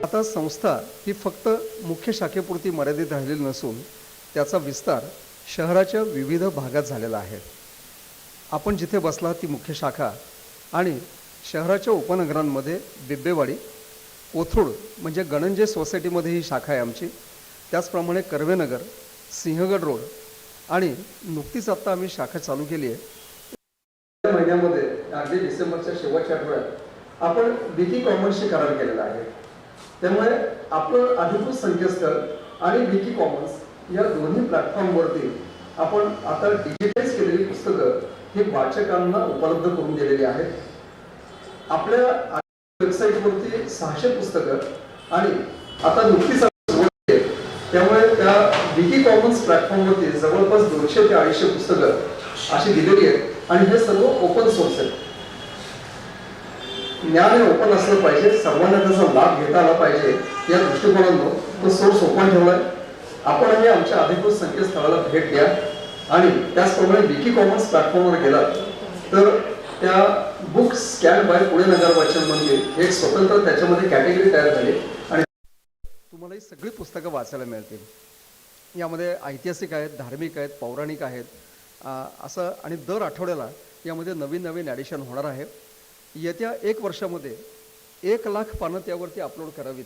आता संस्था ही फक्त मुख्य शाखेपुरती मर्यादित राहिलेली नसून त्याचा विस्तार शहराच्या विविध भागात झालेला आहे. आपण जिथे बसला ती मुख्य शाखा आणि शहराच्या उपनगरांमध्ये बिब्बेवाडी, कोथरूड म्हणजे गणंजे सोसायटीमध्ये ही शाखा आहे आमची. त्याचप्रमाणे कर्वेनगर, सिंहगड रोड आणि नुकतीच आत्ता आम्ही शाखा चालू केली आहे. महिन्यामध्ये अगदी डिसेंबरच्या शेवटच्या आठवड्यात आपण विकी कॉमन्सशी करार केलेला आहे. त्यामुळे आपलं अधिकृत संकेतस्थळ आणि विकी कॉमन्स या दोन्ही प्लॅटफॉर्मवरती आपण आता डिजिटाइज केलेली पुस्तकं ही वाचकांना उपलब्ध करून दिलेली आहेत. आपल्या वेबसाईटवरती 600 पुस्तकं आणि आता नुकतीच त्यामुळे त्या विकी कॉमन्स प्लॅटफॉर्मवरती जवळपास 200 ते 250 पुस्तकं अशी दिलेली आहेत आणि हे सर्व ओपन सोर्स आहे. ज्ञान हे ओपन असलं पाहिजे, सर्वांना त्याचा लाभ घेता आला पाहिजे या दृष्टिकोनातून तो सोर्स ओपन ठेवलाय. आपणही आमच्या अधिकृत संकेतस्थळाला भेट द्या आणि त्याचप्रमाणे विकी कॉमन्स प्लॅटफॉर्मवर गेलात तर त्या बुक स्कॅन बाय पुणे नगर वाचन म्हणजे एक स्वतंत्र त्याच्यामध्ये कॅटेगरी तयार झाली आणि तुम्हाला ही सगळी पुस्तकं वाचायला मिळतील. यामध्ये ऐतिहासिक आहेत, धार्मिक आहेत, पौराणिक आहेत असं आणि दर आठवड्याला यामध्ये नवीन नवीन ॲडिशन होणार आहे. येत्या 1 वर्षामध्ये 1 लाख पानं त्यावरती अपलोड करावीत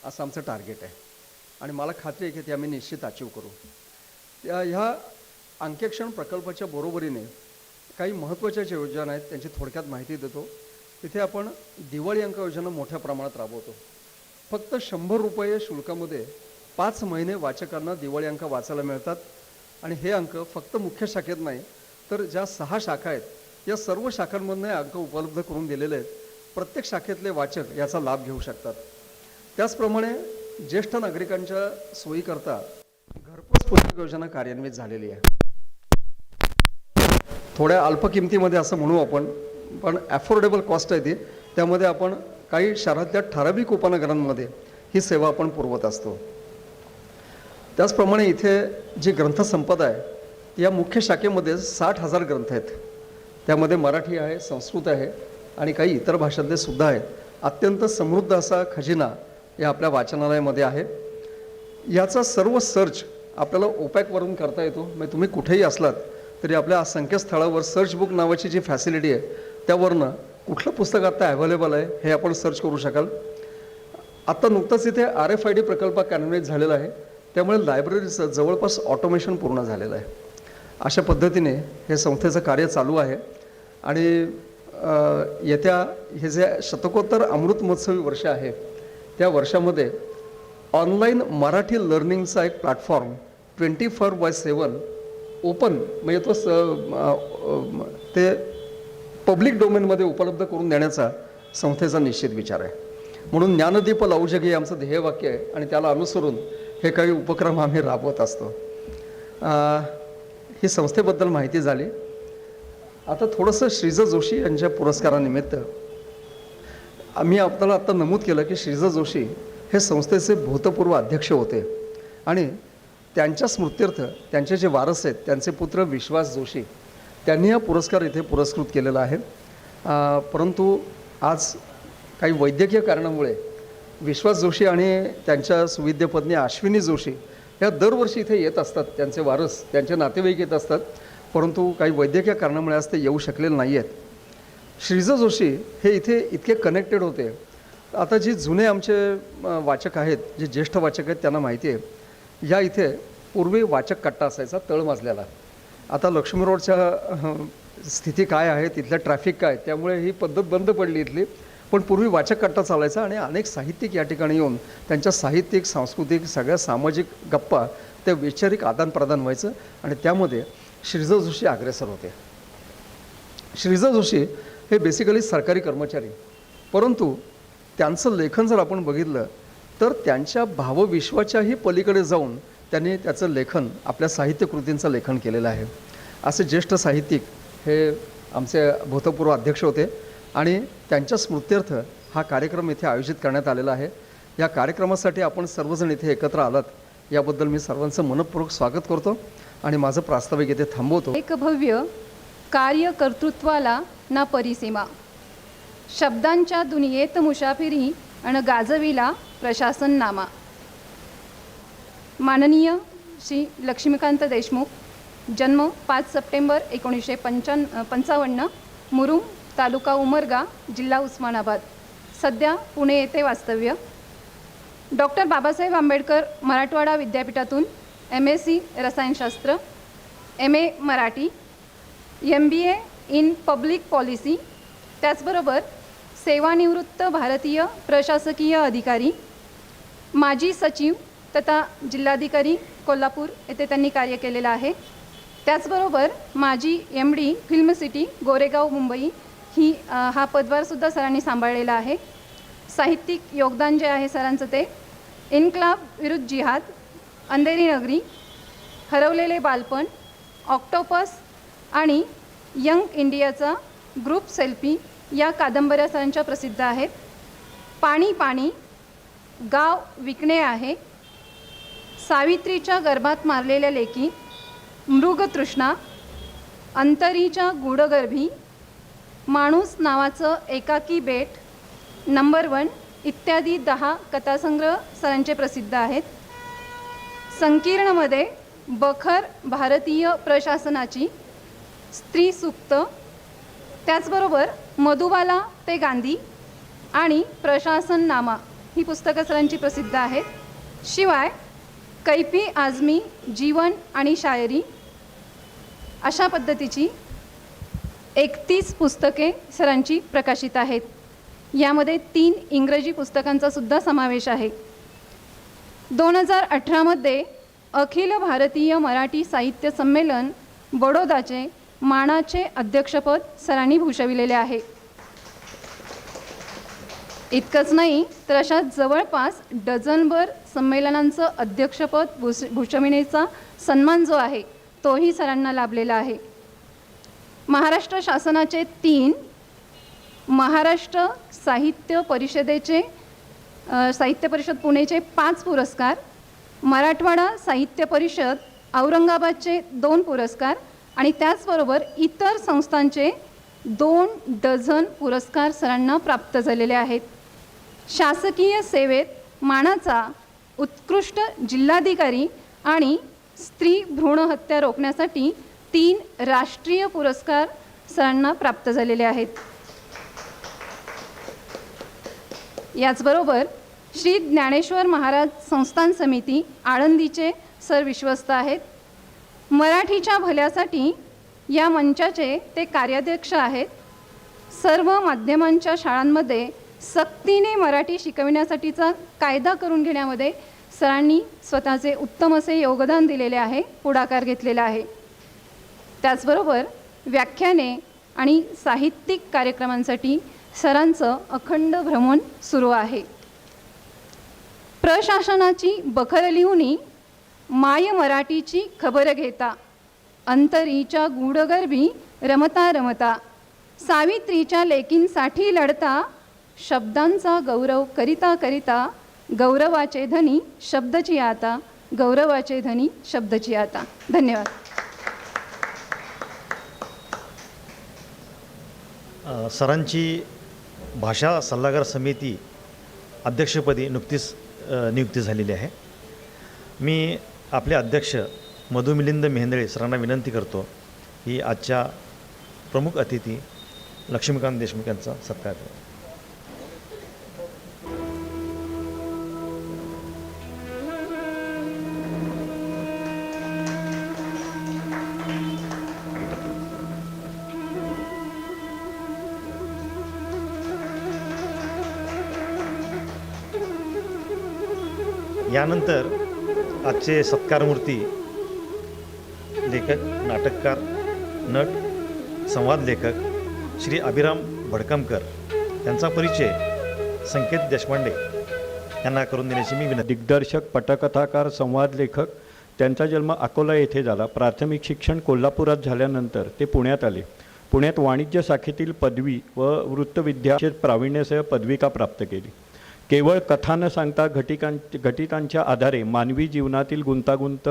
असं आमचं टार्गेट आहे आणि मला खात्री आहे की ते आम्ही निश्चित अचीव करू. ह्या अंकेक्षण प्रकल्पाच्या बरोबरीने काही महत्त्वाच्या ज्या योजना आहेत त्यांची थोडक्यात माहिती देतो. तिथे आपण दिवाळी अंक योजना मोठ्या प्रमाणात राबवतो. फक्त 100 रुपये शुल्कामध्ये 5 महिने वाचकांना दिवाळी अंक वाचायला मिळतात आणि हे अंक फक्त मुख्य शाखेत नाही तर ज्या 6 शाखा आहेत या सर्व शाखांमधून अंक उपलब्ध करून दिलेले आहेत. प्रत्येक शाखेतले वाचक याचा लाभ घेऊ शकतात. त्याचप्रमाणे ज्येष्ठ नागरिकांच्या सोयीकरता घरपोच पुस्तक योजना कार्यान्वित झालेली आहे. थोड्या अल्प किमतीमध्ये असं म्हणू आपण, पण ॲफोर्डेबल कॉस्ट आहे ती. त्यामध्ये आपण काही शहरातल्या ठराविक उपनगरांमध्ये ही सेवा आपण पुरवत असतो. त्याचप्रमाणे इथे जी ग्रंथसंपदा आहे या मुख्य शाखेमध्ये 60,000 ग्रंथ आहेत. त्यामध्ये मराठी आहे, संस्कृत आहे आणि काही इतर भाषांतले सुद्धा आहेत. अत्यंत समृद्ध असा खजिना या आपल्या वाचनालयामध्ये आहे. याचा सर्व सर्च आपल्याला ओपॅकवरून करता येतो. म्हणजे तुम्ही कुठेही असलात तरी आपल्या संकेतस्थळावर सर्च बुक नावाची जी फॅसिलिटी आहे त्यावरनं कुठलं पुस्तक आता अवेलेबल आहे हे आपण सर्च करू शकाल. आत्ता नुकताच इथे RFID प्रकल्प कार्यान्वित झालेला आहे. त्यामुळे लायब्ररीचं जवळपास ऑटोमेशन पूर्ण झालेलं आहे. अशा पद्धतीने हे संस्थेचं कार्य चालू आहे आणि येत्या हे जे शतकोत्तर अमृत महोत्सवी वर्ष आहे त्या वर्षामध्ये ऑनलाईन मराठी लर्निंगचा एक प्लॅटफॉर्म 24/7 ओपन म्हणजे तो ते पब्लिक डोमेनमध्ये उपलब्ध करून देण्याचा संस्थेचा निश्चित विचार आहे. म्हणून ज्ञानदीप लावू जग हे आमचं ध्येयवाक्य आहे आणि त्याला अनुसरून हे काही उपक्रम आम्ही राबवत असतो. ही संस्थेबद्दल माहिती झाली. आता थोडंसं श्रीजा जोशी यांच्या पुरस्कारानिमित्त आम्ही आपल्याला आत्ता नमूद केलं की श्रीजा जोशी हे संस्थेचे भूतपूर्व अध्यक्ष होते आणि त्यांच्या स्मृत्यर्थ त्यांचे जे वारस आहेत त्यांचे पुत्र विश्वास जोशी त्यांनी हा पुरस्कार इथे पुरस्कृत केलेला आहे. परंतु आज काही वैद्यकीय कारणामुळे विश्वास जोशी आणि त्यांच्या सुविद्य पत्नी अश्विनी जोशी ह्या दरवर्षी इथे येत असतात. त्यांचे वारस त्यांचे नातेवाईक येत असतात, परंतु काही वैद्यकीय कारणामुळे आज ते येऊ शकलेले नाही आहेत. श्रीजा जोशी हे इथे इतके कनेक्टेड होते. आता जी जुने आमचे वाचक आहेत, जे ज्येष्ठ वाचक आहेत त्यांना माहिती आहे या इथे पूर्वी वाचक कट्टा असायचा तळमजल्याला. आता लक्ष्मी रोडच्या स्थिती काय आहे, तिथलं ट्रॅफिक काय, त्यामुळे ही पद्धत बंद पडली इथली. पण पूर्वी वाचक कट्टा चालायचा आणि अनेक साहित्यिक या ठिकाणी येऊन त्यांच्या साहित्यिक, सांस्कृतिक सगळ्या सामाजिक गप्पा त्या वैचारिक आदानप्रदान व्हायचं आणि त्यामध्ये श्रीजा जोशी अग्रेसर होते. श्रीजा जोशी हे बेसिकली सरकारी कर्मचारी, परंतु त्यांचं लेखन जर आपण बघितलं तर त्यांच्या भावविश्वाच्याही पलीकडे जाऊन त्यांनी त्याचं लेखन, आपल्या साहित्यकृतींचं लेखन केलेलं आहे. असे ज्येष्ठ साहित्यिक हे आमचे भूतपूर्व अध्यक्ष होते आणि त्यांच्या स्मृत्यर्थ हा कार्यक्रम इथे आयोजित करण्यात आलेला आहे. या कार्यक्रमासाठी आपण सर्वजण इथे एकत्र आलात याबद्दल मी सर्वांचं मनपूर्वक स्वागत करतो आणि माझं प्रास्ताविक इथे थांबवतो. एक भव्य कार्य कर्तृत्वाला ना परिसीमा, शब्दांच्या दुनियेत मुसाफिरी आणि गाजविला प्रशासननामा. माननीय श्री लक्ष्मीकांत देशमुख, जन्म 5 सप्टेंबर 1955, मुरुम, तालुका उमरगा, जिल्हा उस्मानाबाद, सध्या पुणे येथे वास्तव्य. डॉक्टर बाबासाहेब आंबेडकर मराठवाडा विद्यापीठातून MSc रसायनशास्त्र, MA Marathi, MBA in public policy, त्याचबरोबर सेवानिवृत्त भारतीय प्रशासकीय अधिकारी, माजी सचिव तथा जिल्हाधिकारी कोल्हापूर येथे त्यांनी कार्य केलेलं आहे. त्याचबरोबर माजी MD film city Goregaon Mumbai हा पदभारसुद्धा सरांनी सांभाळलेला आहे. साहित्यिक योगदान जे आहे सरांचं ते इन्क्लाब विरुद्ध जिहाद, अंधेरी नगरी, हरवलेले बालपण, ऑक्टोपस आणि यंग इंडियाचा ग्रुप सेल्फी या कादंबऱ्या सरांच्या प्रसिद्ध आहेत. पाणी पाणी, गाव विकणे आहे, सावित्रीच्या गर्भात मारलेल्या लेकी, मृगतृष्णा, अंतरीच्या गूढगर्भी, माणूस नावाचं एकाकी बेट, नंबर 1 इत्यादी 10 कथासंग्रह सरांचे प्रसिद्ध आहेत. संकीर्णमध्ये बखर भारतीय प्रशासनाची, स्त्री सूक्त, त्याचबरोबर मधुबाला ते गांधी आणि प्रशासननामा ही पुस्तकं सरांची प्रसिद्ध आहेत. शिवाय कैफी आझमी, जीवन आणि शायरी अशा पद्धतीची 31 पुस्तके सरांची प्रकाशित आहेत. यामध्ये 3 इंग्रजी पुस्तकांचा सुद्धा समावेश आहे. 2018 अखिल भारतीय मराठी साहित्य संमेलन बडोदाचे मानाचे अध्यक्षपद सरांनी भूषविलेले आहे. इतकंच नाही तर अशा जवळपास डझनभर संमेलनांचं अध्यक्षपद भूषविण्याचा सन्मान जो आहे तोही सरांना लाभलेला आहे. महाराष्ट्र शासनाचे 3, महाराष्ट्र साहित्य परिषदेचे साहित्य परिषद पुणेचे 5 पुरस्कार, मराठवाडा साहित्य परिषद औरंगाबादचे 2 पुरस्कार आणि त्याचबरोबर इतर संस्थांचे 2 डझन पुरस्कार सरांना प्राप्त झालेले आहेत. शासकीय सेवेत मानाचा उत्कृष्ट जिल्हाधिकारी आणि स्त्री भ्रूण हत्या रोखण्यासाठी 3 राष्ट्रीय पुरस्कार सरांना प्राप्त झालेले आहेत. याचबरोबर श्री ज्ञानेश्वर महाराज संस्थान समिती आळंदीचे सर विश्वस्त आहेत. मराठीच्या भल्यासाठी या मंचाचे ते कार्याध्यक्ष आहेत. सर्व माध्यमांच्या शाळांमध्ये सक्तीने मराठी शिकविण्यासाठीचा कायदा करून घेण्यामध्ये सरांनी स्वतःचे उत्तम असे योगदान दिलेले आहे, पुढाकार घेतलेला आहे. त्याचबरोबर व्याख्याने आणि साहित्यिक कार्यक्रमांसाठी सरांचं अखंड भ्रमण सुरू आहे. प्रशासनाची बखर लिहुनी माय मराठीची खबर घेता, अंतरीच्या गूढगर्भी रमता रमता, सावित्रीच्या लेकींसाठी लढता, शब्दांचा गौरव करिता करिता, गौरवाचे धनी शब्दची आता, गौरवाचे धनी शब्दची आता. धन्यवाद. सरांची भाषा सल्लागार समिती अध्यक्षपदी नुकतीच नियुक्ती झालेली आहे. मी आपले अध्यक्ष मधु मिलिंद मेहेंदळे सरांना विनंती करतो की आजच्या प्रमुख अतिथी लक्ष्मीकांत देशमुख यांचा सत्कार करा. यानंतर आजचे सत्कारमूर्ती लेखक, नाटककार, नट, संवाद लेखक श्री अभिराम भडकमकर यांचा परिचय संकेत देशपांडे यांना करून देण्याची मी विनंती. दिग्दर्शक, पटकथाकार, संवाद लेखक. त्यांचा जन्म अकोला येथे झाला. प्राथमिक शिक्षण कोल्हापुरात झाल्यानंतर ते पुण्यात आले. पुण्यात वाणिज्य शाखेतील पदवी व वृत्तविद्या प्रावीण्यासह पदविका प्राप्त केली. केवळ कथा न सांगता घटितांच्या आधारे मानवी जीवनातील गुंतागुंत,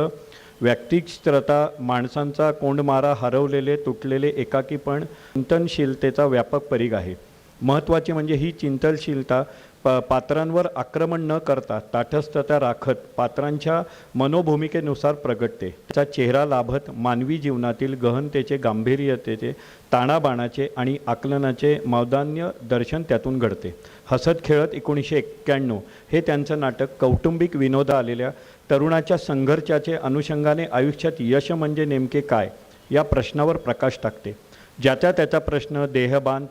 व्यक्तिचित्रता, माणसांचा कोंडमारा, हरवलेले तुटलेले एकाकीपण, चिंतनशीलतेचा व्यापक परिघ आहे. महत्त्वाचे म्हणजे ही चिंतनशीलता पात्रांवर आक्रमण न करता ताठस्थता राखत पात्रांच्या मनोभूमिकेनुसार प्रगटते. त्याचा चेहरा लाभत मानवी जीवनातील गहनतेचे, गांभीर्यतेचे, ताणाबाणाचे आणि आकलनाचे मौदान्य दर्शन त्यातून घडते. हसत खेळत 1991 हे त्यांचं नाटक कौटुंबिक विनोद आलेल्या तरुणाच्या संघर्षाचे अनुषंगाने आयुष्यात यश म्हणजे नेमके काय या प्रश्नावर प्रकाश टाकते. ज्याचा त्याचा प्रश्न देहबान,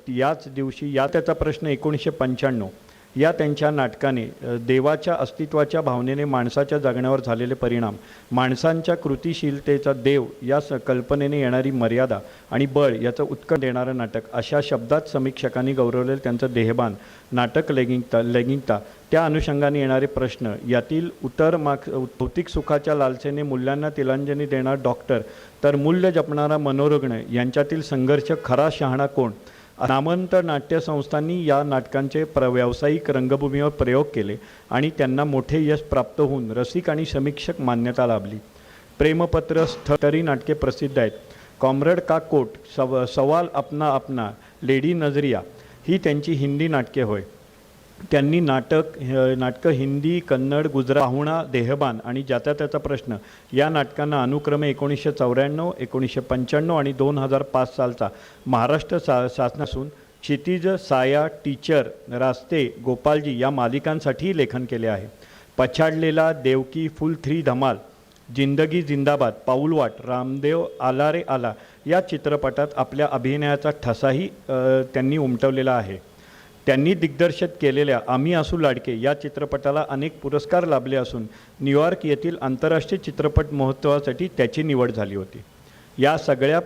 याच दिवशी या त्याचा प्रश्न 1995 या त्यांच्या नाटकाने देवाच्या अस्तित्वाच्या भावनेने माणसाच्या जगण्यावर झालेले परिणाम, माणसांच्या कृतिशीलतेचा देव या कल्पनेने येणारी मर्यादा आणि बळ याचं उत्कट देणारं नाटक अशा शब्दात समीक्षकांनी गौरवलेलं त्यांचं देहबान नाटक लैंगिकता, त्या अनुषंगाने येणारे प्रश्न, यातील भौतिक सुखाच्या लालसेने मूल्यांना तिलांजली देणारा डॉक्टर तर मूल्य जपणारा मनोरुग्ण यांच्यातील संघर्ष, खरा शहाणा कोण, नामवंत नाट्यसंस्थांनी या नाटकांचे व्यावसायिक रंगभूमीवर प्रयोग केले आणि त्यांना मोठे यश प्राप्त होऊन रसिक आणि समीक्षक मान्यता लाभली. प्रेमपत्र, स्थळी नाटके प्रसिद्ध आहेत. कॉम्रेड का कोट, सवाल अपना अपना, लेडी नजरिया ही त्यांची हिंदी नाटके होय. त्यांनी नाटकं हिंदी, कन्नड, गुजराती, पाहुणा, देहबान आणि ज्याचा त्याचा प्रश्न या नाटकांना अनुक्रमे 1994, 1995 आणि 2005 सालचा महाराष्ट्र शासनासून क्षितिज, साया, टीचर, रास्ते, गोपालजी या मालिकांसाठी लेखन केले आहे. पछाडलेला, देवकी, फुल 3 धमाल, जिंदगी जिंदाबाद, पाऊलवाट, रामदेव आला रे आला या चित्रपटात आपल्या अभिनयाचा ठसाही त्यांनी उमटवलेला आहे. त्यांनी दिग्दर्शित केलेल्या आम्ही असू लाडके या चित्रपटाला अनेक पुरस्कार लाभले असून न्यूयॉर्क येथील आंतरराष्ट्रीय चित्रपट महोत्सवासाठी त्याची निवड झाली होती. या सगळ्या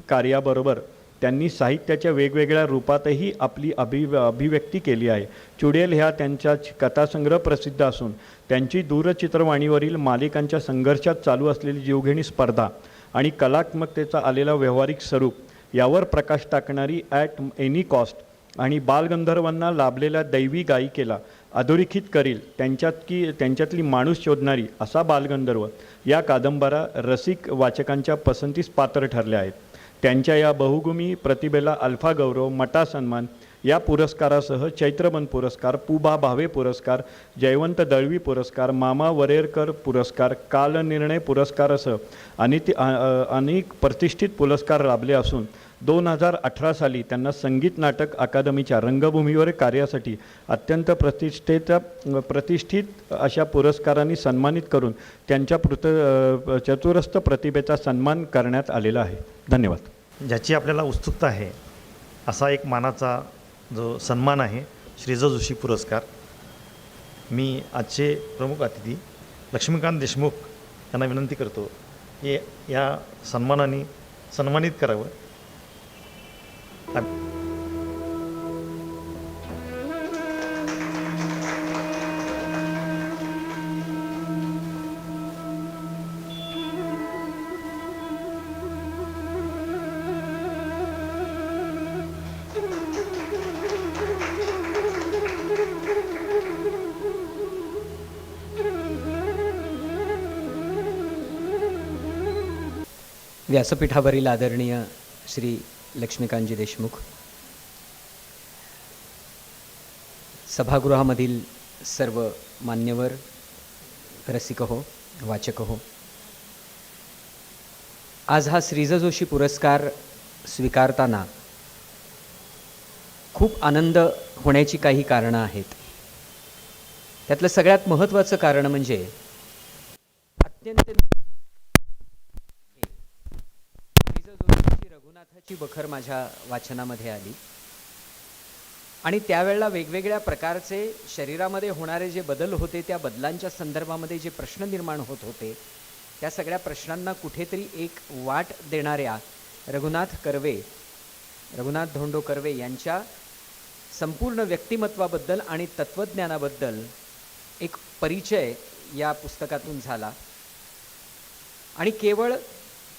कार्याबरोबर त्यांनी साहित्याच्या वेगवेगळ्या रूपातही आपली अभिव्यक्ती केली आहे. चुडेल ह्या त्यांच्या कथासंग्रह प्रसिद्ध असून त्यांची दूरचित्रवाणीवरील मालिकांच्या संघर्षात चालू असलेली जीवघेणी स्पर्धा आणि कलात्मकतेचा आलेला व्यावहारिक स्वरूप यावर प्रकाश टाकणारी ॲट एनी कॉस्ट आणि बालगंधर्वांना लाभलेल्या दैवी गायिकेला अधोरेखित करील त्यांच्यातली माणूस शोधणारी असा बालगंधर्व या कादंबऱ्या रसिक वाचकांच्या पसंतीस पात्र ठरल्या आहेत. त्यांच्या या बहुगुणी प्रतिभेला अल्फा गौरव, मटा सन्मान या पुरस्कारासह चैत्रबन पुरस्कार, पुबा भावे पुरस्कार, जयवंत दळवी पुरस्कार, मामा वरेरकर पुरस्कार, कालनिर्णय पुरस्कारासह अनेक प्रतिष्ठित पुरस्कार लाभले असून 2018 साली त्यांना संगीत नाटक अकादमीच्या रंगभूमीवर कार्यासाठी अत्यंत प्रतिष्ठित अशा पुरस्कारांनी सन्मानित करून त्यांच्या चतुरस्र प्रतिभेचा सन्मान करण्यात आलेला आहे. धन्यवाद. ज्याची आपल्याला उत्सुकता आहे असा एक मानाचा जो सन्मान आहे श्रीजा जोशी पुरस्कार, मी आजचे प्रमुख अतिथी लक्ष्मीकांत देशमुख यांना विनंती करतो की या सन्मानाने सन्मानित करावं. व्यासपीठावरील आदरणीय श्री लक्ष्मीकांतजी देशमुख, सभागृहामधील सर्व मान्यवर, रसिक हो, वाचक हो, आज हा श्रीजा जोशी पुरस्कार स्वीकारताना खूप आनंद होण्याची काही कारणं आहेत. त्यातलं सगळ्यात महत्त्वाचं कारण म्हणजे अत्यंत रघुनाथाची बखर माझ्या वाचनामध्ये आली आणि त्यावेळेला वेगवेगळ्या प्रकारचे शरीरामध्ये होणारे जे बदल होते, त्या बदलांच्या संदर्भामध्ये जे प्रश्न निर्माण होत होते, त्या सगळ्या प्रश्नांना कुठेतरी एक वाट देणाऱ्या रघुनाथ धोंडो कर्वे यांच्या संपूर्ण व्यक्तिमत्वाबद्दल आणि तत्त्वज्ञानाबद्दल एक परिचय या पुस्तकातून झाला. आणि केवळ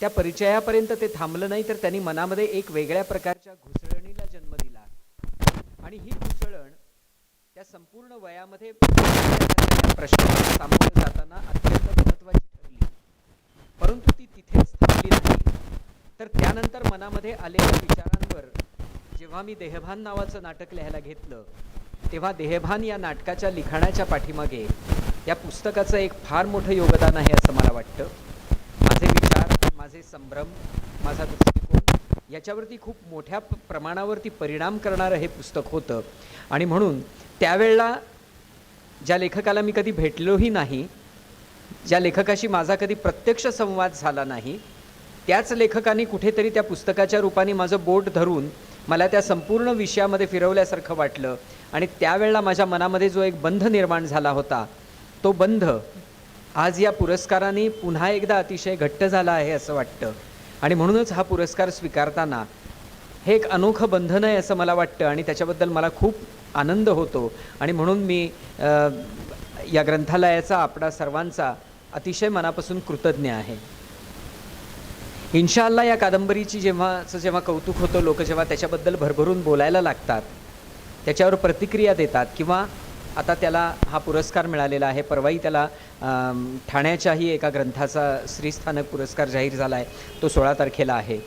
त्या परिचयापर्यंत ते थांबलं नाही, तर त्यांनी मनामध्ये एक वेगळ्या प्रकारच्या घुसळणीला जन्म दिला आणि ही घुसळण त्या संपूर्ण वयामध्ये प्रश्नांना सामोरं जाताना अत्यंत महत्त्वाची ठरली. परंतु ती तिथेच थांबली नाही, तर त्यानंतर मनामध्ये आलेल्या विचारांवर जेव्हा मी देहभान नावाचं नाटक लिहायला घेतलं, तेव्हा देहभान या नाटकाच्या लिखाणाच्या पाठीमागे या पुस्तकाचं एक फार मोठं योगदान आहे असं मला वाटतं. माझे विचार, माझे संभ्रम, माझा दृष्टिकोन याच्यावरती खूप मोठ्या प्रमाणावरती परिणाम करणारं हे पुस्तक होतं. आणि म्हणून त्यावेळेला ज्या लेखकाला मी कधी भेटलोही नाही, ज्या लेखकाशी माझा कधी प्रत्यक्ष संवाद झाला नाही, त्याच लेखकाने कुठेतरी त्या पुस्तकाच्या रूपाने माझं बोट धरून मला त्या संपूर्ण विषयामध्ये फिरवल्यासारखं वाटलं. आणि त्यावेळेला माझ्या मनामध्ये जो एक बंध निर्माण झाला होता, तो बंध आज या पुरस्काराने पुन्हा एकदा अतिशय घट्ट झाला आहे असं वाटतं. आणि म्हणूनच हा पुरस्कार स्वीकारताना हे एक अनोखं बंधन आहे असं मला वाटतं आणि त्याच्याबद्दल मला खूप आनंद होतो. आणि म्हणून मी या ग्रंथालयाचा, आपणा सर्वांचा अतिशय मनापासून कृतज्ञ आहे. इन्शाअल्लाह या कादंबरीची जेव्हा कौतुक होतं, लोक जेव्हा त्याच्याबद्दल भरभरून बोलायला लागतात, त्याच्यावर प्रतिक्रिया देतात, किंवा आता त्याला हा पुरस्कार मिळालेला आहे, परवाही त्याला ठाण्याच्याही एका ग्रंथाचा श्रीस्थानक पुरस्कार जाहीर झाला आहे, तो 16 तारखेला आहे.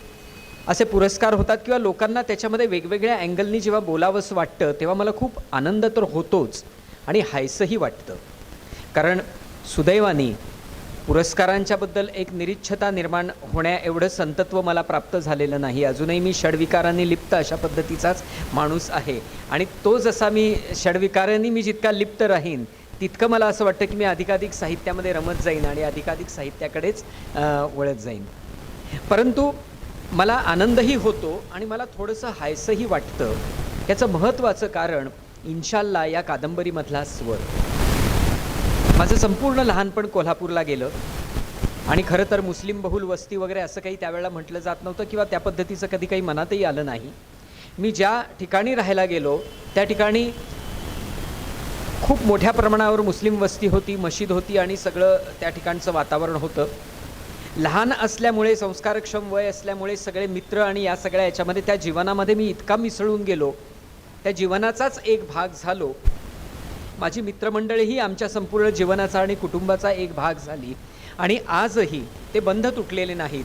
असे पुरस्कार होतात किंवा लोकांना त्याच्यामध्ये वेगवेगळ्या अँगलनी जेव्हा बोलावंसं वाटतं, तेव्हा मला खूप आनंद तर होतोच आणि हायसंही वाटतं. कारण सुदैवाने पुरस्कारांच्याबद्दल एक निरीच्छता निर्माण होण्या एवढं संतत्व मला प्राप्त झालेलं नाही. अजूनही मी षड्विकारांनी लिप्त अशा पद्धतीचाच माणूस आहे. आणि तो जसा मी षड्विकारांनी मी जितका लिप्त राहीन, तितकं मला असं वाटतं की मी अधिकाधिक साहित्यामध्ये रमत जाईन आणि अधिकाधिक साहित्याकडेच वळत जाईन. परंतु मला आनंदही होतो आणि मला थोडंसं हायसंही वाटतं. याचं महत्त्वाचं कारण इन्शाअल्लाह या कादंबरीमधला स्वर. माझं संपूर्ण लहानपण कोल्हापूरला गेलं आणि खरं तर मुस्लिम बहुल वस्ती वगैरे असं काही त्यावेळेला म्हटलं जात नव्हतं किंवा त्या पद्धतीचं कधी काही मनातही आलं नाही. मी ज्या ठिकाणी राहायला गेलो त्या ठिकाणी खूप मोठ्या प्रमाणावर मुस्लिम वस्ती होती, मशीद होती आणि सगळं त्या ठिकाणचं वातावरण होतं. लहान असल्यामुळे, संस्कारक्षम वय असल्यामुळे सगळे मित्र आणि या सगळ्या याच्यामध्ये त्या जीवनामध्ये मी इतका मिसळून गेलो, त्या जीवनाचाच एक भाग झालो. माझी मित्रमंडळीही आमच्या संपूर्ण जीवनाचा आणि कुटुंबाचा एक भाग झाली. आणि आजही ते बंध तुटलेले नाहीत.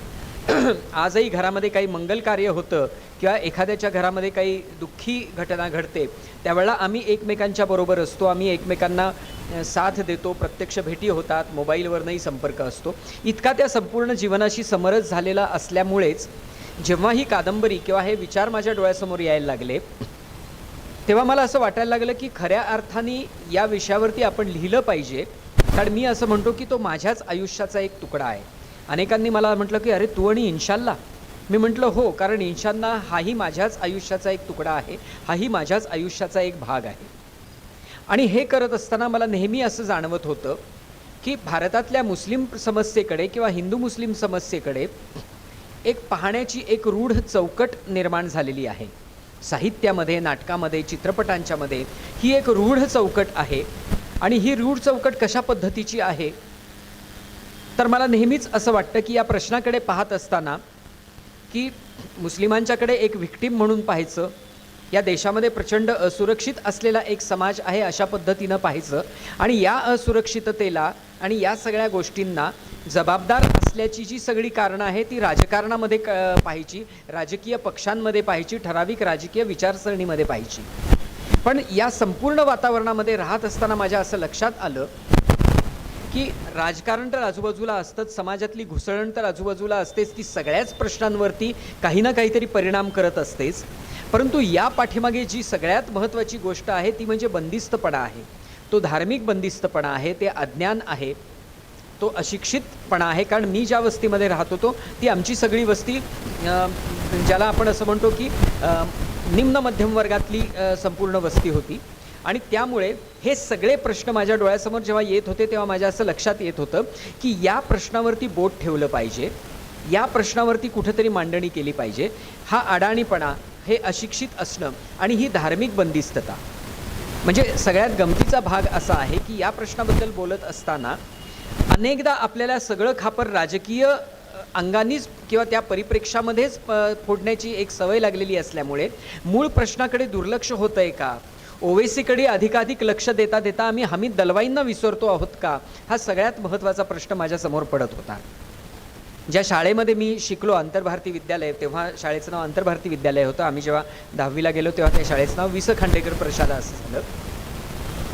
आजही घरामध्ये काही मंगल कार्य होतं किंवा एखाद्याच्या घरामध्ये काही दुःखी घटना घडते, त्यावेळेला आम्ही एकमेकांच्या बरोबर असतो, आम्ही एकमेकांना साथ देतो, प्रत्यक्ष भेटी होतात, मोबाईलवरनंही संपर्क असतो. इतका त्या संपूर्ण जीवनाशी समरस झालेला असल्यामुळेच जेव्हा ही कादंबरी किंवा हे विचार माझ्या डोळ्यासमोर यायला लागले, तेव्हा मला असं वाटायला लागलं की खऱ्या अर्थाने या विषयावरती आपण लिहिलं पाहिजे. कारण मी असं म्हणतो की तो माझ्याच आयुष्याचा एक तुकडा आहे. अनेकांनी मला म्हटलं की अरे तू आणि इन्शाअल्लाह. मी म्हटलं हो, कारण इन्शाअल्लाह हाही माझ्याच आयुष्याचा एक तुकडा आहे, हाही माझ्याच आयुष्याचा एक भाग आहे. आणि हे करत असताना मला नेहमी असं जाणवत होतं की भारतातल्या मुस्लिम समस्येकडे किंवा हिंदू मुस्लिम समस्येकडे एक पाहण्याची एक रूढ चौकट निर्माण झालेली आहे. साहित्यामध्ये, नाटकामध्ये, चित्रपटांच्यामध्ये ही एक रूढ चौकट आहे. आणि ही रूढ चौकट कशा पद्धतीची आहे, तर मला नेहमीच असं वाटतं की या प्रश्नाकडे पाहत असताना की मुस्लिमांच्याकडे एक व्हिक्टीम म्हणून पाहायचं, या देशामध्ये प्रचंड असुरक्षित असलेला एक समाज आहे अशा पद्धतीनं पाहायचं, आणि या असुरक्षिततेला आणि या सगळ्या गोष्टींना जबाबदार असल्याची जी सगळी कारणं आहे ती राजकारणामध्ये पाहायची, राजकीय पक्षांमध्ये पाहायची, ठराविक राजकीय विचारसरणीमध्ये पाहायची. पण या संपूर्ण वातावरणामध्ये राहत असताना माझ्या असं लक्षात आलं की राजकारण तर आजूबाजूला असतंच, समाजातली घुसळण तर आजूबाजूला असतेच, ती सगळ्याच प्रश्नांवरती काही ना काहीतरी परिणाम करत असतेच. परंतु या पाठीमागे जी सगळ्यात महत्त्वाची गोष्ट आहे ती म्हणजे बंदिस्तपणा आहे. तो धार्मिक बंदिस्तपणा आहे, ते अज्ञान आहे, तो अशिक्षितपणा आहे. कारण मी ज्या वस्तीमध्ये राहत होतो ती आमची सगळी वस्ती ज्याला आपण असं म्हणतो की निम्न मध्यम वर्गातली संपूर्ण वस्ती होती. आणि त्यामुळे हे सगळे प्रश्न माझ्या डोळ्यासमोर जेव्हा येत होते तेव्हा माझ्या असं लक्षात येत होतं की या प्रश्नावरती बोट ठेवलं पाहिजे, या प्रश्नावरती कुठेतरी मांडणी केली पाहिजे. हा अडाणीपणा, हे अशिक्षित असणं आणि ही धार्मिक बंदिस्तता, म्हणजे सगळ्यात गमतीचा भाग असा आहे की या प्रश्नाबद्दल बोलत असताना अनेकदा आपल्याला सगळं खापर राजकीय अंगानीच किंवा त्या परिप्रेक्षामध्येच फोडण्याची एक सवय लागलेली असल्यामुळे मूळ प्रश्नाकडे दुर्लक्ष होतं आहे का, ओवेसीकडे अधिकाधिक लक्ष देता देता आम्ही हमीद दलवाईंना विसरतो आहोत का, हा सगळ्यात महत्त्वाचा प्रश्न माझ्यासमोर पडत होता. ज्या शाळेमध्ये मी शिकलो आंतरभारती विद्यालय, तेव्हा शाळेचं नाव आंतरभारती विद्यालय होतं. आम्ही जेव्हा 10वीला गेलो तेव्हा त्या शाळेचं नाव वि. स. खांडेकर प्रशाला असं झालं.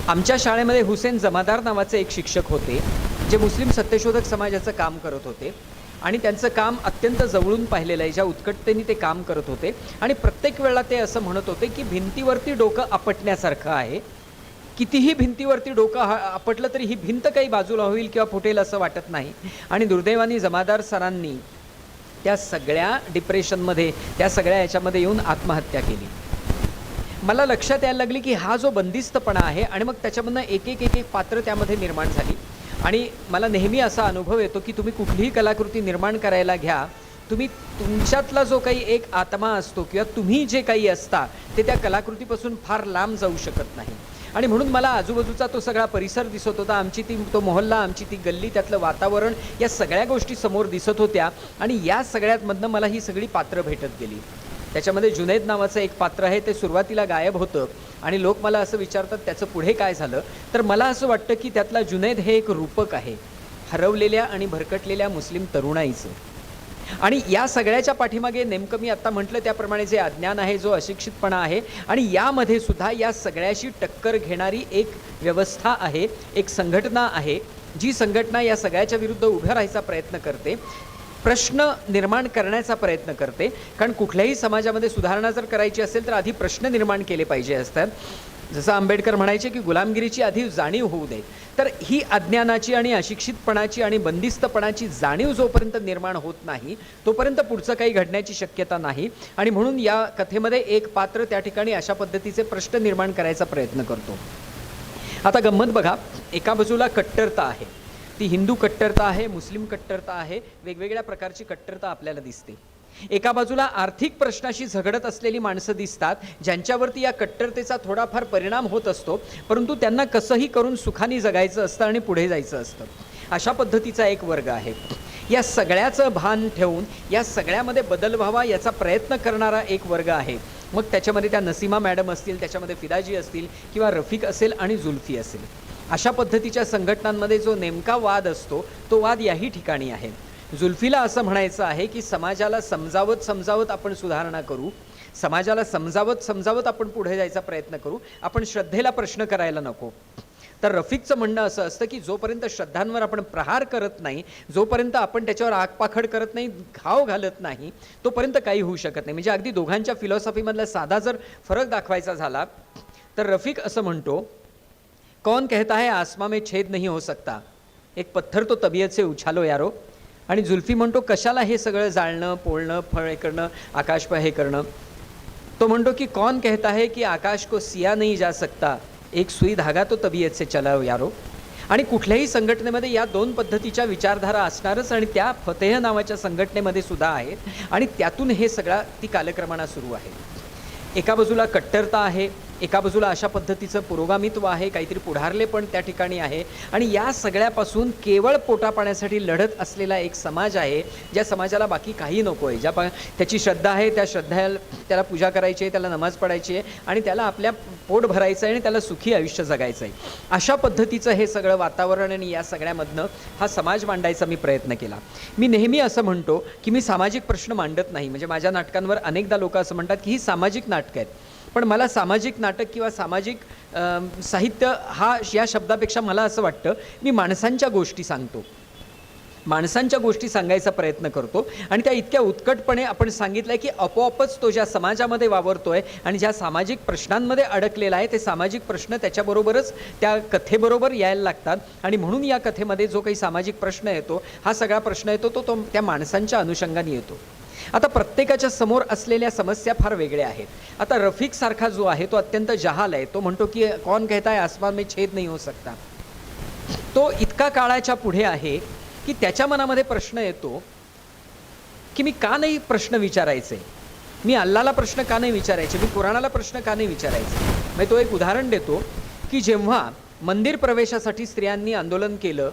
आमच्या शाळेमध्ये हुसेन जमादार नावाचे एक शिक्षक होते, जे मुस्लिम सत्यशोधक समाजाचं काम करत होते आणि त्यांचं काम अत्यंत जवळून पाहिलेलं आहे. ज्या उत्कटतेने ते काम करत होते आणि प्रत्येक वेळेला ते असं म्हणत होते की भिंतीवरती डोकं आपटण्यासारखं आहे. कितीही भिंतीवरती डोकं आपटलं तरी ही भिंत काही बाजूला होईल किंवा फुटेल असं वाटत नाही. आणि दुर्दैवाने जमादार सरांनी त्या सगळ्या डिप्रेशनमध्ये, त्या सगळ्या याच्यामध्ये येऊन आत्महत्या केली. मला लक्षात यायला लागली की हा जो बंदिस्तपणा आहे आणि मग त्याच्यामधनं एक एक पात्र त्यामध्ये निर्माण झाली. आणि मला नेहमी असा अनुभव येतो की तुम्ही कुठलीही कलाकृती निर्माण करायला घ्या, तुम्ही तुमच्यातला जो काही एक आत्मा असतो किंवा तुम्ही जे काही असता ते त्या कलाकृतीपासून फार लांब जाऊ शकत नाही. आणि म्हणून मला आजूबाजूचा तो सगळा परिसर दिसत होता, आमची तो मोहल्ला, आमची ती गल्ली, त्यातलं वातावरण, या सगळ्या गोष्टी समोर दिसत होत्या. आणि या सगळ्यातमधनं मला ही सगळी पात्रं भेटत गेली. त्याच्यामध्ये जुनैद नावाचं एक पात्र आहे, ते सुरुवातीला गायब होतं आणि लोक मला असं विचारतात त्याचं पुढे काय झालं. तर मला असं वाटतं की त्यातला जुनैद हे एक रूपक आहे हरवलेल्या आणि भरकटलेल्या मुस्लिम तरुणाईचं. आणि या सगळ्याच्या पाठीमागे नेमकं मी आत्ता म्हटलं त्याप्रमाणे जे अज्ञान आहे, जो अशिक्षितपणा आहे, आणि यामध्ये सुद्धा या सगळ्याशी टक्कर घेणारी एक व्यवस्था आहे, एक संघटना आहे, जी संघटना या सगळ्याच्या विरुद्ध उभं राहायचा प्रयत्न करते, प्रश्न निर्माण करण्याचा प्रयत्न करते. कारण कुठल्याही समाजामध्ये सुधारणा जर करायची असेल तर आधी प्रश्न निर्माण केले पाहिजे असतात. जसं आंबेडकर म्हणायचे की गुलामगिरीची आधी जाणीव होऊ दे. तर ही अज्ञानाची आणि अशिक्षितपणाची आणि बंदिस्तपणाची जाणीव जोपर्यंत निर्माण होत नाही तोपर्यंत पुढचं काही घडण्याची शक्यता नाही. आणि म्हणून या कथेमध्ये एक पात्र त्या ठिकाणी अशा पद्धतीचे प्रश्न निर्माण करायचा प्रयत्न करतो. आता गंमत बघा, एका बाजूला कट्टरता आहे, ती हिंदू कट्टरता आहे, मुस्लिम कट्टरता आहे, वेगवेगळ्या प्रकारची कट्टरता आपल्याला दिसते. एका बाजूला आर्थिक प्रश्नाशी झगडत असलेली माणसं दिसतात, ज्यांच्यावरती या कट्टरतेचा थोडाफार परिणाम होत असतो, परंतु त्यांना कसंही करून सुखाने जगायचं असतं आणि पुढे जायचं असतं. अशा पद्धतीचा एक वर्ग आहे. या सगळ्याचं भान ठेवून या सगळ्यामध्ये बदल व्हावा याचा प्रयत्न करणारा एक वर्ग आहे. मग त्याच्यामध्ये त्या नसीमा मॅडम असतील, त्याच्यामध्ये फिदाजी असतील किंवा रफिक असेल आणि जुल्फी असेल. अशा पद्धतीच्या संघटनांमध्ये जो नेमका वाद असतो तो वाद याही ठिकाणी आहे. जुल्फीला असं म्हणायचं आहे की समाजाला समजावत आपण सुधारणा करू, समाजाला समजावत आपण पुढे जायचा प्रयत्न करू, आपण श्रद्धेला प्रश्न करायला नको. तर रफिकचं म्हणणं असं असतं की जोपर्यंत श्रद्धांवर आपण प्रहार करत नाही, जोपर्यंत आपण त्याच्यावर आगपाखड करत नाही, घाव घालत नाही, तोपर्यंत काही होऊ शकत नाही. म्हणजे अगदी दोघांच्या फिलॉसॉफीमधला साधा जर फरक दाखवायचा झाला तर रफिक असं म्हणतो, कौन कहता है आसमां में छेद नहीं हो सकता, एक पत्थर तो तबीयत से उछालो यारो. आणि जुल्फी म्हणतो, कशाला हे सगळं जाळणं, पोळणं, फळ हे करणं, आकाश पर हे करणं. तो म्हणतो की कौन कहता है कि आकाश को सिया नहीं जा सकता, एक सुई धागा तो तबीयत से चलाओ यारो. आणि कुठल्याही संघटनेमध्ये या दोन पद्धतीच्या विचारधारा असणारच, आणि त्या फतेह नावाच्या संघटनेमध्ये सुद्धा आहेत. आणि त्यातून हे सगळा ती कालक्रमानं सुरू आहे. एका बाजूला कट्टरता आहे, एका बाजूला अशा पद्धतीचं पुरोगामित्व आहे, काहीतरी पुढारले पण त्या ठिकाणी आहे. आणि या सगळ्यापासून केवळ पोटापाण्यासाठी लढत असलेला एक समाज आहे, ज्या समाजाला बाकी काही नको आहे, त्याची श्रद्धा आहे, त्या श्रद्धेला त्याला पूजा करायची आहे, त्याला नमाज पडायची आहे आणि त्याला आपल्या पोट भरायचं आहे आणि त्याला सुखी आयुष्य जगायचं आहे. अशा पद्धतीचं हे सगळं वातावरण आणि या सगळ्यामधनं हा समाज मांडायचा मी प्रयत्न केला. मी नेहमी असं म्हणतो की मी सामाजिक प्रश्न मांडत नाही. म्हणजे माझ्या नाटकांवर अनेकदा लोक असं म्हणतात की ही सामाजिक नाटकं आहेत, पण मला सामाजिक नाटक किंवा सामाजिक साहित्य या शब्दापेक्षा मला असं वाटतं मी माणसांच्या गोष्टी सांगतो, माणसांच्या गोष्टी सांगायचा प्रयत्न करतो. आणि त्या इतक्या उत्कटपणे आपण सांगितलं आहे की आपोआपच तो ज्या समाजामध्ये वावरतोय आणि ज्या सामाजिक प्रश्नांमध्ये अडकलेला आहे ते सामाजिक प्रश्न त्याच्याबरोबरच त्या कथेबरोबर यायला लागतात. आणि म्हणून या कथेमध्ये जो काही सामाजिक प्रश्न येतो, हा सगळा प्रश्न येतो तो त्या माणसांच्या अनुषंगाने येतो. आता प्रत्येकाच्या समोर असलेल्या समस्या फार वेगळ्या आहेत. आता रफिक सारखा जो आहे तो अत्यंत जहाल आहे. तो म्हणतो की कौन कहता है आसमान में छेद नहीं हो सकता. तो इतका काळाच्या पुढे आहे की त्याच्या मनामध्ये प्रश्न येतो की मी का नाही प्रश्न विचारायचे, मी अल्लाला प्रश्न का नाही विचारायचे, मी कुराणाला प्रश्न का नाही विचारायचे. म्हणजे तो एक उदाहरण देतो की जेव्हा मंदिर प्रवेशासाठी स्त्रियांनी आंदोलन केलं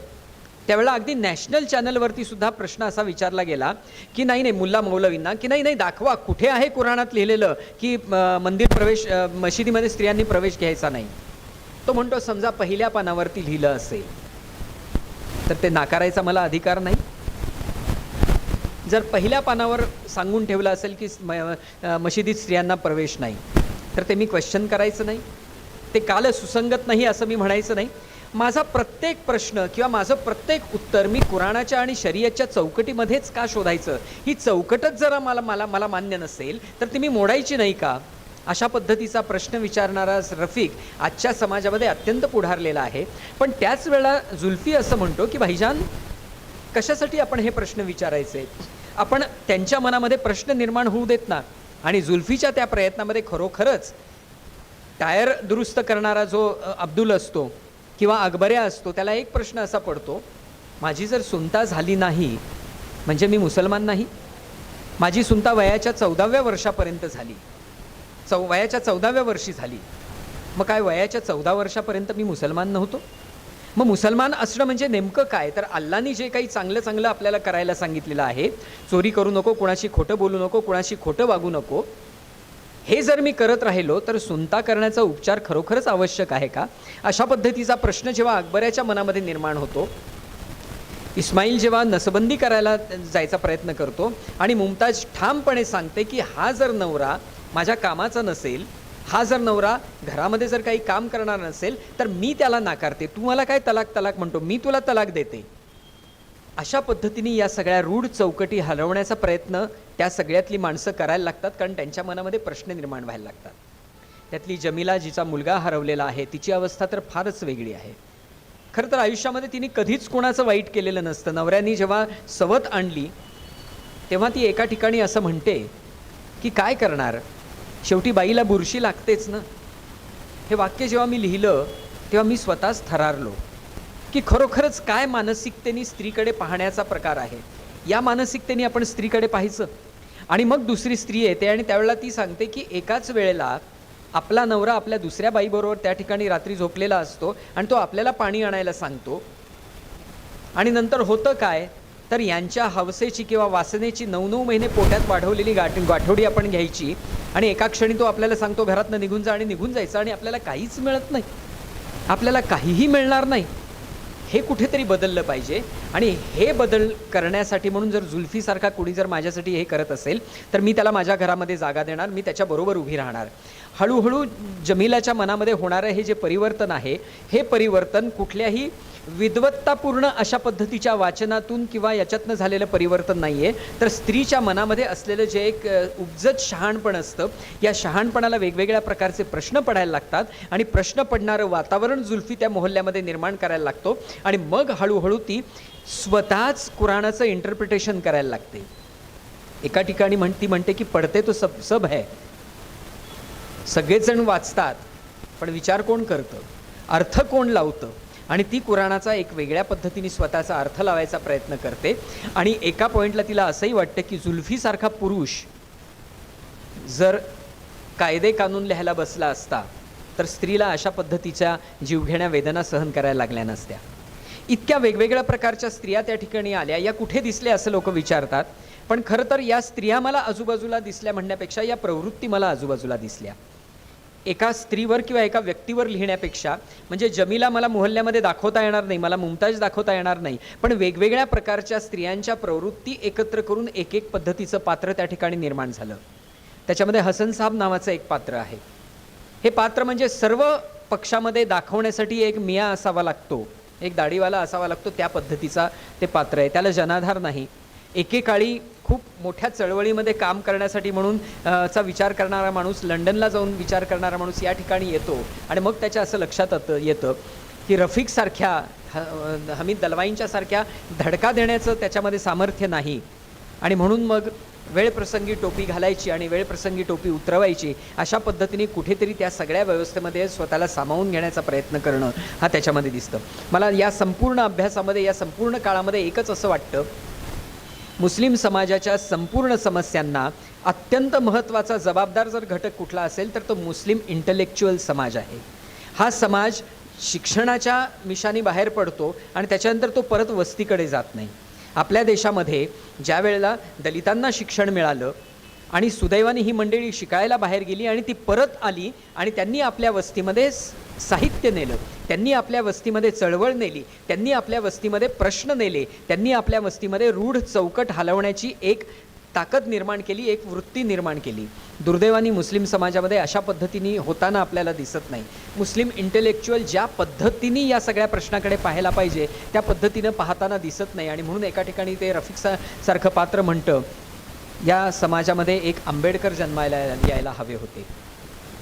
त्यावेळेला अगदी नॅशनल चॅनलवरती सुद्धा प्रश्न असा विचारला गेला की नाही मुल्ला मौलवींना की नाही दाखवा कुठे आहे कुराणात लिहिलेलं की मंदिर प्रवेश मशिदीमध्ये स्त्रियांनी प्रवेश घ्यायचा नाही. तो म्हणतो समजा पहिल्या पानावरती लिहिलं असेल तर ते नाकारायचा मला अधिकार नाही. जर पहिल्या पानावर सांगून ठेवलं असेल की मशिदीत स्त्रियांना प्रवेश नाही, तर ते मी क्वेश्चन करायचं नाही, ते काल सुसंगत नाही असं मी म्हणायचं नाही. माझा प्रत्येक प्रश्न किंवा माझं प्रत्येक उत्तर मी कुराणाच्या आणि शरीयतच्या चौकटीमध्येच का शोधायचं? ही चौकटच जरा मला मान्य नसेल तर ती मी मोडायची नाही का? अशा पद्धतीचा प्रश्न विचारणारा रफिक आजच्या समाजामध्ये अत्यंत पुढारलेला आहे. पण त्याच वेळेला जुल्फी असं म्हणतो की भाईजान, कशासाठी आपण हे प्रश्न विचारायचे? आपण त्यांच्या मनामध्ये प्रश्न निर्माण होऊ देत ना. आणि जुल्फीच्या त्या प्रयत्नामध्ये खरोखरच टायर दुरुस्त करणारा जो अब्दुल असतो किंवा अकबऱ्या असतो, त्याला एक प्रश्न असा पडतो, माझी जर सुनता झाली नाही म्हणजे मी मुसलमान नाही? माझी सुनता वयाच्या 14व्या वर्षापर्यंत झाली, वयाच्या 14व्या वर्षी झाली, मग काय वयाच्या 14 वर्षापर्यंत मी मुसलमान नव्हतो? मग मुसलमान असणं म्हणजे नेमकं काय? तर अल्लानी जे काही चांगलं चांगलं आपल्याला करायला सांगितलेलं आहे, चोरी करू नको, कुणाशी खोटं बोलू नको, कुणाशी खोटं वागू नको, हे जर मी करत राहिलो तर सुनता करण्याचा उपचार खरोखरच आवश्यक आहे का? अशा पद्धतीचा प्रश्न जेव्हा अकबऱ्याच्या मनामध्ये निर्माण होतो, इस्माईल जेव्हा नसबंदी करायला जायचा प्रयत्न करतो आणि मुमताज ठामपणे सांगते की हा जर नवरा माझ्या कामाचा नसेल, हा जर नवरा घरामध्ये जर काही काम करणार नसेल तर मी त्याला नाकारते, तू मला काय तलाक तलाक म्हणतो, मी तुला तलाक देते. अशा पद्धतीने या सगळ्या रूढ चौकटी हलवण्याचा प्रयत्न त्या सगळ्यातली माणसं करायला लागतात, कारण त्यांच्या मनामध्ये प्रश्न निर्माण व्हायला लागतात. त्यातली जमीला, जिचा मुलगा हरवलेला आहे, तिची अवस्था तर फारच वेगळी आहे. खरं तर आयुष्यामध्ये तिने कधीच कोणाचं वाईट केलेलं नसतं. नवऱ्याने जेव्हा सवत आणली तेव्हा ती एका ठिकाणी असं म्हणते की काय करणार, शेवटी बाईला बुरशी लागतेच ना. हे वाक्य जेव्हा मी लिहिलं तेव्हा मी स्वतःच थरारलो की खरोखरच काय मानसिकतेने स्त्रीकडे पाहण्याचा प्रकार आहे. या मानसिकतेने आपण स्त्रीकडे पाहायचं. आणि मग दुसरी स्त्री येते आणि त्यावेळेला ती सांगते की एकाच वेळेला आपला नवरा आपल्या दुसऱ्या बाईबरोबर त्या ठिकाणी रात्री झोपलेला असतो आणि तो आपल्याला पाणी आणायला सांगतो. आणि नंतर होतं काय, तर यांच्या हवसेची किंवा वासनेची 9-9 महिने पोटात वाढवलेली गाठोडी आपण घ्यायची आणि एका क्षणी तो आपल्याला सांगतो घरातनं निघून जा, आणि निघून जायचं, आणि आपल्याला काहीच मिळत नाही, आपल्याला काहीही मिळणार नाही. हे कुठेतरी बदललं पाहिजे. आणि हे बदल करण्यासाठी म्हणून जर जुल्फीसारखा कोणी जर माझ्यासाठी हे करत असेल तर मी त्याला माझ्या घरामध्ये जागा देणार, मी त्याच्याबरोबर उभी राहणार. हळूहळू जमीलाच्या मनामध्ये होणारं हे जे परिवर्तन आहे, हे परिवर्तन कुठल्याही विद्वत्तापूर्ण अशा पद्धतीच्या वाचनातून किंवा याच्यातनं झालेलं परिवर्तन नाही आहे, तर स्त्रीच्या मनामध्ये असलेलं जे एक उपजत शहाणपण असतं, या शहाणपणाला वेगवेगळ्या प्रकारचे प्रश्न पडायला लागतात आणि प्रश्न पडणारं वातावरण जुल्फी त्या मोहल्ल्यामध्ये निर्माण करायला लागतो. आणि मग हळूहळू ती स्वतःच कुराणाचं इंटरप्रिटेशन करायला लागते. एका ठिकाणी ती म्हणते की पडते तो सब है, सगळेजण वाचतात पण विचार कोण करतं, अर्थ कोण लावतं, आणि ती कुराणाचा एक वेगळ्या पद्धतीने स्वतःचा अर्थ लावायचा प्रयत्न करते. आणि एका पॉईंटला तिला असंही वाटतं की जुल्फीसारखा पुरुष जर कायदे कानून लिहायला बसला असता तर स्त्रीला अशा पद्धतीच्या जीवघेण्या वेदना सहन करायला लागल्या नसत्या. इतक्या वेगवेगळ्या प्रकारच्या स्त्रिया त्या ठिकाणी आल्या, या कुठे दिसल्या असं लोक विचारतात. पण खरं तर या स्त्रिया मला आजूबाजूला दिसल्या म्हणण्यापेक्षा या प्रवृत्ती मला आजूबाजूला दिसल्या. एका स्त्रीवर किंवा एका व्यक्तीवर लिहिण्यापेक्षा, म्हणजे जमीला मला मोहल्ल्यामध्ये दाखवता येणार नाही, मला मुमताज दाखवता येणार नाही, पण वेगवेगळ्या प्रकारच्या स्त्रियांच्या प्रवृत्ती एकत्र करून एक एक पद्धतीचं पात्र त्या ठिकाणी निर्माण झालं. त्याच्यामध्ये हसन साहब नावाचं एक पात्र आहे. हे पात्र म्हणजे सर्व पक्षामध्ये दाखवण्यासाठी एक मिया असावा लागतो, एक दाढीवाला असावा लागतो, त्या पद्धतीचा ते पात्र आहे. त्याला जनाधार नाही. एकेकाळी खूप मोठ्या चळवळीमध्ये काम करण्यासाठी म्हणून चा विचार करणारा माणूस, लंडनला जाऊन विचार करणारा माणूस या ठिकाणी येतो आणि मग त्याच्या असं लक्षात येतं की रफिकसारख्या, हमीद दलवाईंच्या सारख्या धडका देण्याचं त्याच्यामध्ये सामर्थ्य नाही. आणि म्हणून मग वेळप्रसंगी टोपी घालायची आणि वेळप्रसंगी टोपी उतरवायची, अशा पद्धतीने कुठेतरी त्या सगळ्या व्यवस्थेमध्ये स्वतःला सामावून घेण्याचा प्रयत्न करणं हा त्याच्यामध्ये दिसतं. मला या संपूर्ण अभ्यासामध्ये, या संपूर्ण काळामध्ये एकच असं वाटतं, मुस्लिम समाजाच्या संपूर्ण समस्यांना अत्यंत महत्त्वाचा जबाबदार जर घटक कुठला असेल तर तो मुस्लिम इंटलेक्च्युअल समाज आहे. हा समाज शिक्षणाच्या मिशानी बाहेर पडतो आणि त्याच्यानंतर तो परत वस्तीकडे जात नाही. आपल्या देशामध्ये ज्या वेळेला दलितांना शिक्षण मिळालं आणि सुदैवाने ही मंडळी शिकायला बाहेर गेली आणि ती परत आली आणि त्यांनी आपल्या वस्तीमध्ये साहित्य नेलं, त्यांनी आपल्या वस्तीमध्ये चळवळ नेली, त्यांनी आपल्या वस्तीमध्ये प्रश्न नेले, त्यांनी आपल्या वस्तीमध्ये रूढ चौकट हलवण्याची एक ताकद निर्माण केली, एक वृत्ती निर्माण केली. दुर्दैवाने मुस्लिम समाजामध्ये अशा पद्धतीने होताना आपल्याला दिसत नाही. मुस्लिम इंटेलेक्च्युअल ज्या पद्धतीने या सगळ्या प्रश्नाकडे पाहायला पाहिजे त्या पद्धतीनं पाहताना दिसत नाही. आणि म्हणून एका ठिकाणी ते रफिक सारखं पात्र म्हणतं, या समाजामध्ये एक आंबेडकर जन्मायला यायला हवे होते,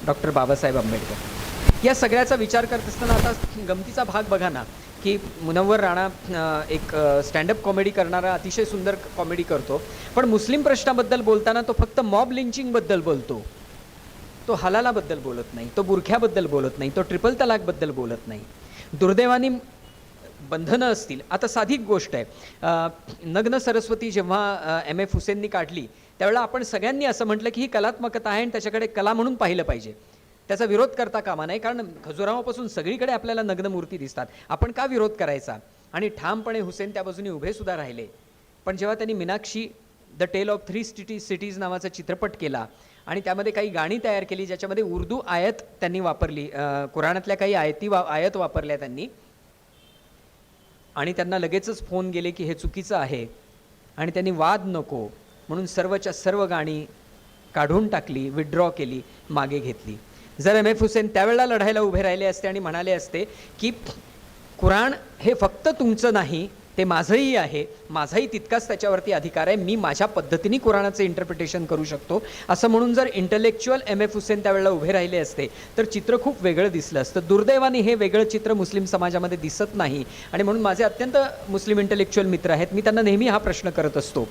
डॉक्टर बाबासाहेब आंबेडकर. या सगळ्याचा विचार करत असताना आता गमतीचा भाग बघा ना, की मुनव्वर राणा एक स्टँडअप कॉमेडी करणारा अतिशय सुंदर कॉमेडी करतो, पण मुस्लिम प्रश्नाबद्दल बोलताना तो फक्त मॉब लिंचिंगबद्दल बोलतो, तो हलालाबद्दल बोलत नाही, तो बुरख्याबद्दल बोलत नाही, तो ट्रिपल तलाकबद्दल बोलत नाही. दुर्दैवाने बंधनं असतील. आता साधी गोष्ट आहे, नग्न सरस्वती जेव्हा MF हुसेननी काढली त्यावेळेला आपण सगळ्यांनी असं म्हटलं की ही कलात्मकता आहे आणि त्याच्याकडे कला म्हणून पाहिलं पाहिजे, त्याचा विरोध करता कामा नाही, कारण खजुराहोपासून सगळीकडे आपल्याला नग्न मूर्ती दिसतात, आपण का विरोध करायचा. आणि ठामपणे हुसेन त्या बाजूने उभे सुद्धा राहिले. पण जेव्हा त्यांनी Meenakshi the tale of 3 cities नावाचा चित्रपट केला आणि त्यामध्ये काही गाणी तयार केली ज्याच्यामध्ये उर्दू आयत त्यांनी वापरली, कुराणातल्या काही आयत वापरल्या त्यांनी, आणि त्यांना लगेचच फोन गेले की हे चुकीचं आहे आणि त्यांनी वाद नको म्हणून सर्वच्या सर्व गाणी काढून टाकली, विड्रॉ केली, मागे घेतली. जर MF हुसेन त्यावेळेला लढायला उभे राहिले असते आणि म्हणाले असते की कुराण हे फक्त तुमचं नाही, ते माझंही आहे, माझाही तितकाच त्याच्यावरती अधिकार आहे, मी माझ्या पद्धतीने कुराणाचं इंटरप्रिटेशन करू शकतो, असं म्हणून जर इंटलेक्च्युअल MF हुसेन त्यावेळेला उभे राहिले असते तर चित्र खूप वेगळं दिसलं असतं. दुर्दैवाने हे वेगळं चित्र मुस्लिम समाजामध्ये दिसत नाही. आणि म्हणून माझे अत्यंत मुस्लिम इंटलेक्च्युअल मित्र आहेत, मी त्यांना नेहमी हा प्रश्न करत असतो.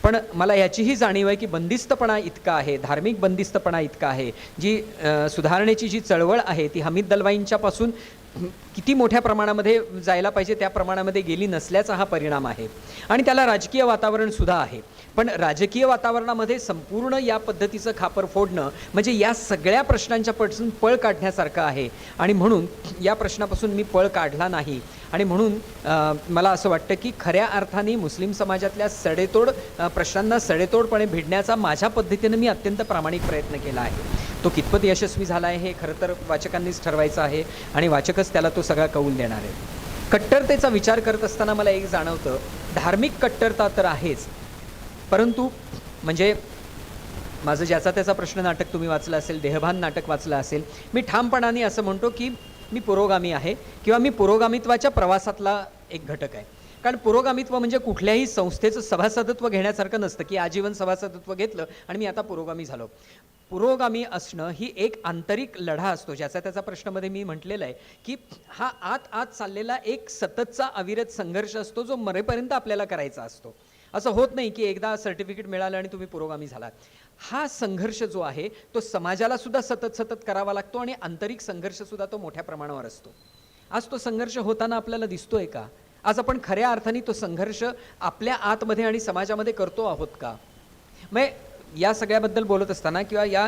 पण मला याचीही जाणीव आहे की बंदिस्तपणा इतका आहे, धार्मिक बंदिस्तपणा इतका आहे, जी सुधारणेची जी चळवळ आहे ती हमीद दलवाईंच्यापासून किती मोठ्या प्रमाणामध्ये जायला पाहिजे त्या प्रमाणामध्ये गेली नसल्याचा हा परिणाम आहे. आणि त्याला राजकीय वातावरणसुद्धा आहे. पण राजकीय वातावरणामध्ये संपूर्ण या पद्धतीचं खापर फोडणं म्हणजे या सगळ्या प्रश्नांच्यापासून पळ काढण्यासारखं आहे. आणि म्हणून या प्रश्नापासून मी पळ काढला नाही. आणि म्हणून मला असं वाटतं की खऱ्या अर्थाने मुस्लिम समाजातल्या सडेतोड प्रश्नांना सडेतोडपणे भिडण्याचा माझ्या पद्धतीनं मी अत्यंत प्रामाणिक प्रयत्न केला आहे. तो कितपत यशस्वी झाला आहे हे खरं तर वाचकांनीच ठरवायचं आहे आणि वाचकच त्याला तो सगळा कौल देणार आहे. कट्टरतेचा विचार करत असताना मला एक जाणवतं, धार्मिक कट्टरता तर आहेच, परंतु म्हणजे माझं ज्याचा त्याचा प्रश्न नाटक तुम्ही वाचलं असेल, देहभान नाटक वाचलं असेल, मी ठामपणाने असं म्हणतो की मी पुरोगामी आहे किंवा मी पुरोगामित्वाच्या प्रवासातला एक घटक आहे. कारण पुरोगामित्व म्हणजे कुठल्याही संस्थेचं सभासदत्व घेण्यासारखं नसतं की आजीवन सभासदत्व घेतलं आणि मी आता पुरोगामी झालो. पुरोगामी असणं ही एक आंतरिक लढा असतो, ज्याचा त्याचा प्रश्नामध्ये मी म्हटलेलं आहे की हा आत चाललेला एक सततचा अविरत संघर्ष असतो जो मरेपर्यंत आपल्याला करायचा असतो. असं होत नाही की एकदा सर्टिफिकेट मिळालं आणि तुम्ही पुरोगामी झालात. हा संघर्ष जो आहे तो समाजाला सुद्धा सतत करावा लागतो आणि आंतरिक संघर्ष सुद्धा तो मोठ्या प्रमाणावर असतो. आज तो संघर्ष होताना आपल्याला दिसतोय का? आज आपण खऱ्या अर्थाने तो संघर्ष आपल्या आतमध्ये आणि समाजामध्ये करतो आहोत का? मग या सगळ्याबद्दल बोलत असताना किंवा या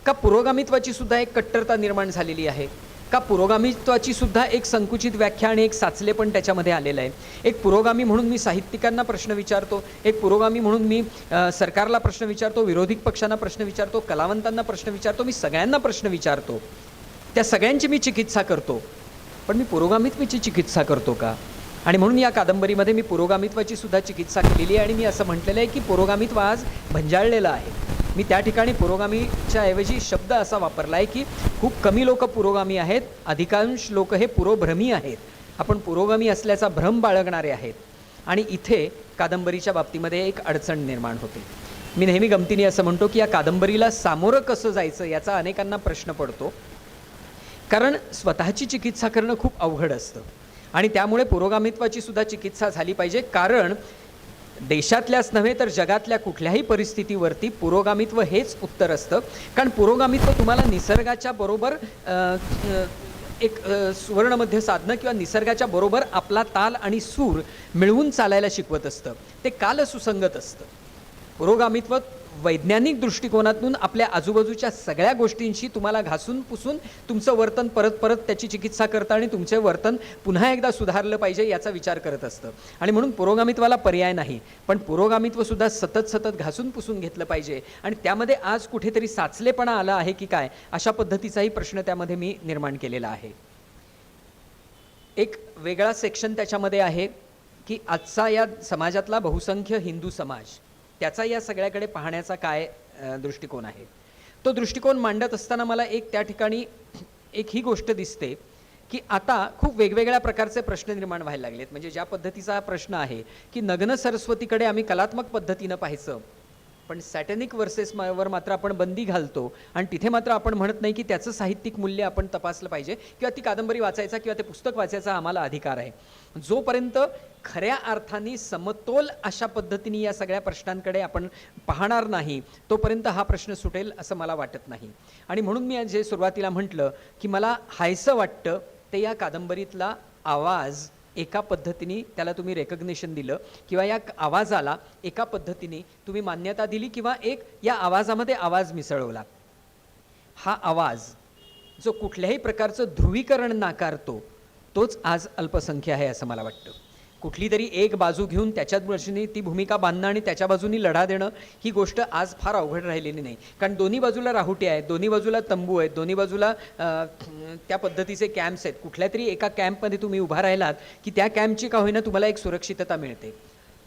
का पुरोगामित्वाची सुद्धा एक कट्टरता निर्माण झालेली आहे का? पुरोगामित्वाची सुद्धा एक संकुचित व्याख्या आणि एक साचलेपण त्याच्यामध्ये आलेलं आहे. एक पुरोगामी म्हणून मी साहित्यिकांना प्रश्न विचारतो, एक पुरोगामी म्हणून मी सरकारला प्रश्न विचारतो, विरोधी पक्षांना प्रश्न विचारतो, कलावंतांना प्रश्न विचारतो, मी सगळ्यांना प्रश्न विचारतो, त्या सगळ्यांची मी चिकित्सा करतो. पण मी पुरोगामित्वाची चिकित्सा करतो का? आणि म्हणून या कादंबरीमध्ये मी पुरोगामित्वाची सुद्धा चिकित्सा केलेली आहे. आणि मी असं म्हटलेलं आहे की पुरोगामित्व आज भंजाळलेलं आहे. मी त्या ठिकाणी पुरोगामीच्या ऐवजी शब्द असा वापरला आहे की खूप कमी लोक पुरोगामी आहेत, अधिकांश लोक हे पुरोभ्रमी आहेत. आपण पुरोगामी असल्याचा भ्रम बाळगणारे आहेत. आणि इथे कादंबरीच्या बाबतीमध्ये एक अडचण निर्माण होते. मी नेहमी गमतीने असं म्हणतो की या कादंबरीला सामोरं कसं जायचं याचा अनेकांना प्रश्न पडतो, कारण स्वतःची चिकित्सा करणं खूप अवघड असतं. आणि त्यामुळे पुरोगामित्वाची सुद्धा चिकित्सा झाली पाहिजे, कारण देशातल्याच नव्हे तर जगातल्या कुठल्याही परिस्थितीवरती पुरोगामित्व हेच उत्तर असतं. कारण पुरोगामित्व तुम्हाला निसर्गाच्या बरोबर एक सुवर्णमध्य साधणं किंवा निसर्गाच्या बरोबर आपला ताल आणि सूर मिळवून चालायला शिकवत असतं. ते कालसुसंगत असतं. पुरोगामित्व वैज्ञानिक दृष्टिकोनातून आपल्या आजूबाजूच्या सगळ्या गोष्टींशी तुम्हाला घासून पुसून तुमचं वर्तन परत परत त्याची चिकित्सा करतं आणि तुमचे वर्तन पुन्हा एकदा सुधारलं पाहिजे याचा विचार करत असतं. आणि म्हणून पुरोगामित्वाला पर्याय नाही, पण पुरोगामित्वसुद्धा सतत सतत घासून पुसून घेतलं पाहिजे. आणि त्यामध्ये आज कुठेतरी साचलेपणा आला आहे की काय, अशा पद्धतीचाही प्रश्न त्यामध्ये मी निर्माण केलेला आहे. एक वेगळा सेक्शन त्याच्यामध्ये आहे की आजचा या समाजातला बहुसंख्य हिंदू समाज, त्याचा या सगळ्याकडे पाहण्याचा काय दृष्टिकोन आहे. तो दृष्टिकोन मांडत असताना मला एक त्या ठिकाणी एक ही गोष्ट दिसते की आता खूप वेगवेगळ्या प्रकारचे प्रश्न निर्माण व्हायला लागलेत. म्हणजे ज्या पद्धतीचा हा प्रश्न आहे की नग्न सरस्वतीकडे आम्ही कलात्मक पद्धतीनं पाहायचं, पण सॅटॅनिक वर मात्र आपण बंदी घालतो आणि तिथे मात्र आपण म्हणत नाही की त्याचं साहित्यिक मूल्य आपण तपासलं पाहिजे किंवा ती कादंबरी वाचायचा किंवा ते पुस्तक वाचायचा आम्हाला अधिकार आहे. जोपर्यंत खऱ्या अर्थाने समतोल अशा पद्धतीने या सगळ्या प्रश्नांकडे आपण पाहणार नाही, तोपर्यंत हा प्रश्न सुटेल असं मला वाटत नाही. आणि म्हणून मी जे सुरुवातीला म्हटलं की मला हायसं वाटतं ते या कादंबरीतला आवाज एका पद्धतीने त्याला तुम्ही रेकग्निशन दिलं किंवा या आवाजाला एका पद्धतीने तुम्ही मान्यता दिली किंवा एक या आवाजामध्ये आवाज मिसळवला. हा आवाज जो कुठल्याही प्रकारचं ध्रुवीकरण नाकारतो तोच आज अल्पसंख्य आहे असं मला वाटतं. कुठली तरी एक बाजू घेऊन त्याच्याच बाजूने ती भूमिका बांधणं आणि त्याच्या बाजूनी लढा देणं ही गोष्ट आज फार अवघड राहिलेली नाही. कारण दोन्ही बाजूला राहुटे आहेत, दोन्ही बाजूला तंबू आहेत, दोन्ही बाजूला त्या पद्धतीचे कॅम्प्स आहेत. कुठल्या तरी एका कॅम्पमध्ये तुम्ही उभा राहिलात की त्या कॅम्पची का होईना तुम्हाला एक सुरक्षितता मिळते,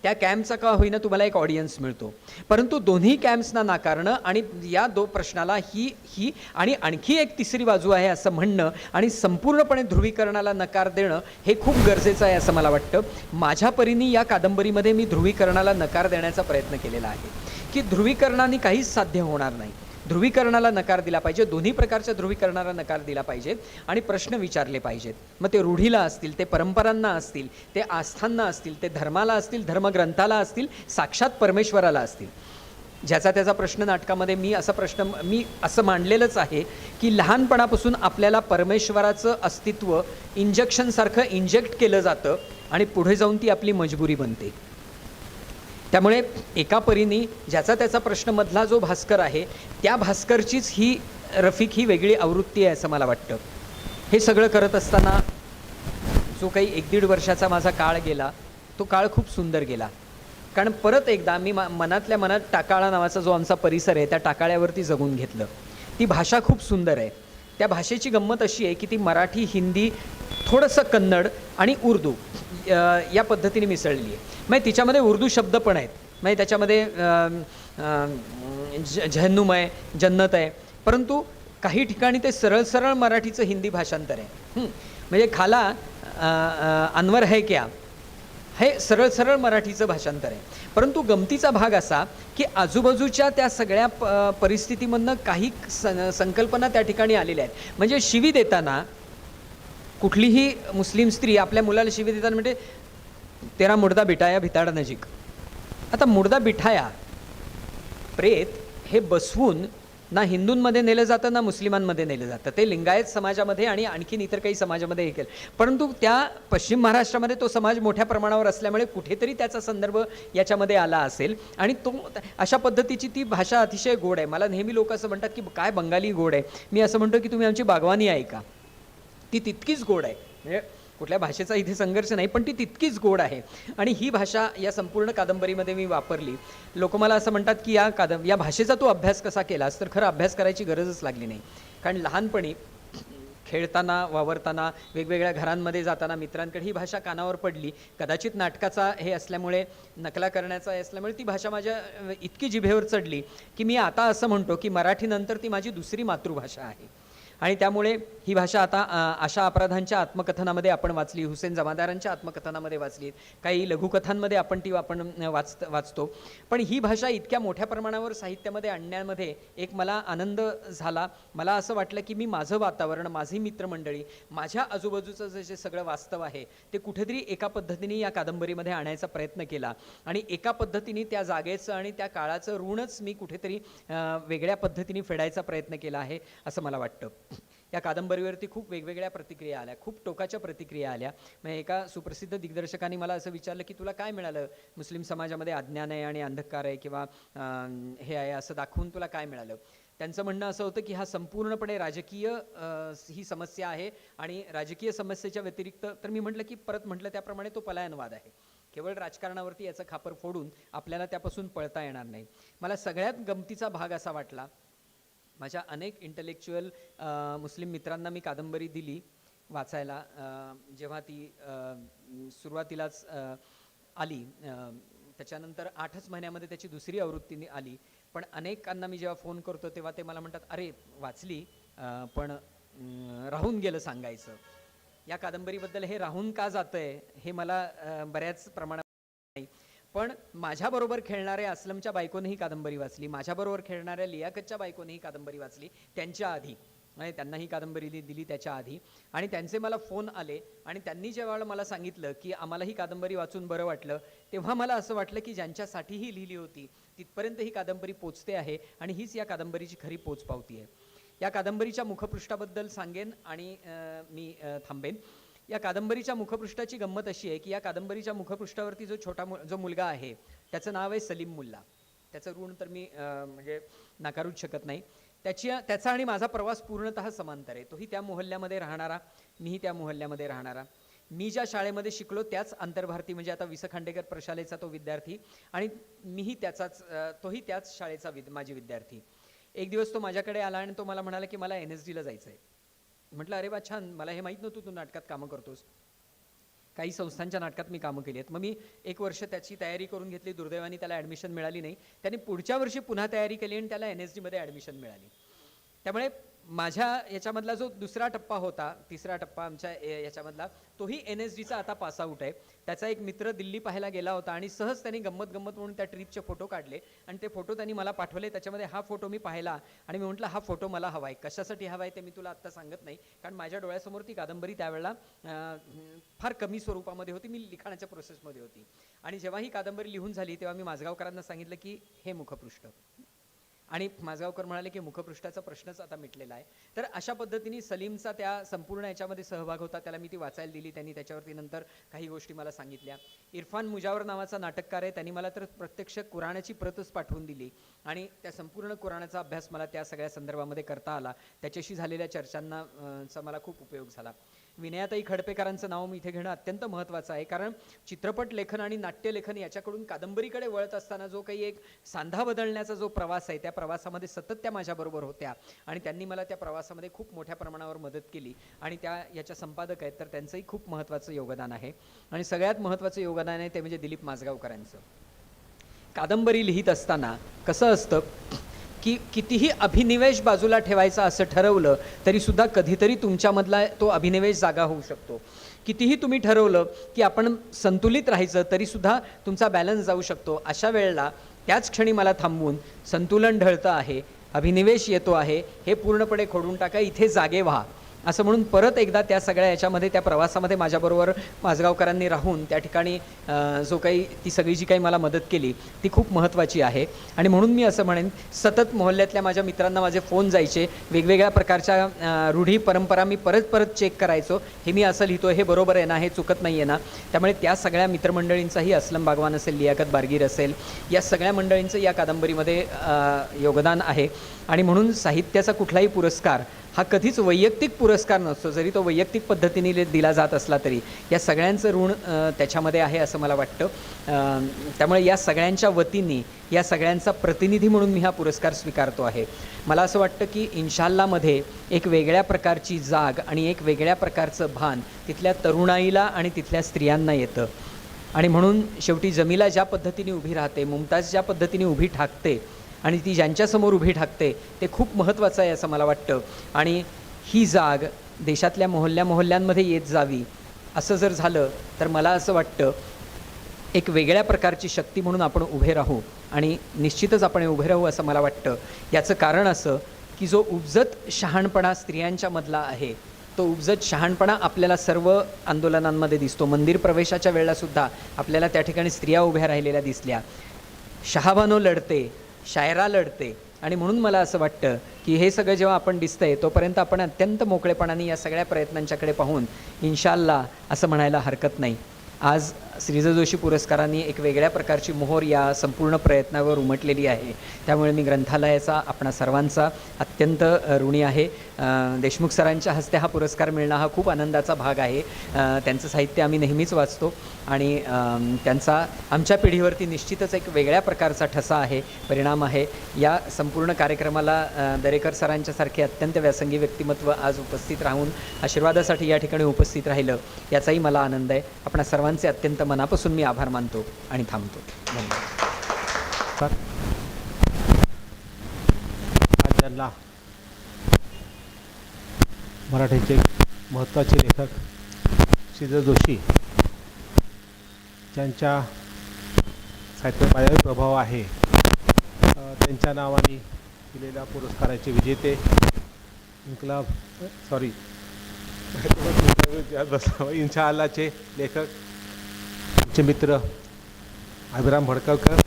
त्या कॅम्पचा का होईना तुम्हाला एक ऑडियन्स मिळतो. परंतु दोन्ही कॅम्प्सना नाकारणं आणि या प्रश्नाला ही आणि आणखी एक तिसरी बाजू आहे असं म्हणणं आणि संपूर्णपणे ध्रुवीकरणाला नकार देणं हे खूप गरजेचं आहे असं मला वाटतं. माझ्या परीने या कादंबरीमध्ये मी ध्रुवीकरणाला नकार देण्याचा प्रयत्न केलेला आहे की ध्रुवीकरणाने काहीच साध्य होणार नाही. ध्रुवीकरणाला नकार दिला पाहिजे, दोन्ही प्रकारच्या ध्रुवीकरणाला नकार दिला पाहिजे आणि प्रश्न विचारले पाहिजेत. मग ते रूढीला असतील, ते परंपरांना असतील, ते आस्थांना असतील, ते धर्माला असतील, धर्मग्रंथाला असतील, साक्षात परमेश्वराला असतील. ज्याचा त्याचा प्रश्न नाटकामध्ये मी असं मांडलेलंच आहे की लहानपणापासून आपल्याला परमेश्वराचं अस्तित्व इंजेक्शनसारखं इंजेक्ट केलं जातं आणि पुढे जाऊन ती आपली मजबुरी बनते. त्यामुळे एका परीने ज्याचा त्याचा प्रश्न मधला जो भास्कर आहे त्या भास्करचीच ही रफिक ही वेगळी आवृत्ती आहे असं मला वाटतं. हे सगळं करत असताना जो काही 1-1.5 वर्षाचा माझा काळ गेला तो काळ खूप सुंदर गेला. कारण परत एकदा मी मनातल्या मनात टाकाळा नावाचा जो आमचा परिसर आहे त्या टाकाळ्यावरती जगून घेतलं. ती भाषा खूप सुंदर आहे. त्या भाषेची गंमत अशी आहे की ती मराठी, हिंदी, थोडंसं कन्नड आणि उर्दू या पद्धतीने मिसळली आहे. म्हणजे तिच्यामध्ये उर्दू शब्द पण आहेत, म्हणजे त्याच्यामध्ये जहन्नुम आहे, जन्नत आहे, परंतु काही ठिकाणी ते सरळ सरळ मराठीचं हिंदी भाषांतर आहे. म्हणजे खाला अनवर है क्या हे सरळ सरळ मराठीचं भाषांतर आहे. परंतु गमतीचा भाग असा की आजूबाजूच्या त्या सगळ्या परिस्थितीमधनं काही संकल्पना त्या ठिकाणी आलेल्या आहेत. म्हणजे शिवी देताना कुठलीही मुस्लिम स्त्री आपल्या मुलाला शिवी देताना म्हणजे तेरा मुर्दा बिठाया भिताडा नजीक. आता मुर्दा बिठाया प्रेत हे बसवून ना हिंदूंमध्ये नेलं जातं ना मुस्लिमांमध्ये नेलं जातं. ते लिंगायत समाजामध्ये आणि आणखीन इतर काही समाजामध्ये हे केलं. परंतु त्या पश्चिम महाराष्ट्रामध्ये तो समाज मोठ्या प्रमाणावर असल्यामुळे कुठेतरी त्याचा संदर्भ याच्यामध्ये आला असेल आणि तो अशा पद्धतीची ती भाषा अतिशय गोड आहे. मला नेहमी लोक असं म्हणतात की काय बंगाली गोड आहे. मी असं म्हणतो की तुम्ही आमची बागवानी ऐका, ती तितकीच गोड आहे. म्हणजे कुठल्या भाषेचा इथे संघर्ष नाही, पण ती तितकीच गोड आहे. आणि ही भाषा या संपूर्ण कादंबरीमध्ये मी वापरली. लोक मला असं म्हणतात की या भाषेचा तू अभ्यास कसा केलास, तर खरं अभ्यास करायची गरजच लागली नाही. कारण लहानपणी खेळताना, वावरताना, वेगवेगळ्या घरांमध्ये जाताना मित्रांकडे ही भाषा कानावर पडली. कदाचित नाटकाचा हे असल्यामुळे, नकला करण्याचा हे असल्यामुळे ती भाषा माझ्या इतकी जिभेवर चढली की मी आता असं म्हणतो की मराठीनंतर ती माझी दुसरी मातृभाषा आहे. आणि त्यामुळे ही भाषा आता आशा अपराधांच्या आत्मकथनामध्ये आपण वाचली, हुसेन जमादारांच्या आत्मकथनामध्ये वाचली, काही लघुकथांमध्ये आपण वाचतो. पण ही भाषा इतक्या मोठ्या प्रमाणावर साहित्यामध्ये आणण्यामध्ये एक मला आनंद झाला. मला असं वाटलं की मी माझं वातावरण, माझी मित्रमंडळी, माझ्या आजूबाजूचं जे सगळं वास्तव आहे ते कुठेतरी एका पद्धतीने या कादंबरीमध्ये आणायचा प्रयत्न केला आणि एका पद्धतीने त्या जागेचं आणि त्या काळाचं ऋणच मी कुठेतरी वेगळ्या पद्धतीने फेडायचा प्रयत्न केला आहे असं मला वाटतं. या कादंबरीवरती खूप वेगवेगळ्या प्रतिक्रिया आल्या, खूप टोकाच्या प्रतिक्रिया आल्या. म्हणजे एका सुप्रसिद्ध दिग्दर्शकाने मला असं विचारलं की तुला काय मिळालं, मुस्लिम समाजामध्ये अज्ञान आहे आणि अंधकार आहे किंवा हे आहे असं दाखवून तुला काय मिळालं. त्यांचं म्हणणं असं होतं की हा संपूर्णपणे राजकीय ही समस्या आहे आणि राजकीय समस्येच्या व्यतिरिक्त, तर मी म्हटलं की परत म्हटलं त्याप्रमाणे तो पलायनवाद आहे. केवळ राजकारणावरती याचं खापर फोडून आपल्याला त्यापासून पळता येणार नाही. मला सगळ्यात गमतीचा भाग असा वाटला, माझ्या अनेक इंटलेक्च्युअल मुस्लिम मित्रांना मी कादंबरी दिली वाचायला, जेव्हा ती सुरुवातीलाच आली, त्याच्यानंतर 8च महिन्यामध्ये त्याची दुसरी आवृत्ती आली. पण अनेकांना मी जेव्हा फोन करतो तेव्हा ते मला म्हणतात, अरे वाचली पण राहून गेलं सांगायचं. या कादंबरीबद्दल हे राहून का जातंय हे मला बऱ्याच प्रमाणात नाही. पण माझ्याबरोबर खेळणाऱ्या असलमच्या बायकोने ही कादंबरी वाचली, माझ्याबरोबर खेळणाऱ्या लियाकतच्या बायकोने ही कादंबरी वाचली त्यांच्या आधी, म्हणजे त्यांना ही कादंबरी दिली त्याच्या आधी. आणि त्यांचे मला फोन आले आणि त्यांनी जेव्हा मला सांगितलं की आम्हाला ही कादंबरी वाचून बरं वाटलं, तेव्हा मला असं वाटलं की ज्यांच्यासाठी ही लिहिली होती तिथपर्यंत ही कादंबरी पोचते आहे आणि हीच या कादंबरीची खरी पोचपावती आहे. या कादंबरीच्या मुखपृष्ठाबद्दल सांगेन आणि मी थांबेन. या कादंबरीच्या मुखपृष्ठाची गंमत अशी आहे की या कादंबरीच्या मुखपृष्ठावरती जो मुलगा आहे त्याचं नाव आहे सलीम मुल्ला. त्याचं ऋण तर मी म्हणजे नाकारूच शकत नाही. त्याचा आणि माझा प्रवास पूर्णतः समांतर आहे. तोही त्या मोहल्ल्यामध्ये राहणारा, मीही त्या मोहल्ल्यामध्ये राहणारा. मी ज्या शाळेमध्ये शिकलो त्याच आंतरभारती, म्हणजे आता वि. स. खांडेकर प्रशालेचा तो विद्यार्थी आणि मीही तोही त्याच शाळेचा माजी विद्यार्थी. एक दिवस तो माझ्याकडे आला आणि तो मला म्हणाला की मला NSDला जायचं आहे. म्हटलं अरे वा छान, मला हे माहीत नव्हतं तू नाटकात कामं करतोस. काही संस्थांच्या नाटकात मी कामं केली आहेत. मग मी 1 वर्ष त्याची तयारी करून घेतली. दुर्दैवाने त्याला ॲडमिशन मिळाली नाही. त्याने पुढच्या वर्षी पुन्हा तयारी केली आणि त्याला NSDमध्ये ॲडमिशन मिळाली. त्यामुळे माझ्या याच्यामधला जो दुसरा टप्पा होता, तिसरा टप्पा आमच्या याच्यामधला, तोही NSDचा आता पास आऊट आहे. त्याचा एक मित्र दिल्ली पाहायला गेला होता आणि सहज त्यांनी गंमत म्हणून त्या ट्रिपचे फोटो काढले आणि ते फोटो त्यांनी मला पाठवले. त्याच्यामध्ये हा फोटो मी पाहिला आणि मी म्हटलं हा फोटो मला हवा आहे. कशासाठी हवा आहे ते मी तुला आत्ता सांगत नाही, कारण माझ्या डोळ्यासमोर ती कादंबरी त्यावेळेला फार कमी स्वरूपामध्ये होती, मी लिखाणाच्या प्रोसेसमध्ये होती. आणि जेव्हा ही कादंबरी लिहून झाली तेव्हा मी माझगावकरांना सांगितलं की हे मुखपृष्ठ, आणि माझगावकर म्हणाले की मुखपृष्ठाचा प्रश्नच आता मिटलेला आहे. तर अशा पद्धतीने सलीमचा त्या संपूर्ण याच्यामध्ये सहभाग होता. त्याला मी ती वाचायला दिली. त्यांनी त्याच्यावरती नंतर काही गोष्टी मला सांगितल्या. इरफान मुजावर नावाचा नाटककार आहे, त्यांनी मला तर प्रत्यक्ष कुराणाची प्रतच पाठवून दिली आणि त्या संपूर्ण कुराणाचा अभ्यास मला त्या सगळ्या संदर्भामध्ये करता आला. त्याच्याशी झालेल्या चर्चांचा मला खूप उपयोग झाला. विनयाताई खडपेकरांचं नाव मी इथे घेणं अत्यंत महत्त्वाचं आहे, कारण चित्रपट लेखन आणि नाट्यलेखन याच्याकडून कादंबरीकडे वळत असताना जो काही एक सांधा बदलण्याचा जो प्रवास आहे, त्या प्रवासामध्ये सतत त्या माझ्याबरोबर होत्या आणि त्यांनी मला त्या प्रवासामध्ये खूप मोठ्या प्रमाणावर मदत केली. आणि त्या याच्या संपादक आहेत, तर त्यांचंही खूप महत्त्वाचं योगदान आहे. आणि सगळ्यात महत्त्वाचं योगदान आहे ते म्हणजे दिलीप माझगावकरांचं. कादंबरी लिहित असताना कसं असतं की कितीही अभिनिवेश बाजूला ठेवायचा असं ठरवलं तरीसुद्धा कधीतरी तुमच्यामधला तो अभिनिवेश जागा होऊ शकतो. कितीही तुम्ही ठरवलं की आपण संतुलित राहायचं तरीसुद्धा तुमचा बॅलन्स जाऊ शकतो. अशा वेळेला त्याच क्षणी मला थांबवून संतुलन ढळतं आहे, अभिनिवेश येतो आहे, हे पूर्णपणे खोडून टाका, इथे जागे व्हा असं म्हणून परत एकदा त्या सगळ्या याच्यामध्ये त्या प्रवासामध्ये माझ्याबरोबर माझगावकरांनी राहून त्या ठिकाणी जो काही ती सगळी जी काही मला मदत केली ती खूप महत्त्वाची आहे. आणि म्हणून मी असं म्हणेन, सतत मोहल्ल्यातल्या माझ्या मित्रांना माझे फोन जायचे, वेगवेगळ्या प्रकारच्या रूढी परंपरा मी परत चेक करायचो, हे मी असं लिहितो हे बरोबर आहे ना, हे चुकत नाही आहे ना. त्यामुळे त्या सगळ्या मित्रमंडळींचाही, असलम बागवान असेल, लियाकत बारगीर असेल, या सगळ्या मंडळींचं या कादंबरीमध्ये योगदान आहे. आणि म्हणून साहित्याचा कुठलाही पुरस्कार हा कधीच वैयक्तिक पुरस्कार नसतो, जरी तो वैयक्तिक पद्धतीने दिला जात असला तरी या सगळ्यांचं ऋण त्याच्यामध्ये आहे असं मला वाटतं. त्यामुळे या सगळ्यांच्या वतीने, या सगळ्यांचा प्रतिनिधी म्हणून मी हा पुरस्कार स्वीकारतो आहे. मला असं वाटतं की इन्शाल्लामध्ये एक वेगळ्या प्रकारची जाग आणि एक वेगळ्या प्रकारचं भान तिथल्या तरुणाईला आणि तिथल्या स्त्रियांना येतं. आणि म्हणून शेवटी जमीला ज्या पद्धतीने उभी राहते, मुमताज ज्या पद्धतीने उभी ठाकते आणि ती ज्यांच्यासमोर उभी ठाकते ते खूप महत्त्वाचं आहे असं मला वाटतं. आणि ही जाग देशातल्या मोहल्ल्यांमध्ये येत जावी. असं जर झालं तर मला असं वाटतं एक वेगळ्या प्रकारची शक्ती म्हणून आपण उभे राहू, आणि निश्चितच आपण उभे राहू असं मला वाटतं. याचं कारण असं की जो उपजत शहाणपणा स्त्रियांच्या मधला आहे, तो उपजत शहाणपणा आपल्याला सर्व आंदोलनांमध्ये दिसतो. मंदिर प्रवेशाच्या वेळेलासुद्धा आपल्याला त्या ठिकाणी स्त्रिया उभ्या राहिलेल्या दिसल्या. शहाबानो लढते, शायरा लढते, आणि म्हणून मला असं वाटतं की हे सगळं जेव्हा आपण दिसतंय तोपर्यंत आपण अत्यंत मोकळेपणाने या सगळ्या प्रयत्नांच्याकडे पाहून इन्शाअल्लाह असं म्हणायला हरकत नाही. आज श्रीजा जोशी पुरस्कारांनी एक वेगळ्या प्रकारची मोहोर या संपूर्ण प्रयत्नावर उमटलेली आहे. त्यामुळे मी ग्रंथालयाचा आपणा सर्वांचा अत्यंत ऋणी आहे. देशमुख सरांच्या हस्ते हा पुरस्कार मिळणं हा खूप आनंदाचा भाग आहे. त्यांचं साहित्य आम्ही नेहमीच वाचतो आणि त्यांचा आमच्या पिढीवरती निश्चितच एक वेगळ्या प्रकारचा ठसा आहे, परिणाम आहे. या संपूर्ण कार्यक्रमाला दरेकर सरांच्यासारखे अत्यंत व्यासंगी व्यक्तिमत्व आज उपस्थित राहून आशीर्वादासाठी या ठिकाणी उपस्थित राहिलं याचाही मला आनंद आहे. आपणा सर्वांचे अत्यंत मनापासून मी आभार मानतो आणि थांबतो. धन्यवाद. आज ज्यांना मराठीचे महत्त्वाचे लेखक श्रीजा जोशी ज्यांच्या साहित्यात माझ्यावर प्रभाव आहे, त्यांच्या नावाने दिलेल्या पुरस्काराचे विजेते इन्शाअल्लाहचे लेखक आमचे मित्र अभिराम भडकळकर,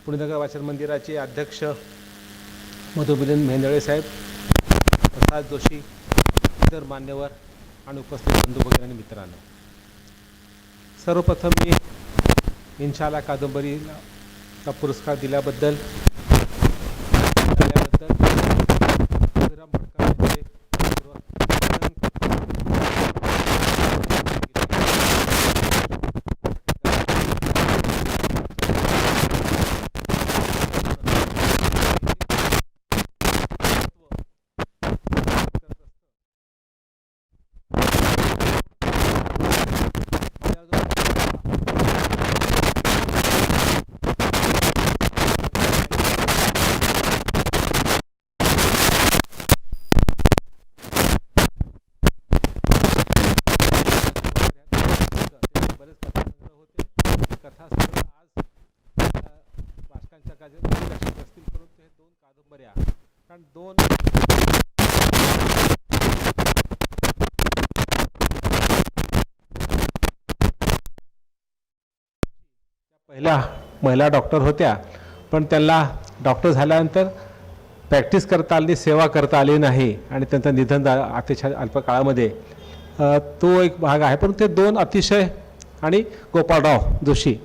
पुणेनगर वाचन मंदिराचे अध्यक्ष मधु मिलिंद मेहेंदळे साहेब, प्रसाद जोशी, इतर मान्यवर आणि उपस्थित बंधू भगिनी आणि मित्रांनो, सर्वप्रथम मी इन्शाअल्लाह कादंबरीला पुरस्कार दिल्याबद्दल अभिराम भडकळ यांचे पहिल्या महिला डॉक्टर होत्या, पण त्यांना डॉक्टर झाल्यानंतर प्रॅक्टिस करता आली, सेवा करता आली नाही आणि त्यांचं निधन झालं अतिशय अल्प काळामध्ये. तो एक भाग आहे. पण ते दोन अतिशय आणि गोपाळराव जोशी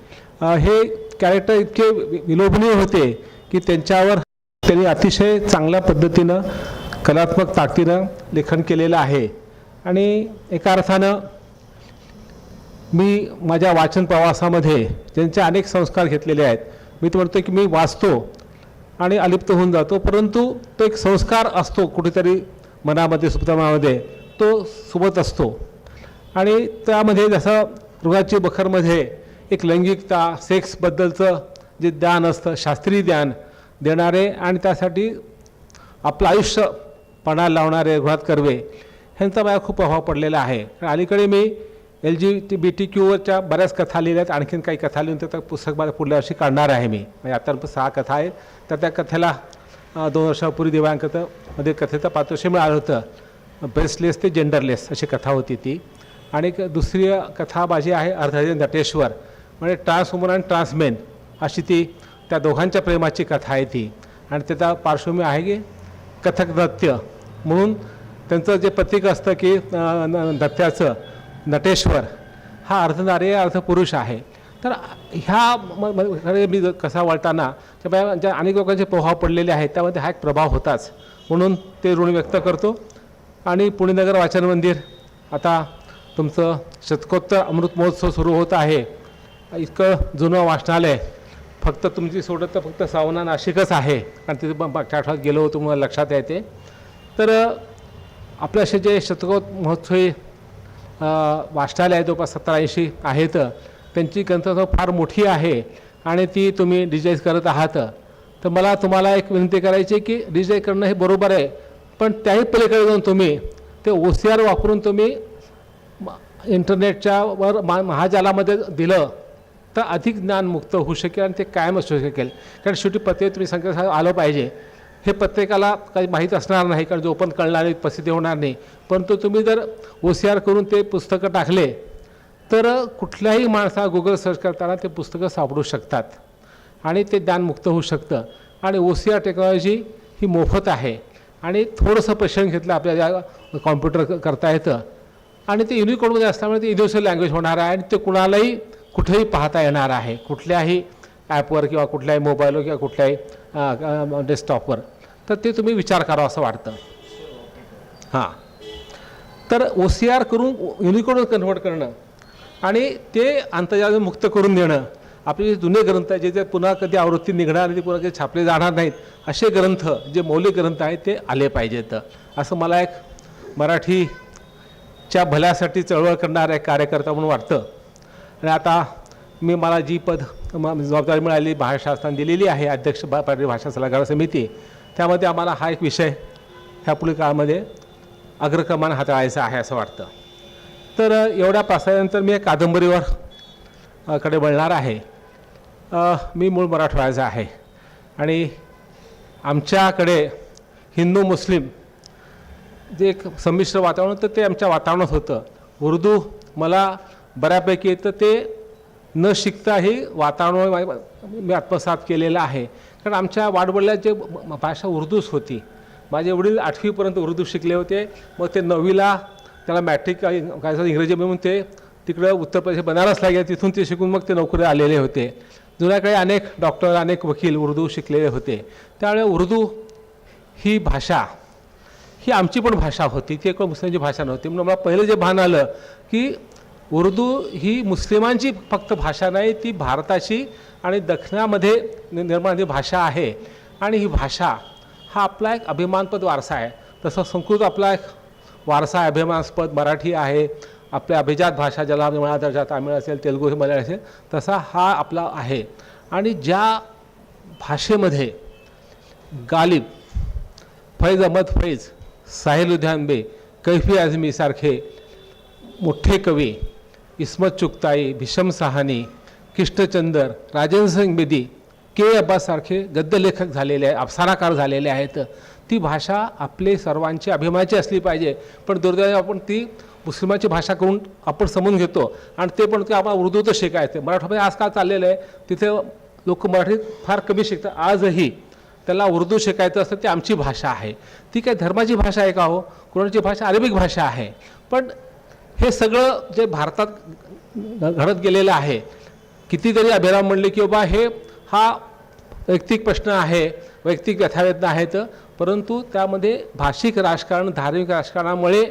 हे कॅरेक्टर इतके विलोभनीय होते की त्यांच्यावर त्यांनी अतिशय चांगल्या पद्धतीनं कलात्मक ताकदीनं लेखन केलेलं आहे. आणि एका अर्थानं मी माझ्या वाचन प्रवासामध्ये त्यांचे अनेक संस्कार घेतलेले आहेत. मी तर म्हणतो की मी वाचतो आणि अलिप्त होऊन जातो, परंतु तो एक संस्कार असतो कुठेतरी मनामध्ये, सुप्तमनामध्ये तो सोबत असतो. आणि त्यामध्ये जसं मृगाची बखरमध्ये एक लैंगिकता, सेक्सबद्दलचं जे ज्ञान असतं, शास्त्रीय ज्ञान देणारे आणि त्यासाठी आपलं आयुष्य पणाला लावणारे रघुनाथ कर्वे ह्यांचा मला खूप प्रभाव पडलेला आहे. अलीकडे मी LGBTQच्या बऱ्याच कथा लिहिल्या आहेत. आणखीन काही कथा लिहून तर पुस्तक मला पुढल्या वर्षी काढणार आहे मी. म्हणजे आता 6 कथा आहेत. तर त्या कथेला 2 वर्षापूर्वी दिव्यांकमध्ये कथेचं पारितोषिक मिळालं होतं. ब्रेस्टलेस ते जेंडरलेस अशी कथा होती ती. आणि दुसरी कथा माझी आहे अर्धांगिनी नटेश्वर, म्हणजे ट्रान्सवुमन आणि ट्रान्समेन अशी ती त्या दोघांच्या प्रेमाची कथा आहे ती. आणि त्याचा पार्श्वभूमी आहे की कथक नृत्य म्हणून त्यांचं जे प्रतीक असतं की नृत्याचं नटेश्वर हा अर्धनारी अर्धपुरुष आहे. तर ह्या मी कसा वळताना ज्या अनेक लोकांचे प्रभाव पडलेले आहेत त्यामध्ये हा एक प्रभाव होताच, म्हणून ते ऋण व्यक्त करतो. आणि पुणेनगर वाचन मंदिर आता तुमचं शतकोत्तर अमृत महोत्सव सुरू होत आहे. इतकं जुनं वाचनालय फक्त तुमची सोडत तर फक्त सावना नाशिकच आहे, कारण तिथे मागच्या आठवड्यात गेलो होतो मला लक्षात येते. तर आपले असे जे शतकोत्तर महोत्सवी वाचनालय आहे जवळपास 70-80 आहेत, त्यांची ग्रंथसंख्या फार मोठी आहे आणि ती तुम्ही डिजाईन करत आहात. तर मला तुम्हाला एक विनंती करायची की डिजाईन करणं हे बरोबर आहे, पण त्याही पलीकडे जाऊन तुम्ही ते OCR वापरून तुम्ही इंटरनेटच्या वर महाजालामध्ये दिलं तर अधिक ज्ञानमुक्त होऊ शकेल आणि ते कायमच होऊ शकेल. कारण शेवटी पत्रिका तुम्ही संकेत आलं पाहिजे. हे प्रत्येकाला काही माहीत असणार नाही, कारण जो ओपन कळणार नाही, प्रसिद्धी होणार नाही. परंतु तुम्ही जर OCR करून ते पुस्तकं टाकले तर कुठल्याही माणसा गुगल सर्च करताना ते पुस्तकं सापडू शकतात आणि ते ज्ञानमुक्त होऊ शकतं. आणि OCR टेक्नॉलॉजी ही मोफत आहे आणि थोडंसं प्रशिक्षण घेतलं आपल्याला कॉम्प्युटर करता येतं आणि ते युनिकोडमध्ये असल्यामुळे ते युनिव्हर्सल लँग्वेज होणार आहे आणि ते कुणालाही कुठेही पाहता येणार आहे, कुठल्याही ॲपवर किंवा कुठल्याही मोबाईलवर किंवा कुठल्याही डेस्कटॉपवर. तर ते तुम्ही विचार करावा असं वाटतं. हां, तर OCR करून युनिकोड कन्व्हर्ट करणं आणि ते आंतरजाल मुक्त करून देणं. आपले जे जुने ग्रंथ आहेत जे पुन्हा कधी आवृत्ती निघणार आणि ते पुन्हा कधी छापले जाणार नाहीत असे ग्रंथ, जे मौलिक ग्रंथ आहेत ते आले पाहिजेत असं मला एक मराठीच्या भल्यासाठी चळवळ करणारा एक कार्यकर्ता म्हणून वाटतं. आणि आता मला जी जबाबदारी मिळाली भाषाशास्त्राने दिलेली आहे, अध्यक्ष भाषा सल्लागार समिती, त्यामध्ये आम्हाला हा एक विषय ह्या पुढील काळामध्ये अग्रक्रमाने हाताळायचा आहे असं वाटतं. तर एवढ्या पासानंतर मी एक कादंबरीवर कडे वळणार आहे. मी मूळ मराठवाड्याचा आहे आणि आमच्याकडे हिंदू मुस्लिम जे एक संमिश्र वातावरण होतं ते आमच्या वातावरणात होतं. उर्दू मला बऱ्यापैकी येतं, ते न शिकताही वातावरण मी आत्मसात केलेलं आहे. कारण आमच्या वाडवडिलात जे भाषा उर्दूच होती. माझे वडील 8वीपर्यंत उर्दू शिकले होते, मग ते 9वीला त्याला मॅट्रिक काय इंग्रजी म्हणून ते तिकडं उत्तर प्रदेश बनारसला गेले, तिथून ते शिकून मग ते नोकरी आलेले होते. जुन्याकडे अनेक डॉक्टर, अनेक वकील उर्दू शिकलेले होते. त्यामुळे उर्दू ही भाषा ही आमची पण भाषा होती, ती एक मुस्लिमची भाषा नव्हती. म्हणून मला पहिलं जे भान आलं की उर्दू ही मुस्लिमांची फक्त भाषा नाही, ती भारताची आणि दक्षिणामध्ये निर्माण झालेली भाषा आहे. आणि ही भाषा हा आपला एक अभिमानपद वारसा आहे. तसं संस्कृत आपला एक वारसा आहे, अभिमानास्पद. मराठी आहे, आपल्या अभिजात भाषा ज्याला मळा दर्जा, तामिळ असेल, तेलुगू, मल्याळी असेल, तसा हा आपला आहे. आणि ज्या भाषेमध्ये गालिब, फैज अहमद फैज, साहिल लुधियानबे, कैफी आझमी सारखे मोठे कवी, इस्मत चुगताई, भीषम साहनी, कृष्णचंदर, राजेंद्र सिंग बेदी, के अब्बास सारखे गद्यलेखक झालेले आहेत, अफसानाकार झालेले आहेत. ती भाषा आपले सर्वांची अभिमानाची असली पाहिजे. पण दुर्दैवाने आपण ती मुस्लिमाची भाषा करून आपण समजून घेतो आणि ते पण ते आम्हाला उर्दूतच शिकायचं. मराठीमध्ये आजकाल चाललेलं आहे, तिथे लोक मराठीत फार कमी शिकतात. आजही त्याला उर्दू शिकायचं असतं, ती आमची भाषा आहे. ती काही धर्माची भाषा आहे का हो? कोणाची भाषा अरेबिक भाषा आहे. पण हे सगळं जे भारतात घडत गेलेलं आहे, कितीतरी अभिराम म्हणले की बाबा हा वैयक्तिक प्रश्न आहे, वैयक्तिक व्यथावेदना आहेत, परंतु त्यामध्ये भाषिक राजकारण, धार्मिक राजकारणामुळे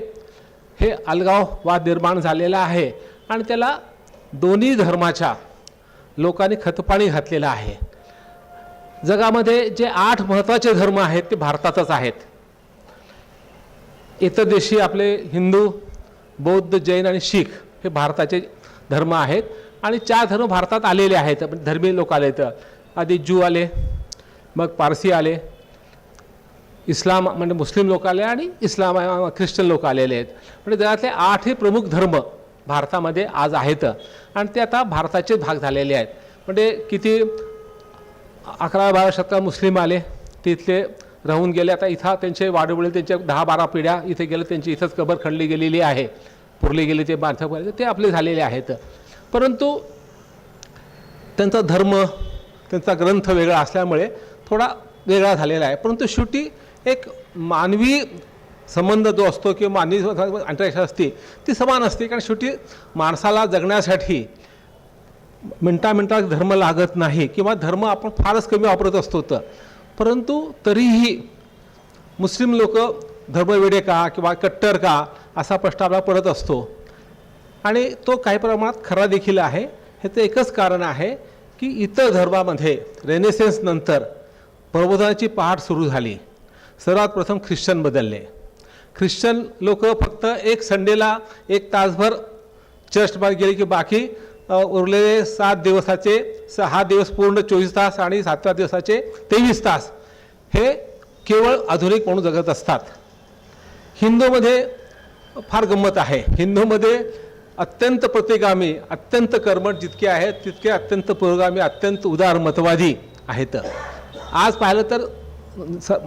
हे अलगाव वाद निर्माण झालेला आहे आणि त्याला दोन्ही धर्माच्या लोकांनी खतपाणी घातलेलं आहे. जगामध्ये जे 8 महत्त्वाचे धर्म आहेत ते भारतातच आहेत. इतर देशी आपले हिंदू, बौद्ध, जैन आणि शीख हे भारताचे धर्म आहेत आणि 4 धर्म भारतात आलेले आहेत. धर्मीय लोक आले, तर आधी ज्यू आले, मग पारसी आले, इस्लाम म्हणजे मुस्लिम लोक आले आणि इस्लाम ख्रिश्चन लोक आलेले आहेत. म्हणजे जगातले 8 हे प्रमुख धर्म भारतामध्ये आज आहेत आणि ते आता भारताचे भाग झालेले आहेत. म्हणजे किती 11-12 शतकात मुस्लिम आले, तिथले राहून गेले. आता इथं त्यांचे वाडवडील, त्यांच्या 10-12 पिढ्या इथे गेले, त्यांची इथंच कबर खणली गेलेली आहे, पुरली गेली, ते बांधव ते आपले झालेले आहेत. परंतु त्यांचा धर्म, त्यांचा ग्रंथ वेगळा असल्यामुळे थोडा वेगळा झालेला आहे. परंतु शेवटी एक मानवी संबंध जो असतो किंवा मानवी इंटरॅक्शन असते ती समान असते. कारण शेवटी माणसाला जगण्यासाठी मिनटा धर्म लागत नाही किंवा धर्म आपण फारच कमी वापरत असतो. परंतु तरीही मुस्लिम लोक धर्मवेडे का किंवा कट्टर का असा प्रश्न आपल्याला पडत असतो आणि तो काही प्रमाणात खरा देखील आहे. ह्याचं एकच कारण आहे की इतर धर्मामध्ये रेनेसेन्स नंतर प्रबोधनाची पहाट सुरू झाली. सर्वात प्रथम ख्रिश्चन बदलले. ख्रिश्चन लोक फक्त एक संडेला 1 तासभर चर्चमध्ये गेले की बाकी उरलेले 7 दिवसाचे 6 दिवस पूर्ण 24 तास आणि 7व्या दिवसाचे 23 तास हे केवळ आधुनिक म्हणून जगत असतात. हिंदूमध्ये फार गंमत आहे. हिंदूमध्ये अत्यंत प्रतिगामी, अत्यंत कर्मठ जितके आहेत तितके अत्यंत पुरोगामी, अत्यंत उदारमतवादी आहेत. आज पाहिलं तर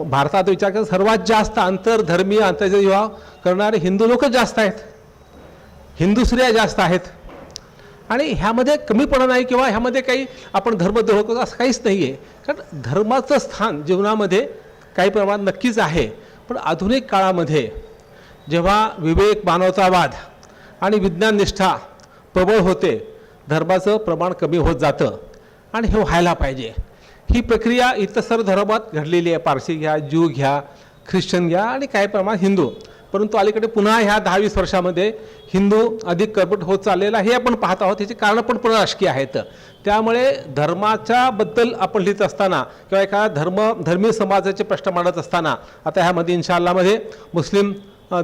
भारतात विचार केला सर्वात जास्त आंतरधर्मीय आंतरजातीय विवाह करणारे हिंदू लोकच जास्त आहेत, हिंदू स्त्रिया जास्त आहेत आणि ह्यामध्ये कमीपणा नाही किंवा ह्यामध्ये काही आपण धर्मद्रोह करतो असं काहीच नाही आहे. कारण धर्माचं स्थान जीवनामध्ये काही प्रमाणात नक्कीच आहे. पण आधुनिक काळामध्ये जेव्हा विवेक, मानवतावाद आणि विज्ञाननिष्ठा प्रबळ होते, धर्माचं प्रमाण कमी होत जातं आणि हे व्हायला पाहिजे. ही प्रक्रिया इतर सर्व धर्मात घडलेली आहे. पारसी घ्या, ज्यू घ्या, ख्रिश्चन घ्या आणि काही प्रमाणात हिंदू. परंतु अलीकडे पुन्हा ह्या 10-20 वर्षामध्ये हिंदू अधिक कर्मठ होत चाललेला हे आपण पाहत आहोत. त्याची कारणं पण पुन्हा राजकीय आहेत. त्यामुळे धर्माच्या बद्दल आपण लिहित असताना किंवा एका धर्मीय समाजाचे प्रश्न मांडत असताना आता ह्यामध्ये इन्शाअल्लामध्ये मुस्लिम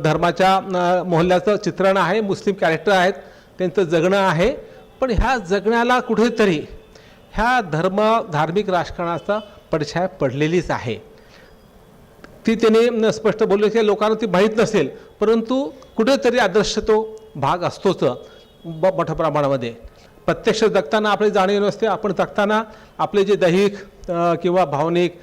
धर्माच्या मोहल्ल्याचं चित्रण आहे, मुस्लिम कॅरेक्टर आहेत, त्यांचं जगणं आहे. पण ह्या जगण्याला कुठेतरी ह्या धार्मिक राजकारणाचा पडछाया पडलेलीच आहे. ती त्यांनी स्पष्ट बोलले की लोकांना ती माहीत नसेल, परंतु कुठेतरी आदर्श तो भाग असतोच मोठ्या प्रमाणामध्ये. प्रत्यक्ष जगताना आपली जाणीव नसते. आपण जगताना आपले जे दैहिक किंवा भावनिक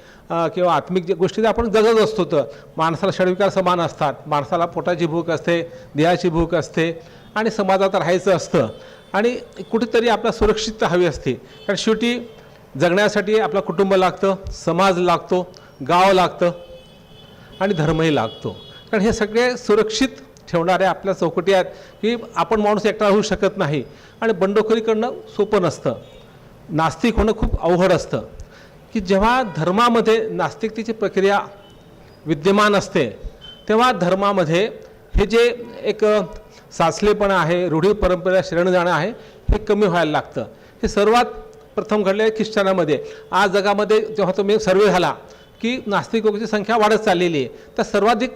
किंवा आत्मिक जे गोष्टी आपण जगत असतो, तर माणसाला षडविकार समान असतात. माणसाला पोटाची भूक असते, देहाची भूक असते आणि समाजात राहायचं असतं आणि कुठेतरी आपला सुरक्षितता हवी असते. कारण शेवटी जगण्यासाठी आपलं कुटुंब लागतं, समाज लागतो, गाव लागतं आणि धर्मही लागतो. कारण हे सगळे सुरक्षित ठेवणाऱ्या आपल्या चौकटी आहेत की आपण माणूस एकटा होऊ शकत नाही आणि बंडखोरी करणं सोपं नसतं. नास्तिक होणं खूप अवघड असतं. की जेव्हा धर्मामध्ये नास्तिकतेची प्रक्रिया विद्यमान असते तेव्हा धर्मामध्ये हे जे एक साचलेपणा आहे, रूढी परंपरेला शरण जाणं आहे, हे कमी व्हायला लागतं. हे सर्वात प्रथम घडले आहे ख्रिश्चनामध्ये. आज जगामध्ये जेव्हा तुम्ही सर्वे झाला की नास्तिक लोकांची संख्या वाढत चाललेली आहे, तर सर्वाधिक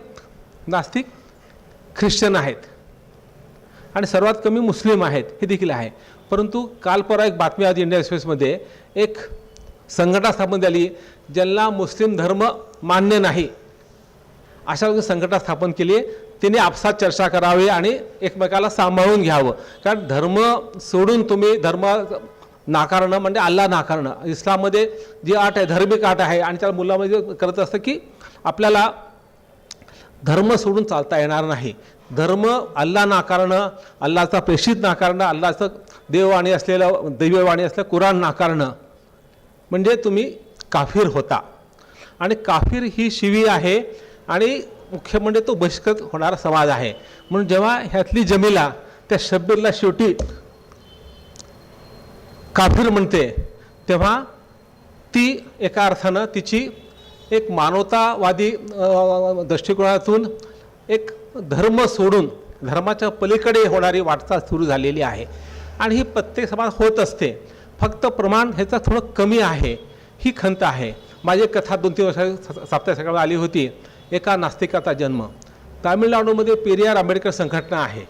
नास्तिक ख्रिश्चन आहेत आणि सर्वात कमी मुस्लिम आहेत हे देखील आहे. परंतु काल परवा एक बातमी आज इंडिया एक्सप्रेसमध्ये एक संघटना स्थापन झाली ज्यांना मुस्लिम धर्म मान्य नाही अशा संघटना स्थापन केली आहे. त्यांनी आपसात चर्चा करावी आणि एकमेकाला सांभाळून घ्यावं. कारण धर्म सोडून तुम्ही धर्म नाकारणं म्हणजे अल्लाह नाकारणं. इस्लाममध्ये जी आट आहे, धार्मिक आट आहे आणि त्या मुलामध्ये करत असतं की आपल्याला धर्म सोडून चालता येणार नाही. धर्म अल्लाह नाकारणं, अल्लाहचा प्रेषित नाकारणं, अल्लाहचं देववाणी असलेलं दैववाणी असलेलं कुराण नाकारणं म्हणजे तुम्ही काफिर होता. आणि काफिर ही शिवी आहे आणि मुख्य म्हणजे तो बहिष्कृत होणारा समाज आहे. म्हणून जेव्हा ह्यातली जमीला त्या शब्बीरला शेवटी काफिर म्हणते तेव्हा ती एका अर्थानं तिची एक मानवतावादी दृष्टिकोनातून एक धर्म सोडून धर्माच्या पलीकडे होणारी वाटचाल सुरू झालेली आहे आणि ही प्रत्येक समाज होत असते. फक्त प्रमाण ह्याचं थोडं कमी आहे, ही खंत आहे. माझी कथा 2-3 वर्ष साप्ताहिक सकाळी आली होती. एका नास्तिकाचा जन्म. तामिळनाडूमध्ये पेरियार आंबेडकर संघटना आहे.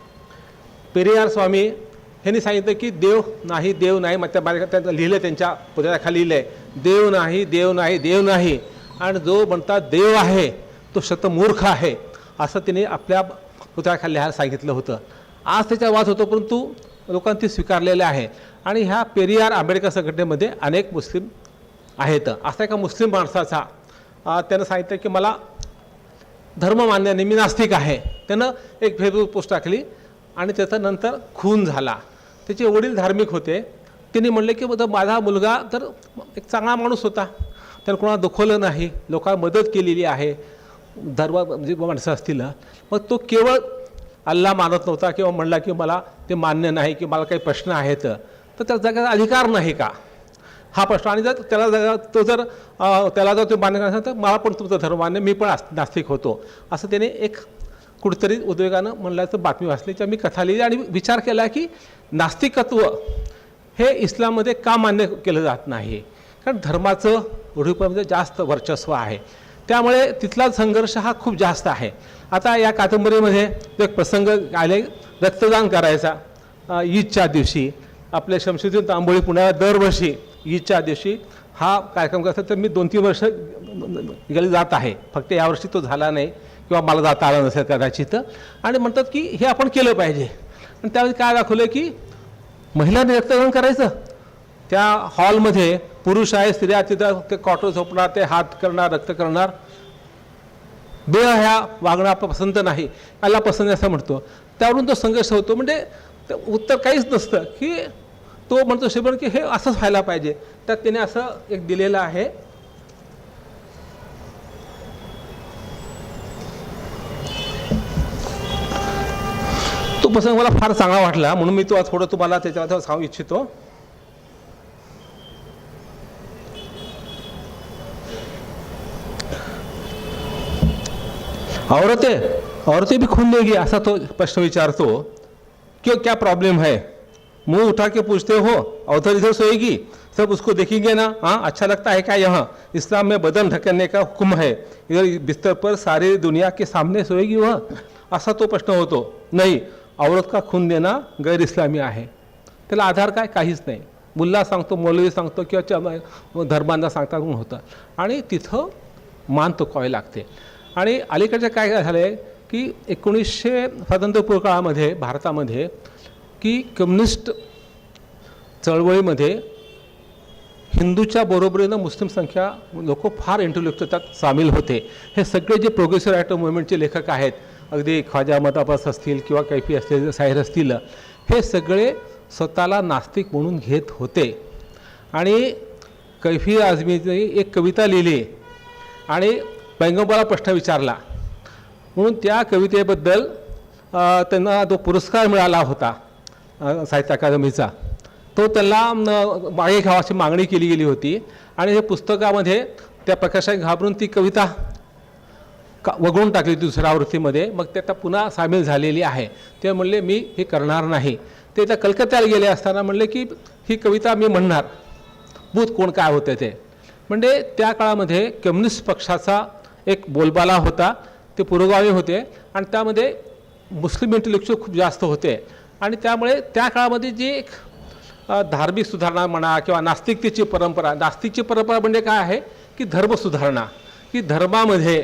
पेरियार स्वामी यांनी सांगितलं की देव नाही, देव नाही. मग त्यांचं लिहिलं, त्यांच्या पुतळ्याखाली लिहिलं आहे देव नाही, देव नाही, देव नाही. आणि जो म्हणतात देव आहे तो शतमूर्ख आहे असं त्यांनी आपल्या पुतळ्याखाली लिहायला सांगितलं होतं. आज त्याचा वाद होतो परंतु लोकांनी ते स्वीकारलेले आहे. आणि ह्या पेरियार आंबेडकर संघटनेमध्ये अनेक मुस्लिम आहेत. असा एका मुस्लिम माणसाचा त्यानं सांगितलं की मला धर्म मान्य नाही, मी नास्तिक आहे. त्यानं एक फेसबुक पोस्ट टाकली आणि त्याचा नंतर खून झाला. त्याचे वडील धार्मिक होते. त्यांनी म्हणले की माझा मुलगा तर एक चांगला माणूस होता, त्यानं कोणाला दुखवलं नाही, लोकांना मदत केलेली आहे, धर्म म्हणजे माणसं असतील, मग तो केवळ अल्लाह मानत नव्हता किंवा म्हणला की मला ते मान्य नाही की मला काही प्रश्न आहेत, तर त्या जगाचा अधिकार नाही का हा प्रश्न. आणि जर त्याला त्याला जर ते मान्य करायचं तर मला पण तुमचा धर्म मान्य, मी पण नास्तिक होतो असं त्याने एक कुठेतरी उद्वेगानं म्हणल्याचं बातमी वाचली. त्या मी कथा लिहिली आणि विचार केला की नास्तिकत्व हे इस्लाममध्ये का मान्य केलं जात नाही. कारण धर्माचं रूढीपणामध्ये जास्त वर्चस्व आहे, त्यामुळे तिथला संघर्ष हा खूप जास्त आहे. आता या कादंबरीमध्ये एक प्रसंग आले, रक्तदान करायचा ईदच्या दिवशी. आपले शमशुद्दीन तांबोळी पुण्याला दरवर्षी ईदच्या दिवशी हा कार्यक्रम करतात. तर मी 2-3 वर्ष गेली जात आहे, फक्त यावर्षी तो झाला नाही किंवा मला जाता आला नसेल कदाचित. आणि म्हणतात की हे आपण केलं पाहिजे. आणि त्यावेळी काय दाखवलं की महिलांनी रक्तदान करायचं. त्या हॉलमध्ये पुरुष आहे, स्त्रिया तिथं ते कॉटर झोपणार, ते हात करणार, रक्त करणार. देह ह्या वागणं आपलं पसंत नाही, याला पसंत असं म्हणतो. त्यावरून तो संघर्ष होतो. म्हणजे उत्तर काहीच नसतं की तो म्हणतो श्रीबन की हे असंच व्हायला पाहिजे. त्यात त्याने असं एक दिलेलं आहे, तो प्रसंग मला फार चांगला वाटला म्हणून मी तो आज थोडं तुम्हाला त्याच्यावर सांगू इच्छितो. औरतें भी खून देगी, ऐसा तो प्रश्न विचारतो. क्यों, क्या प्रॉब्लम है? मुंह उठा के पूछते हो, औरत इधर सोएगी, सब उसको देखेंगे ना. हाँ, अच्छा लगता है क्या? यहाँ इस्लाम में बदन ढकने का हुक्म है, इधर बिस्तर पर सारी दुनिया के सामने सोएगी वह, असा तो प्रश्न होतो. नाही, औरत का खून देना गैर इस्लामी आहे. त्याला आधार काय? काहीच नाही. मुल्ला सांगतो, मौलवी सांगतो किंवा धर्मांना सांगतात म्हणून होतं. आणि तिथं मान तुकवावी लागते. आणि अलीकडच्या काय झालं आहे की 1900 स्वातंत्र्यपूर्व काळामध्ये भारतामध्ये की कम्युनिस्ट चळवळीमध्ये हिंदूच्या बरोबरीनं मुस्लिम संख्या लोक फार इंटेलेक्च्युअल त्यात सामील होते. हे सगळे जे प्रोग्रेसिव्ह रायटर मुवमेंटचे लेखक आहेत, अगदी ख्वाजा अहमद अब्बास असतील किंवा कैफी असतील, साहिर असतील, हे सगळे स्वतःला नास्तिक म्हणून घेत होते. आणि कैफी आझमीने एक कविता लिहिली आणि पैगंबराला प्रश्न विचारला म्हणून त्या कवितेबद्दल त्यांना जो पुरस्कार मिळाला होता साहित्य अकादमीचा, तो त्यांना मागे घ्यावाची मागणी केली गेली होती. आणि हे पुस्तकामध्ये त्या प्रकाशाने घाबरून ती कविता वगळून टाकली दुसऱ्या आवृत्तीमध्ये. मग ते आता पुन्हा सामील झालेली आहे. ते म्हणले मी हे करणार नाही. ते त्या कलकत्त्याला गेले असताना म्हणले की ही कविता मी म्हणणार, भूत कोण काय होते ते. म्हणजे त्या काळामध्ये कम्युनिस्ट पक्षाचा एक बोलबाला होता, ते पुरोगामी होते आणि त्यामध्ये मुस्लिम इंटेलेक्च्युअल खूप जास्त होते. आणि त्यामुळे त्या काळामध्ये जी एक धार्मिक सुधारणा म्हणा किंवा नास्तिकतेची परंपरा, नास्तिकची परंपरा म्हणजे काय आहे की धर्म सुधारणा, की धर्मामध्ये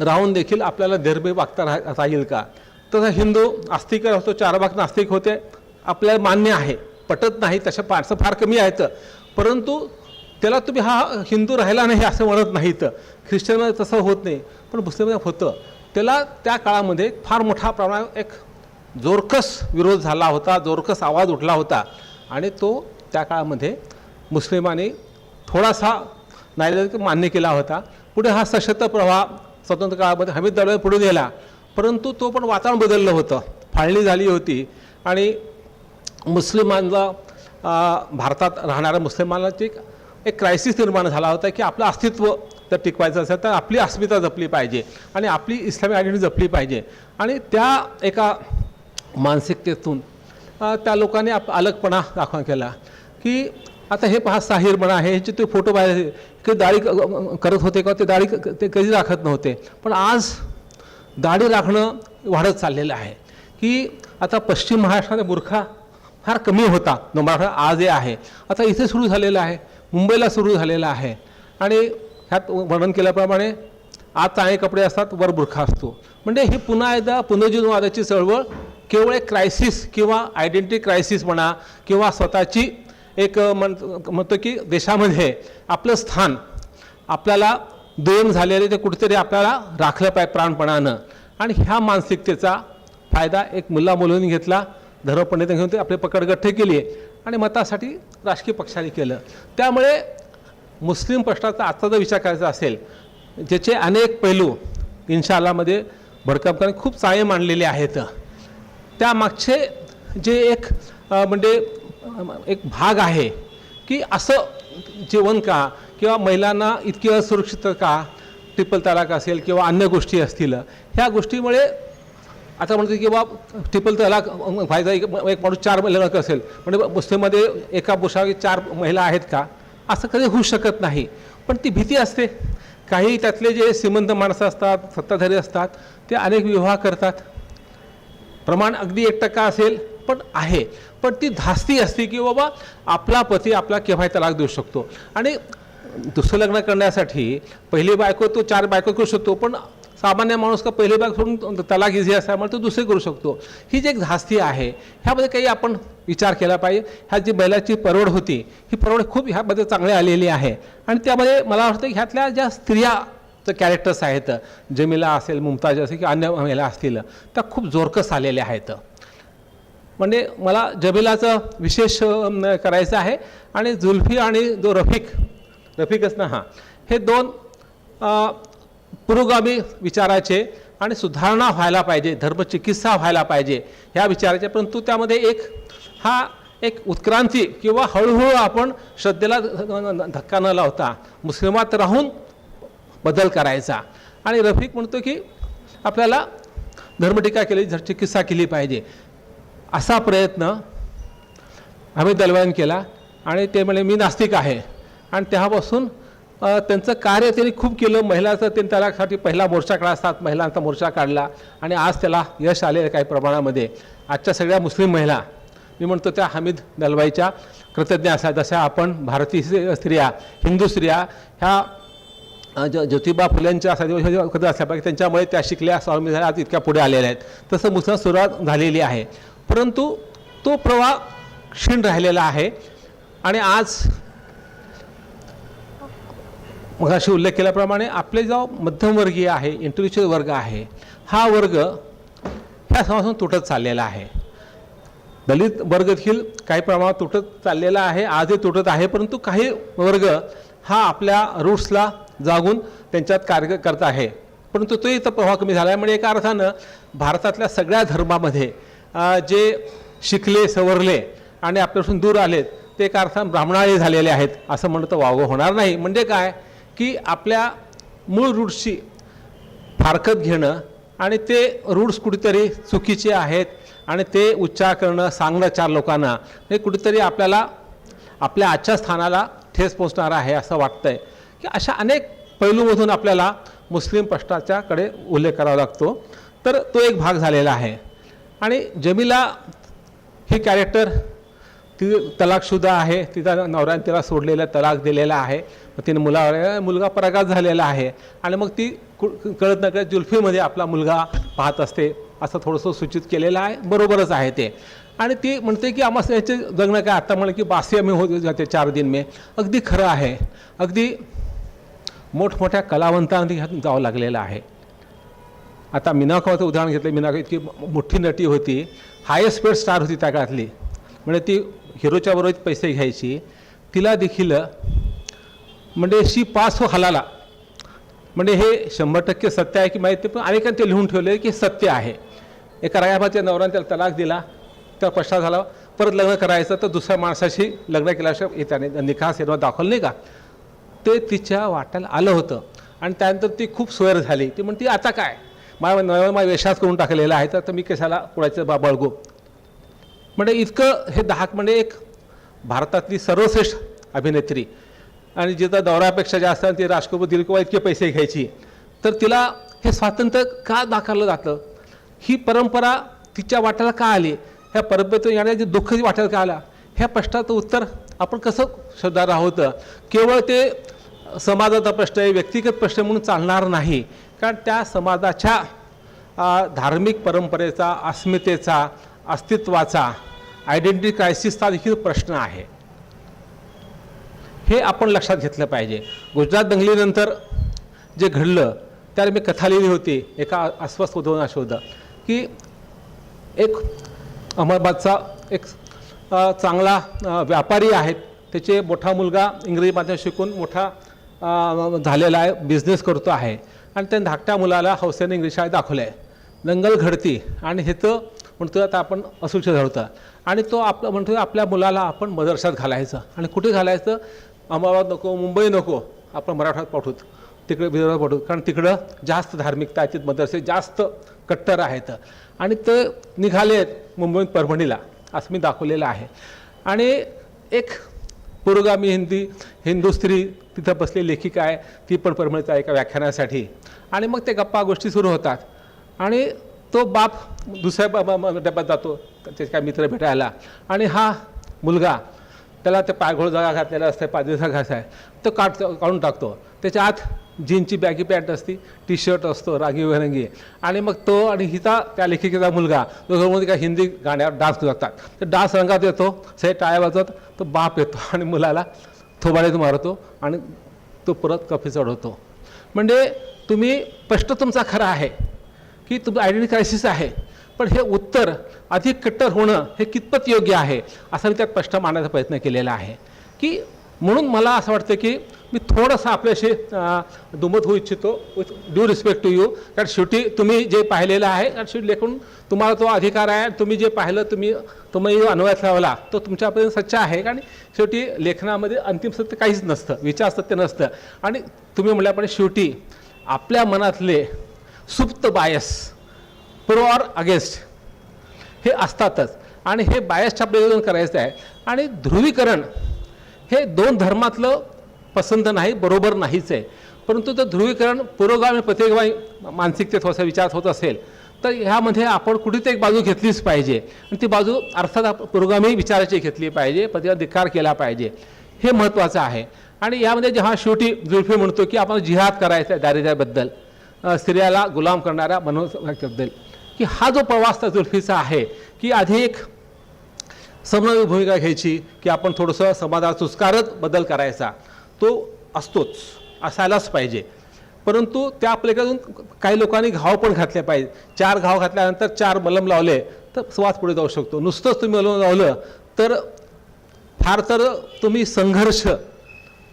राहून देखील आपल्याला धर्मी वागता राहील का. तसं हिंदू आस्तिक असतो, 4 भाग नास्तिक होते, आपल्याला मान्य आहे, पटत नाही, तशा माणसं फार कमी आहेत. परंतु त्याला तुम्ही हा हिंदू राहिला नाही असं म्हणत नाहीत. ख्रिश्चनमध्ये तसं होत नाही, पण मुस्लिममध्ये होतं. त्याला त्या काळामध्ये फार मोठा प्रमाणात एक जोरकस विरोध झाला होता, जोरकस आवाज उठला होता. आणि तो त्या काळामध्ये मुस्लिमांनी थोडासा नाही मान्य केला होता. पुढे हा सशस्त्र प्रवाह स्वतंत्र काळामध्ये हमीद दळवे पुढे नेला, परंतु तो पण वातावरण बदललं होतं, फाळणी झाली होती. आणि मुस्लिमांना भारतात राहणाऱ्या मुस्लिमांना एक क्रायसिस निर्माण झाला होता की आपलं अस्तित्व तर टिकवायचं असेल तर आपली अस्मिता जपली पाहिजे आणि आपली इस्लामी आयडेंटिटी जपली पाहिजे. आणि त्या एका मानसिकतेतून त्या लोकांनी अलगपणा दाखवा केला की आता हे पहा साहिर म्हणा, हे ह्याचे ते फोटो पाहिजे की दाढी करत होते का, ते दाढी ते कधी राखत नव्हते. पण आज दाढी राखणं वाढत चाललेलं आहे. की आता पश्चिम महाराष्ट्रामध्ये बुरखा फार कमी होता, मराठा आज हे आहे, आता इथे सुरू झालेलं आहे, मुंबईला सुरू झालेला आहे. आणि ह्यात वर्णन केल्याप्रमाणे आज चांगले कपडे असतात, वर बुरखा असतो. म्हणजे ही पुन्हा एकदा पुनर्जीवनवादाची चळवळ केवळ एक क्रायसिस किंवा आयडेंटिटी क्रायसिस म्हणा किंवा स्वतःची एक म्हणतो की देशामध्ये आपलं स्थान आपल्याला दुय्यम झालेले ते कुठेतरी आपल्याला राखलं पाहिजे प्राणपणानं. आणि ह्या मानसिकतेचा फायदा एक मुल्ला मौलवींनी घेतला, धर्मपंडितांनी घेऊन ते आपले पकडगठ्ठे केली आणि मतासाठी राजकीय पक्षाने केलं. त्यामुळे मुस्लिम प्रश्नाचा आजचा जर विचार करायचा असेल, ज्याचे अनेक पैलू इन्शाअल्लाहमध्ये भडकाम करणे खूप चांगले मांडलेले आहेत, त्यामागचे जे एक म्हणजे एक भाग आहे की असं जीवन का किंवा महिलांना इतकी असुरक्षित का, ट्रिपल तलाक असेल किंवा अन्य गोष्टी असतील, ह्या गोष्टीमुळे आता म्हणतो की बाबा ट्रिपल तलाक व्हायचा एक माणूस 4 महिला असेल म्हणजे मुस्लिममध्ये एका पुरुषावर 4 महिला आहेत का, असं कधी होऊ शकत नाही. पण ती भीती असते. काही त्यातले जे श्रीमंत माणसं असतात, सत्ताधारी असतात, ते अनेक विवाह करतात. प्रमाण अगदी 1% असेल पण आहे, पण ती धास्ती असते की बाबा आपला पती आपला केव्हाही तलाक देऊ शकतो. आणि दुसरं लग्न करण्यासाठी पहिली बायको तो 4 बायको करू शकतो, पण सामान्य माणूस का पहिली बायको सोडून तलाक इझी असल्यामुळे तो दुसरी करू शकतो. ही जी एक धास्ती आहे, ह्यामध्ये काही आपण विचार केला पाहिजे. ह्या जी बैलाची परवड होती, ही परवड खूप ह्यामध्ये चांगली आलेली आहे. आणि त्यामध्ये मला वाटतं की ह्यातल्या ज्या स्त्रियाचं कॅरेक्टर्स आहेत, जमीला असेल, मुमताज असेल किंवा अन्य महिला असतील, त्या खूप जोरकस आलेल्या आहेत. म्हणजे मला जमीलाचं विशेष करायचं आहे आणि जुल्फी आणि जो रफिकच ना हां, हे दोन पुरोगामी विचाराचे आणि सुधारणा व्हायला पाहिजे, धर्मचिकित्सा व्हायला पाहिजे ह्या विचाराचे, परंतु त्यामध्ये एक उत्क्रांती किंवा हळूहळू आपण श्रद्धेला धक्का न लावता मुस्लिमात राहून बदल करायचा. आणि रफिक म्हणतो की आपल्याला धर्मटीका केली, चिकित्सा केली पाहिजे, असा प्रयत्न आम्ही दलवाईन केला. आणि ते म्हणे मी नास्तिक आहे, आणि तेव्हापासून त्यांचं कार्य त्यांनी खूप केलं. महिलाचं त्यांनी त्यासाठी पहिला मोर्चा काढला, 7 महिलांचा मोर्चा काढला, आणि आज त्याला यश आले काही प्रमाणामध्ये. आजच्या सगळ्या मुस्लिम महिला, मी म्हणतो त्या हमीद दलवाईच्या कृतज्ञ असा, जशा आपण भारतीय स्त्रिया, हिंदू स्त्रिया ह्या ज्योतिबा फुलेंच्या कधी असल्या पाहिजे, त्यांच्यामुळे त्या शिकल्या, स्वामी झाल्या, आज इतक्या पुढे आलेल्या आहेत. तसं मुस्लिम सुरुवात झालेली आहे, परंतु तो प्रवाह क्षीण राहिलेला आहे. आणि आज मगाशी उल्लेख केल्याप्रमाणे आपले जो मध्यमवर्गीय आहे, इंटेलेक्च्युअल वर्ग आहे, हा वर्ग ह्या समाजातून तुटत चाललेला आहे. दलित वर्ग देखील काही प्रमाणात तुटत चाललेला आहे, आजही तुटत आहे, परंतु काही वर्ग हा आपल्या रूट्सला जागून त्यांच्यात कार्य करत आहे, परंतु तोही इथं प्रभाव कमी झाला आहे. म्हणजे एका अर्थानं भारतातल्या सगळ्या धर्मामध्ये जे शिकले, सवरले आणि आपल्यापासून दूर आलेत ते एका अर्थानं ब्राह्मणाळी झालेले आहेत असं म्हणतं वावगं होणार नाही. म्हणजे काय की आपल्या मूळ रूट्सची फारकत घेणं आणि ते रूट्स कुठेतरी चुकीचे आहेत आणि ते उच्चार करणं, सांगणं 4 लोकांना, हे कुठेतरी आपल्याला आपल्या आजच्या स्थानाला ठेस पोचणार आहे असं वाटतंय. की अशा अनेक पैलूमधून आपल्याला मुस्लिम प्रश्नाच्याकडे उल्लेख करावा लागतो. तर तो एक भाग झालेला आहे. आणि जमीला ही कॅरेक्टर ती तलाकशुदा आहे, तिचा नवऱ्याने तिला सोडलेला, तलाक दिलेला आहे, तिने मुलगा पराघात झालेला आहे, आणि मग ती कळत नकळत जुल्फीमध्ये आपला मुलगा पाहत असते असं थोडंसं सूचित केलेलं आहे. बरोबरच आहे ते. आणि ती म्हणते की आम्हाला याचे जगणं काय, आता म्हणे की बासी मी हो जाते 4 दिन में. अगदी खरं आहे. अगदी मोठमोठ्या कलावंतांनी जावं लागलेलं आहे. आता मीना खावाचं उदाहरण घेतलं. मीना इतकी मोठी नटी होती, हायेस्ट पेड स्टार होती त्या काळातली, म्हणजे ती हिरोच्या बरोबर पैसे घ्यायची. तिला देखील म्हणजे शी पास हो हलाला, म्हणजे हे 100% सत्य आहे की माहिती, पण अनेकांनी ते लिहून ठेवले की सत्य आहे. एका रायाबाच्या नवऱ्याने त्याला तलाक दिला, त्या पश्चात झाला, परत लग्न करायचं तर दुसऱ्या माणसाशी लग्न केल्याशिवाय त्याने निकाह सेवा दाखवलं नाही का, ते तिच्या वाट्याला आलं होतं. आणि त्यानंतर ती खूप सोयर झाली. ती म्हणते आता काय, माझा वेशाच करून टाकलेला आहे, तर मी कशाला कुणाचं बाळगू. म्हणजे इतकं हे दाहक, म्हणजे एक भारतातली सर्वश्रेष्ठ अभिनेत्री, आणि जिथं दौऱ्यापेक्षा जास्त ती राजकपूर दिल किंवा इतके पैसे घ्यायची, तर तिला हे स्वातंत्र्य का दाखवलं जातं, ही परंपरा तिच्या वाट्याला का आली, ह्या परंपरेतून येण्याची दुःख वाट्याला का आला, ह्या प्रश्नाचं उत्तर आपण कसं शोधणार आहोत. केवळ ते समाजाचा प्रश्न आहे, व्यक्तिगत प्रश्न म्हणून चालणार नाही, कारण त्या समाजाच्या धार्मिक परंपरेचा, अस्मितेचा, अस्तित्वाचा, आयडेंटिटी क्रायसिसचा देखील प्रश्न आहे. हे आपण लक्षात घेतलं पाहिजे. गुजरात दंगलीनंतर जे घडलं त्याला मी कथा लिहिली होती, एका अस्वस्थ उदाहरणाशोध, की एक अहमदाबादचा एक चांगला व्यापारी आहेत, त्याचे मोठा मुलगा इंग्रजी माध्यम शिकून मोठा झालेला आहे, बिझनेस करतो आहे, आणि त्या धाकट्या मुलाला हौसेने इंग्लिश शाळेत दाखवलं आहे. दंगल घडती आणि हे तर म्हणतो आता आपण असुरक्षित होतं, आणि तो आपलं म्हणतो आपल्या मुलाला आपण मदरशात घालायचं. आणि कुठे घालायचं, अहमदाबाद नको, मुंबई नको, आपण मराठवाड्यात पाठवूत, तिकडे विदर्भात पाठवू, कारण तिकडं जास्त धार्मिकता आहेत, मदरसे जास्त कट्टर आहेत. आणि ते निघाले मुंबईत परभणीला, असं मी दाखवलेलं आहे. आणि एक पुरोगामी हिंदू स्त्री तिथं बसलेली लेखिका आहे, ती पण परभणीचा एका व्याख्यानासाठी. आणि मग ते गप्पा गोष्टी सुरू होतात, आणि तो बाप दुसऱ्या डब्यात जातो त्याचे काय मित्र भेटायला, आणि हा मुलगा त्याला ते पायघोळ जागा घातलेला असते, पायदिसा घास आहे, तो काढून टाकतो. त्याच्या आत जीनची बॅगी पॅन्ट असती, टी शर्ट असतो रागीबेरंगी, आणि मग तो आणि हिचा त्या लेखिकेचा मुलगा दोघांमध्ये काय हिंदी गाण्यावर डान्स करू लागतात. तर डान्स रंगात येतो, सगळे टाळ्या वाजवत, तो बाप येतो आणि मुलाला थोबाडीत मारतो आणि तो परत कफी चढवतो. म्हणजे तुम्ही प्रश्न तुमचा खरा आहे की तुमचं आयडेंटिटी क्रायसिस आहे, पण हे उत्तर अधिक कट्टर होणं हे कितपत योग्य आहे असं मी त्यात प्रश्न मांडण्याचा प्रयत्न केलेला आहे. की म्हणून मला असं वाटतं की मी थोडंसं आपल्याशी दुमत होऊ इच्छितो with due respect to you. कारण शेवटी तुम्ही जे पाहिलेलं आहे कारण शेवटी लेखून तुम्हाला तो अधिकार आहे. तुम्ही जे पाहिलं तुम्ही अन्वयात लावला तो तुमच्यापर्यंत सच्चा आहे. आणि शेवटी लेखनामध्ये अंतिम सत्य काहीच नसतं, विचार सत्य नसतं. आणि तुम्ही म्हटल्याप्रमाणे शेवटी आपल्या मनातले सुप्त बायस प्रो ऑर अगेन्स्ट हे असतातच. आणि हे बायसच्या प्रयोजन करायचं आहे. आणि ध्रुवीकरण हे दोन धर्मातलं पसंत नाही, बरोबर नाहीच आहे. परंतु जर ध्रुवीकरण पुरोगामी प्रतिगामी मानसिकतेत होत विचारात होत असेल तर ह्यामध्ये आपण कुठेतरी एक बाजू घेतलीच पाहिजे. आणि ती बाजू अर्थात पुरोगामी विचाराची घेतली पाहिजे, प्रतिभा धिक्कार केला पाहिजे, हे महत्त्वाचं आहे. आणि यामध्ये जेव्हा शेवटी जुल्फी म्हणतो की आपण जिहाद करायचा आहे दारिद्र्याबद्दल, स्त्रियाला गुलाम करणाऱ्या मनोबद्दल, की हा जो प्रवास त्या जुल्फीचा आहे की आधी एक समन्वय भूमिका घ्यायची, की आपण थोडंसं समाजात सुस्कारत बदल करायचा, तो असतोच, असायलाच पाहिजे. परंतु त्या आपल्याकडून काही लोकांनी घाव पण घातले पाहिजे. 4 घाव घातल्यानंतर 4 मलम लावले तर संवाद पुढे जाऊ शकतो. नुसतंच तुम्ही मलम लावलं तर फार तर तुम्ही संघर्ष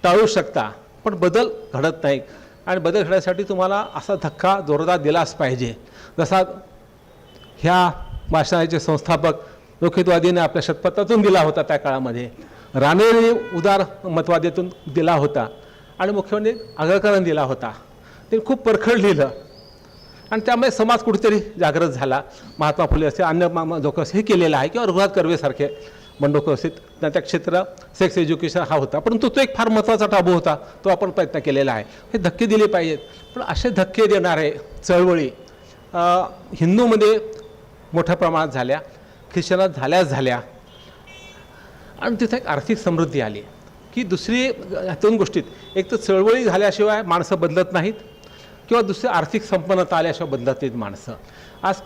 टाळू शकता, पण बदल घडत नाही. आणि बदल घडण्यासाठी तुम्हाला असा धक्का जोरदार दिलाच पाहिजे. जसा ह्या भाषणाचे संस्थापक लोकहितवादीने आपल्या शतपथातून दिला होता त्या काळामध्ये, राणेंनी उदार मतवादीतून दिला होता, आणि मुख्य म्हणजे आगरकरांनी दिला होता. ते खूप परखड लिहिलं आणि त्यामुळे समाज कुठेतरी जागृत झाला. महात्मा फुले असे अन्य लोक हे केलेलं आहे, किंवा रघुनाथ कर्वेसारखे बंडखोर असेल त्या क्षेत्र सेक्स एज्युकेशन हा होता. परंतु तो एक फार महत्त्वाचा टाबू होता, तो आपण प्रयत्न केलेला आहे. हे धक्के दिले पाहिजेत. पण असे धक्के देणारे चळवळी हिंदूमध्ये मोठ्या प्रमाणात झाल्या, ख्रिश्चनात झाल्या. आणि तिथे एक आर्थिक समृद्धी आली. की दुसरी 2 गोष्टीत, एक तर चळवळी झाल्याशिवाय माणसं बदलत नाहीत, किंवा दुसरी आर्थिक संपन्नता आल्याशिवाय बदलत नाहीत माणसं. आज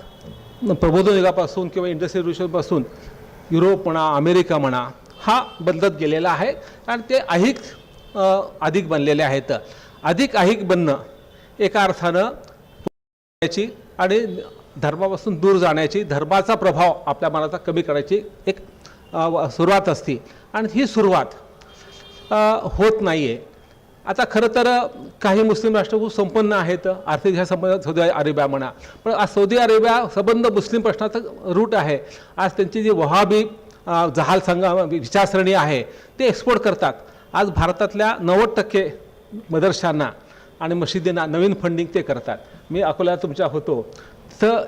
प्रबोधन युगापासून किंवा इंडस्ट्रियल रिव्होल्यूशनपासून युरोप म्हणा, अमेरिका म्हणा, हा बदलत गेलेला आहे. आणि ते अधिक बनलेले आहेत. अधिक बनणं एका अर्थानं याची आणि धर्मापासून दूर जाण्याची, धर्माचा प्रभाव आपल्या मनाचा कमी करायची एक सुरुवात असते. आणि ही सुरुवात होत नाही आहे. आता खरं तर काही मुस्लिम राष्ट्र खूप संपन्न आहेत, आर्थिक ह्या संबंध सौदी अरेबिया म्हणा, पण आज सौदी अरेबिया संबंध मुस्लिम प्रश्नाचं रूट आहे. आज त्यांची जी वहाबी जहाल विचारसरणी आहे ते एक्सपोर्ट करतात. आज भारतातल्या 90% मदरशांना आणि मशिदींना नवीन फंडिंग ते करतात. मी अकोला तुमच्या होतो, तर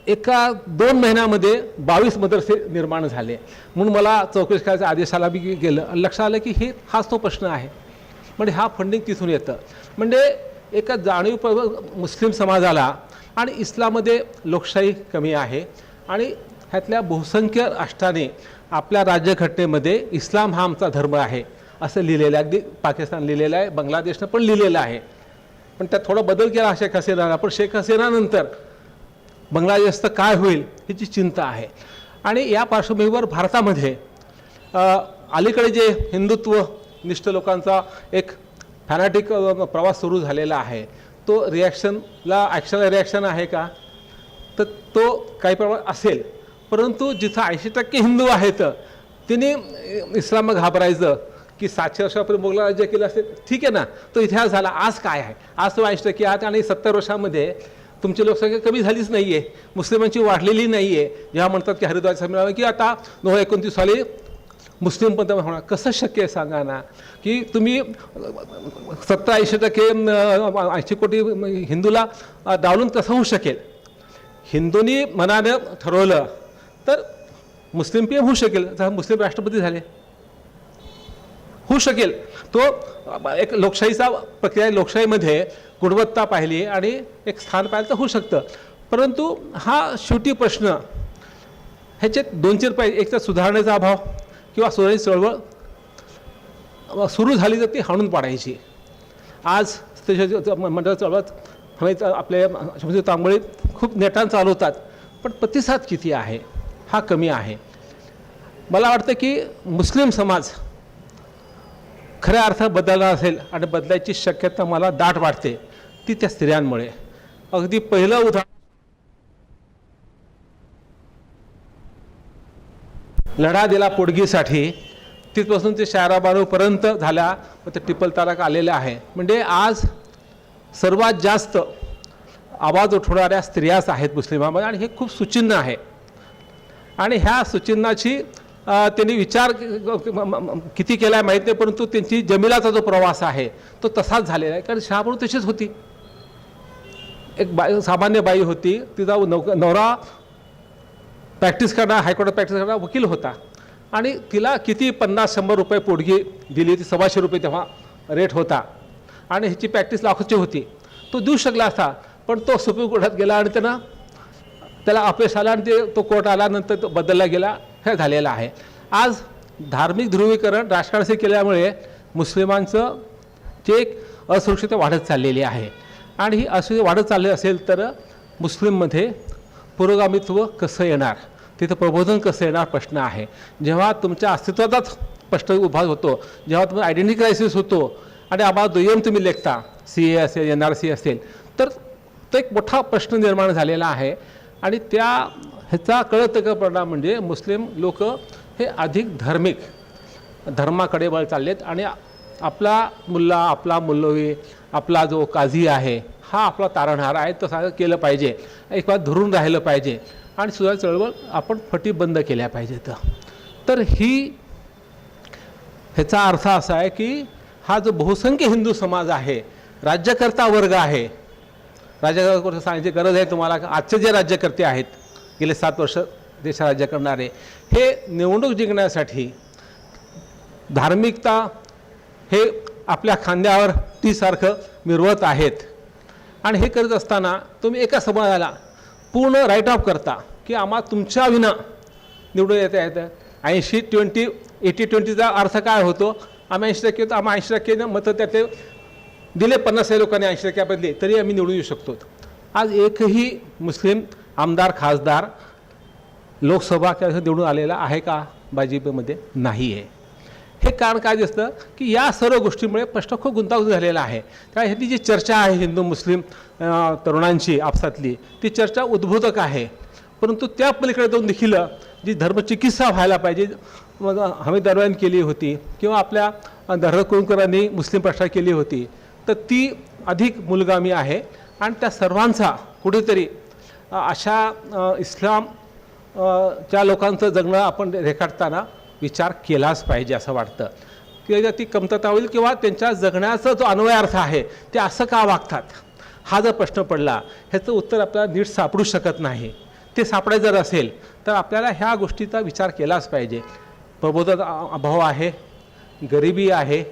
एका 2 महिन्यामध्ये 22 मदरसे निर्माण झाले. म्हणून मला चौकशी करायचा आदेशाला बी गेलं. लक्षात आलं की हाच तो प्रश्न आहे. म्हणजे हा फंडिंग तिथून येतं. म्हणजे एका जाणीवपूर्वक मुस्लिम समाजाला, आणि इस्लाममध्ये लोकशाही कमी आहे, आणि ह्यातल्या बहुसंख्य राष्ट्राने आपल्या राज्यघटनेमध्ये इस्लाम हा आमचा धर्म आहे असं लिहिलेलं आहे. अगदी पाकिस्तान लिहिलेलं आहे, बांगलादेशनं पण लिहिलेलं आहे. पण त्यात थोडा बदल केला शेख हसीनाला. पण शेख हसीनानंतर बांगलादेशचं काय होईल ह्याची चिंता आहे. आणि या पार्श्वभूमीवर भारतामध्ये अलीकडे जे हिंदुत्व निष्ठ लोकांचा एक फॅनाटिक प्रवास सुरू झालेला आहे, तो ॲक्शनला रिॲक्शन आहे का, तर तो काही प्रमाणात असेल. परंतु जिथं 80% हिंदू आहेत तिने इस्लाम घाबरायचं की 700 वर्षापूर्वी मोगल राज्य केलं असेल, ठीक आहे ना, तो इतिहास झाला. आज काय आहे, आज तो 80% आहात. आणि 70 वर्षामध्ये तुमची लोकसंख्या कमी झालीच नाही आहे, मुस्लिमांची वाढलेली नाही आहे. जेव्हा म्हणतात की हरिद्वार संमेलन की आता 2029 साली मुस्लिम पंतप्रधान होणार, कसं शक्य आहे सांगा ना. की तुम्ही 70-80% 80 कोटी हिंदूला डावलून कसं होऊ शकेल. हिंदूंनी मनानं ठरवलं तर मुस्लिम PM होऊ शकेल, तर मुस्लिम राष्ट्रपती झाले, होऊ शकेल. तो एक लोकशाहीचा प्रक्रिया, लोकशाहीमध्ये गुणवत्ता पाहिली आणि एक स्थान पाहिलं तर होऊ शकतं. परंतु हा शेवटी प्रश्न ह्याचे 2-4 पाहिजे. एक तर सुधारणेचा अभाव, किंवा सुधारणी चळवळ सुरू झाली तर ती हाणून पाडायची. आज मंडळ चळवळत आपले शमशेर तांबोळी खूप नेटान चालवतात, पण प्रतिसाद किती आहे हा कमी आहे. मला वाटतं की मुस्लिम समाज खऱ्या अर्थात बदलला असेल, आणि बदलायची शक्यता मला दाट वाटते, ती त्या स्त्रियांमुळे. अगदी पहिलं उदाहरण लढा दिला पोटगीसाठी, तिथपासून ते शायराबानूपर्यंत झाल्या, ते ट्रिपल तलाक आलेलं आहे. म्हणजे आज सर्वात जास्त आवाज उठवणाऱ्या स्त्रियाच आहेत मुस्लिमांमध्ये, आणि हे खूप सुचिन्ह आहे. आणि ह्या सुचिन्हाची त्यांनी विचार किती केला आहे माहीत नाही, परंतु त्यांची जमिलाचा जो प्रवास आहे तो तसाच झालेला आहे. कारण शहाबानू तशीच होती, एक सामान्य बाई होती, तिचा नवरा प्रॅक्टिस करणारा, हायकोर्टात प्रॅक्टिस करणारा वकील होता, आणि तिला किती 50-100 रुपये पोटगी दिली होती. 1,200 रुपये तेव्हा रेट होता, आणि ह्याची प्रॅक्टिस लाखोची होती. तो देऊ शकला असता, पण तो सुप्रीम कोर्टात गेला आणि त्याला अपयश आला, आणि तो कोर्ट आल्यानंतर तो बदलला गेला. हे झालेलं आहे. आज धार्मिक ध्रुवीकरण राजकारणाशी केल्यामुळे मुस्लिमांचं जे एक असुरक्षितता वाढत चाललेली आहे, आणि ही असुरक्षितता वाढत चालली असेल तर मुस्लिममध्ये पुरोगामित्व कसं येणार, तिथं प्रबोधन कसं येणार प्रश्न आहे. जेव्हा तुमच्या अस्तित्वाचाच प्रश्न उभा होतो, जेव्हा तुम्हाला आयडेंटिटी क्रायसिस होतो, आणि आम्हाला दुय्यम तुम्ही लेखता, CA असेल, NRC असेल, तर तो एक मोठा प्रश्न निर्माण झालेला आहे. आणि ह्याचा कळत परिणाम म्हणजे मुस्लिम लोक हे अधिक धर्माकडे वळ चाललेत, आणि आपला मुल्ला, आपला मुल्लवी, आपला जो काझी आहे हा आपला तारणहार आहे, तो सगळं केलं पाहिजे, एक वेळा धरून राहिलं पाहिजे, आणि सुद्धा चळवळ आपण फटी बंद केल्या पाहिजेत. तर ह्याचा अर्थ असा आहे की हा जो बहुसंख्य हिंदू समाज आहे, राज्यकर्ता वर्ग आहे, राज्यकर्ता सांगण्याची गरज आहे तुम्हाला. आजचे जे राज्यकर्ते आहेत, गेले 7 वर्ष देश राज्य करणारे, हे निवडणूक जिंकण्यासाठी धार्मिकता हे आपल्या खांद्यावर टीसारखं मिरवत आहेत. आणि हे करत असताना तुम्ही एका समाजाला पूर्ण राईट ऑफ करता की आम्हाला तुमच्या विना निवडून येता येतं. 80-20, 80-20चा अर्थ काय होतो, आम्ही 80% होतो, आम्ही 80% मतं त्याचे दिले 50 लोकांनी 80% बदले, तरी आम्ही निवडून येऊ शकतो. आज एकही मुस्लिम आमदार, खासदार लोकसभा किंवा निवडून आलेला आहे का भाजपमध्ये? नाही आहे. हे कारण काय दिसतं की या सर्व गोष्टीमुळे प्रश्न खूप गुंतागुंत झालेला आहे. त्यामुळे ह्याची जी चर्चा आहे हिंदू मुस्लिम तरुणांची आपसातली, ती चर्चा उद्बोधक आहे. परंतु त्या पलीकडे जाऊन देखील जी धर्मचिकित्सा व्हायला पाहिजे, मग हमीद दरम्यान केली होती किंवा आपल्या धर्मकुंकरांनी मुस्लिम प्रश्नात केली होती, तर ती अधिक मूलगामी आहे. आणि त्या सर्वांचा कुठेतरी अशा इस्लाम च्या लोकांचं जगणं आपण रेखाटताना विचार केलाच पाहिजे असं वाटतं. किंवा ती कमतरता होईल किंवा त्यांच्या जगण्याचा जो अन्वय अर्थ आहे ते असं का वागतात, हा जर प्रश्न पडला, ह्याचं उत्तर आपल्याला नीट सापडू शकत नाही. ते सापडायचं जर असेल तर आपल्याला ह्या गोष्टीचा विचार केलाच पाहिजे. प्रबोधन अभाव आहे, गरिबी आहे,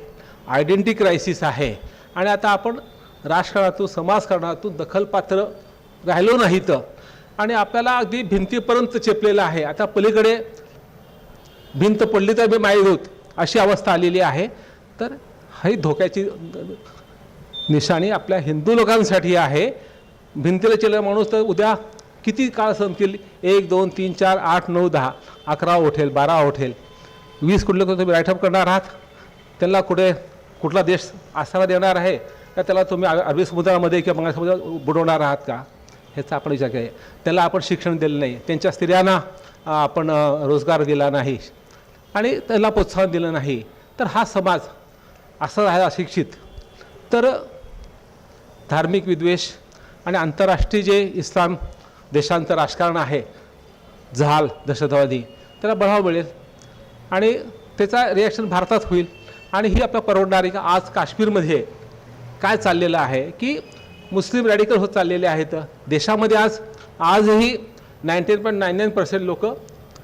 आयडेंटिटी क्रायसिस आहे, आणि आता आपण राजकारणातून समाजकारणातून दखलपात्र राहिलो नाहीत, आणि आपल्याला अगदी भिंतीपर्यंत चेपलेलं आहे. आता पलीकडे भिंत पडली तर मी माहीत होत अशी अवस्था आलेली आहे. तर ही धोक्याची निशाणी आपल्या हिंदू लोकांसाठी आहे. भिंतीला चेलेला माणूस तर उद्या किती काळ संपतील, 1, 2, 3, 4, 8, 9, 10, 11 उठेल, 12 उठेल, 20 कुठले तुम्ही राईटअप करणार आहात. त्यांना कुठला देश आसरा देणार आहे का, त्याला तुम्ही अरबी समुद्रामध्ये किंवा बंगाल समुद्रात बुडवणार आहात का, ह्याचा आपण विचार केला. त्याला आपण शिक्षण दिलं नाही, त्यांच्या स्त्रियांना आपण रोजगार दिला नाही, आणि त्याला प्रोत्साहन दिलं नाही, तर हा समाज असा राहिला अशिक्षित, तर धार्मिक विद्वेष आणि आंतरराष्ट्रीय जे इस्लाम देशांचं राजकारण आहे, जहाल दहशतवादी, त्याला बळाव मिळेल, आणि त्याचा रिॲक्शन भारतात होईल. आणि ही आपल्या परवडणारी का आज काश्मीरमध्ये काय चाललेलं आहे की मुस्लिम रॅडिकल होत चाललेले आहेत. देशामध्ये आजही 99.99% लोक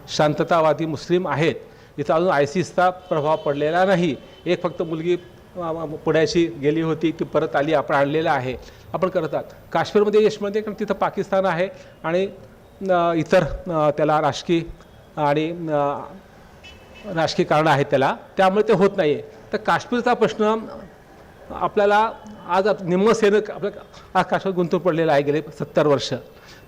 शांततावादी मुस्लिम आहेत. इथं अजून ISISचा प्रभाव पडलेला नाही. एक फक्त मुलगी पुण्याची गेली होती, ती परत आली, आपण आणलेलं आहे, आपण करतात. काश्मीरमध्ये यशमध्ये कारण तिथं पाकिस्तान आहे, आणि इतर त्याला राजकीय कारणं आहेत त्याला, त्यामुळे ते होत नाही आहे. तर काश्मीरचा प्रश्न आपल्याला आज निम्म सैनिक आपल्या काश्मीर गुंतून पडलेला आहे गेले 70 वर्ष.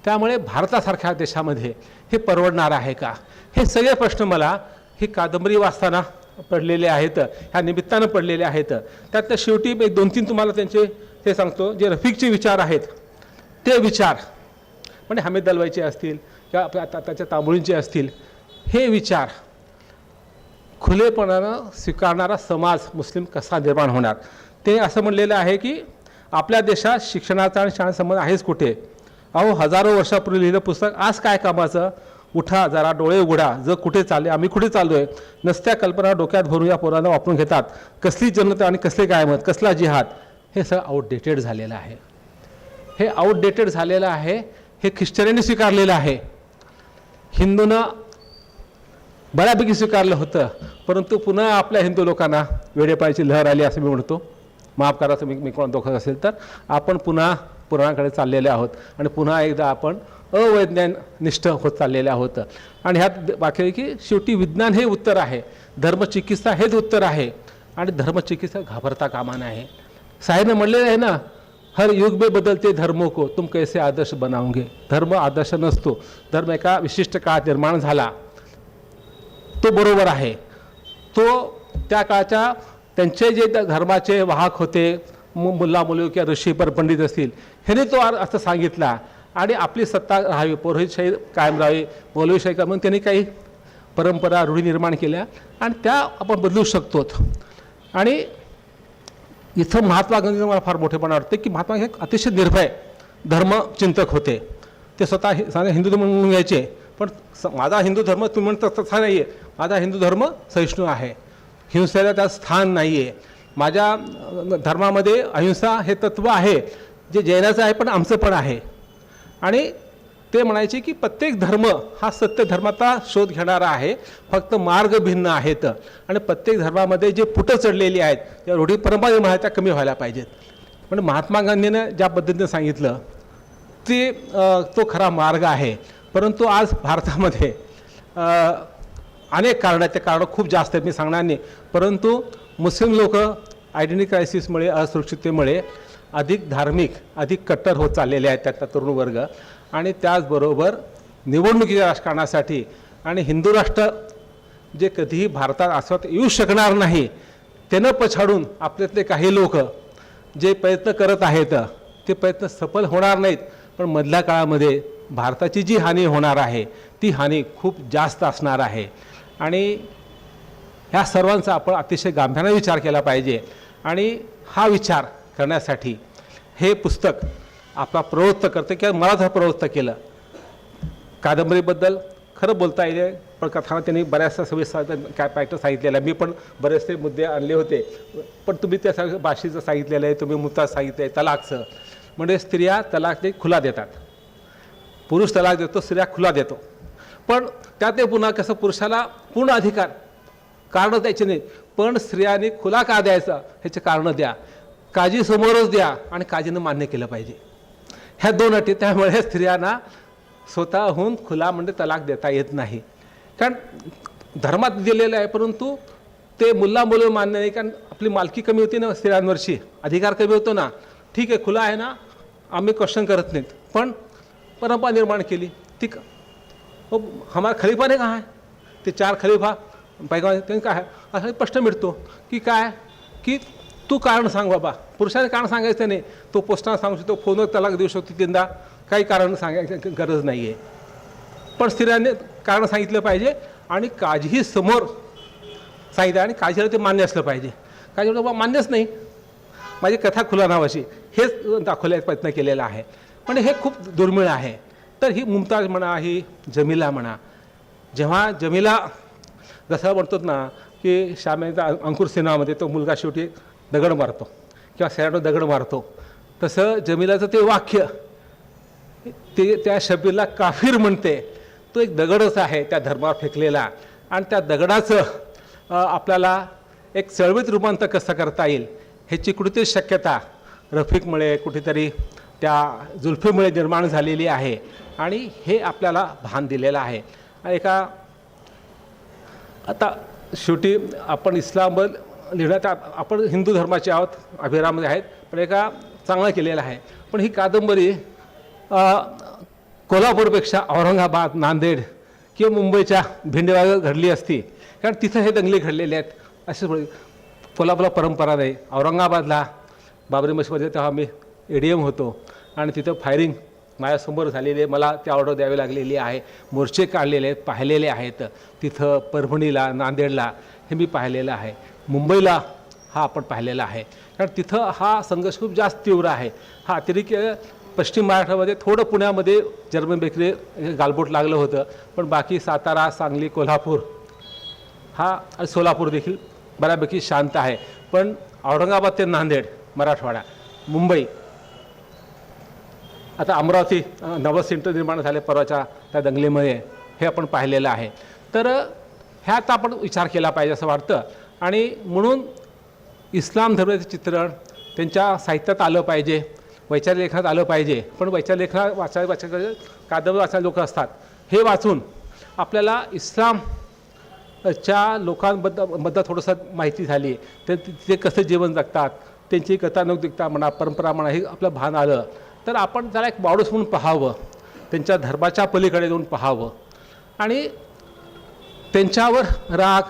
त्यामुळे भारतासारख्या देशामध्ये हे परवडणार आहे का, हे सगळे प्रश्न मला ही कादंबरी वाचताना पडलेले आहेत, ह्या निमित्तानं पडलेले आहेत. त्यातलं शेवटी 1-2-3 तुम्हाला त्यांचे ते सांगतो. जे रफिकचे विचार आहेत ते विचार म्हणजे हमीद दलवाईचे असतील किंवा आपल्या त्याच्या तांबुळींचे असतील, हे विचार खुलेपणानं स्वीकारणारा समाज मुस्लिम कसा निर्माण होणार. ते असं म्हणलेलं आहे की आपल्या देशात शिक्षणाचा आणि शाळा संबंध आहेच कुठे. अहो, हजारो वर्षापूर्वी लिहिलं पुस्तक आज काय कामाचं. उठा, जरा डोळे उघडा, जग कुठे चालले, आम्ही कुठे चाललो आहे. नसत्या कल्पना डोक्यात भरून या पोरांना वापरून घेतात. कसली जनता आणि कसले कायमत, कसला जिहाद, हे सगळं आउटडेटेड झालेलं आहे. हे आउटडेटेड झालेलं आहे. हे ख्रिश्चनांनी स्वीकारलेलं आहे. हिंदूनं बऱ्यापैकी स्वीकारलं होतं, परंतु पुन्हा आपल्या हिंदू लोकांना वेडेपणाची लहर आली असं मी म्हणतो. माफ करा तुम्ही, मी कोण दोखत असेल तर. आपण पुन्हा पुराणाकडे चाललेले आहोत आणि पुन्हा एकदा आपण अवैज्ञानिष्ठ होत चाललेले आहोत. आणि ह्यात बाकी की शेवटी विज्ञान हे उत्तर आहे, धर्मचिकित्सा हेच उत्तर आहे. आणि धर्मचिकित्सा घाबरता कामा नये. साहेबने म्हणलेलं आहे ना, हर युग में बदलते धर्मों को तुम कैसे आदर्श बनाओगे. धर्म आदर्श नसतो. धर्म एका विशिष्ट काळात निर्माण झाला, तो बरोबर आहे. तो त्या काळच्या त्यांचे जे धर्माचे वाहक होते, मुल्ला मुलू किंवा ऋषी पंडित असतील, ह्याने तो असं सांगितला. आणि आपली सत्ता राहावी, पुरोहितशाही कायम राहावी, मौलवीशाही म्हणून त्यांनी काही परंपरा रूढी निर्माण केल्या आणि त्या आपण बदलू शकतो. आणि इथं महात्मा गांधींचं मला फार मोठेपणा वाटते की महात्मा हे अतिशय निर्भय धर्मचिंतक होते. ते स्वतः हिंदू धर्म म्हणून घ्यायचे, पण माझा हिंदू धर्म तुम्ही म्हणता तसा नाही आहे. माझा हिंदू धर्म सहिष्णू आहे, हिंसेला त्यात स्थान नाही आहे. माझ्या धर्मामध्ये अहिंसा हे तत्त्व आहे, जे जैनाचं आहे पण आमचं पण आहे. आणि ते म्हणायचे की प्रत्येक धर्म हा सत्य धर्माचा शोध घेणारा आहे, फक्त मार्ग भिन्न आहेत. आणि प्रत्येक धर्मामध्ये जे पुटं चढलेली आहेत, त्या रूढी परंपरा निर्माण आहेत, त्या कमी व्हायला पाहिजेत. पण महात्मा गांधीनं ज्या पद्धतीनं सांगितलं ते तो खरा मार्ग आहे. परंतु आज भारतामध्ये अनेक कारणं आहेत, ते कारणं खूप जास्त आहेत, मी सांगणार नाही. परंतु मुस्लिम लोक आयडेंटिटी क्रायसिसमुळे, असुरक्षिततेमुळे अधिक धार्मिक, अधिक कट्टर होत चाललेले आहेत त्यातला तरुण वर्ग. आणि त्याचबरोबर निवडणुकीच्या राजकारणासाठी आणि हिंदू राष्ट्र जे कधीही भारतात अस्तित्वात येऊ शकणार नाही, त्यानं पछाडून आपल्यातले काही लोक जे प्रयत्न करत आहेत, ते प्रयत्न सफल होणार नाहीत. पण मधल्या काळामध्ये भारताची जी हानी होणार आहे, ती हानी खूप जास्त असणार आहे. आणि ह्या सर्वांचा आपण अतिशय गांभीर्याने विचार केला पाहिजे. आणि हा विचार करण्यासाठी हे पुस्तक आपला प्रवृत्त करते, किंवा मला तर प्रवृत्त केलं. कादंबरीबद्दल खरं बोलता येईल, पण कथा त्यांनी बऱ्याचशा सविस्तर काय पॅक्टर सांगितलेलं आहे. मी पण बरेचसे मुद्दे आणले होते, पण तुम्ही त्या सगळं भाषेचं सांगितलेलं आहे, तुम्ही मुद्दा सांगितलं आहे तलाकचं. म्हणजे स्त्रिया तलाक ते खुला देतात, पुरुष तलाक देतो, स्त्रिया खुला देतो. पण त्यात ते पुन्हा कसं पुरुषाला पूर्ण अधिकार, कारणं द्यायचे नाही, पण स्त्रियांनी खुला का द्यायचा ह्याचे कारणं द्या, काळजी समोरच द्या आणि काळजीनं मान्य केलं पाहिजे. ह्या दोन अटी. त्यामुळे स्त्रियांना स्वतःहून खुला म्हणजे तलाक देता येत नाही, कारण धर्मात दिलेलं आहे. परंतु ते मुल्ला मुलं मान्य नाही, कारण आपली मालकी कमी होती ना स्त्रियांवरची, अधिकार कमी होतो ना. ठीक आहे, खुला आहे ना, आम्ही क्वेश्चन करत नाहीत, पण परंपरा निर्माण केली. ठीक, हो, हमारा खलिफा ने कहा है, ते 4 खलिफा पैगंबर त्यांनी काय असं स्पष्ट मिळतो की काय, की तू कारण सांग बाबा. पुरुषाने कारण सांगायचं नाही, तो पोस्टानं सांगू शकतो, फोनवर तलाक देऊ शकतो, तीनदा काही कारण सांगायची गरज नाही आहे. पण स्त्रियांनी कारण सांगितलं पाहिजे आणि काळजीही समोर सांगितलं, आणि काळजीला ते मान्य असलं पाहिजे. काळजी बाबा मान्यच नाही, माझी कथा खुला नावाची, हेच दाखवण्याचा प्रयत्न केलेला आहे. पण हे खूप दुर्मिळ आहे. तर ही मुमताज म्हणा, ही जमिला म्हणा, जेव्हा जमिला जसं म्हणतो ना की शामेचा अंकुर सिनेमामध्ये तो मुलगा शेवटी दगड मारतो किंवा सॅडो दगड मारतो, तसं जमिलाचं ते वाक्य ते त्या शबीरला काफिर म्हणते, तो एक दगडच आहे त्या धर्मावर फेकलेला. आणि त्या दगडाचं आपल्याला एक चळवळीत रूपांतर कसं करता येईल ह्याची कुठेतरी शक्यता रफिकमुळे, कुठेतरी त्या जुल्फीमुळे निर्माण झालेली आहे. आणि हे आपल्याला भान दिलेलं आहे. एका आता शेवटी आपण इस्लाम लिहिण्यात आपण हिंदू धर्माचे आहोत, अभिरामध्ये आहेत, पण एका चांगलं केलेलं आहे. पण ही कादंबरी कोल्हापूरपेक्षा औरंगाबाद, नांदेड किंवा मुंबईच्या भिंडेवाड्यात घडली असती, कारण तिथं हे दंगली घडलेले आहेत. असे कोल्हापूरला परंपरा नाही. औरंगाबादला बाबरी मशीदमध्ये तेव्हा मी ADM होतो आणि तिथं फायरिंग माझ्यासमोर झालेली आहे, मला ते ऑर्डर द्यावी लागलेली आहे, मोर्चे काढलेले आहेत, पाहिलेले आहेत. तिथं परभणीला, नांदेडला हे मी पाहिलेलं आहे. मुंबईला हा आपण पाहिलेला आहे, कारण तिथं हा संघर्ष खूप जास्त तीव्र आहे. हा अतिरिक्त पश्चिम महाराष्ट्रामध्ये थोडं पुण्यामध्ये जर्मन बेकरी गालबोट लागलं होतं, पण बाकी सातारा, सांगली, कोल्हापूर हा आणि सोलापूर देखील बऱ्यापैकी शांत आहे. पण औरंगाबाद ते नांदेड, मराठवाडा, मुंबई, आता अमरावती नवं सेंटर निर्माण झाले परवाच्या त्या दंगलीमध्ये, हे आपण पाहिलेलं आहे. तर ह्यात आपण विचार केला पाहिजे असं वाटतं. आणि म्हणून इस्लाम धर्माचे चित्रण त्यांच्या साहित्यात आलं पाहिजे, वैचारिक लेखनात आलं पाहिजे. पण वैचारिक लेखनात कादंबरी वाचणारे लोक असतात, हे वाचून आपल्याला इस्लामच्या लोकांबद्दल थोडंसं माहिती झाली, ते कसं जीवन जगतात, त्यांची कथानकदिकता म्हणा, परंपरा म्हणा, हे आपलं भान आलं तर आपण जरा एक माणूस म्हणून पाहावं, त्यांच्या धर्माच्या पलीकडे जाऊन पाहावं आणि त्यांच्यावर राग,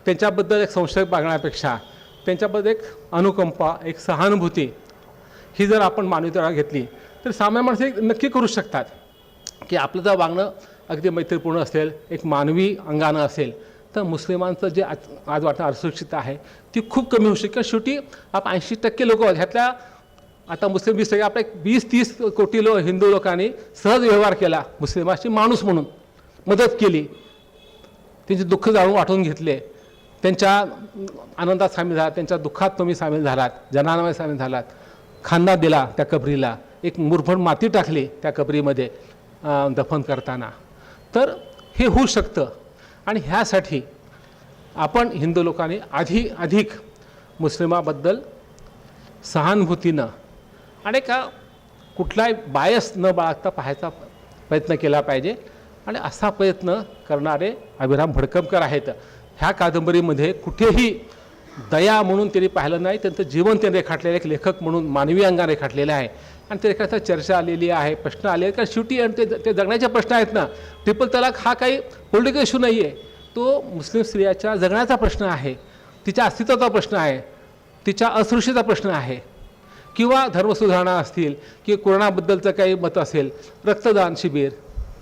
त्यांच्याबद्दल एक संशय बाळगण्यापेक्षा त्यांच्याबद्दल एक अनुकंपा, एक सहानुभूती ही जर आपण मानवीता घेतली तर सामान्य माणसं एक नक्की करू शकतात की आपलं जर वागणं अगदी मैत्रीपूर्ण असेल, एक मानवी अंगानं असेल, तर मुस्लिमांचं जे आज वाटतं असुरक्षितता आहे ती खूप कमी होऊ शकते. शेवटी आपण 80% लोक ह्यातल्या आता मुस्लिम 20% आपल्या 20-30 कोटी हिंदू लोकांनी सहज व्यवहार केला, मुस्लिमाशी माणूस म्हणून मदत केली, त्यांचे दुःख जाणून वाटून घेतले, त्यांच्या आनंदात सामील झालात, त्यांच्या दुःखात तुम्ही सामील झालात, जनानामध्ये सामील झालात, खांदा दिला त्या कबरीला, एक मुरभर माती टाकली त्या कबरीमध्ये दफन करताना. तर हे होऊ शकतं. आणि ह्यासाठी आपण हिंदू लोकांनी अधिक मुस्लिमाबद्दल सहानुभूतीनं आणि कुठलाही बायस न बाळगता पाहायचा प्रयत्न केला पाहिजे. आणि असा प्रयत्न करणारे अभिराम भडकमकर आहेत. ह्या कादंबरीमध्ये कुठेही दया म्हणून त्यांनी पाहिलं नाही, त्यांचं जीवन त्यांनी रेखाटलेलं एक लेखक म्हणून मानवी अंगाने रेखाटलेलं आहे. आणि ते रेखाचा चर्चा आलेली आहे, प्रश्न आले आहेत, कारण शेवटी आणि ते जगण्याचे प्रश्न आहेत ना. ट्रिपल तलाक हा काही पॉलिटिकल इश्यू नाही आहे, तो मुस्लिम स्त्रियाच्या जगण्याचा प्रश्न आहे, तिच्या अस्तित्वाचा प्रश्न आहे, तिच्या असुरक्षेचा प्रश्न आहे. किंवा धर्मसुधारणा असतील किंवा कोरोनाबद्दलचं काही मत असेल, रक्तदान शिबिर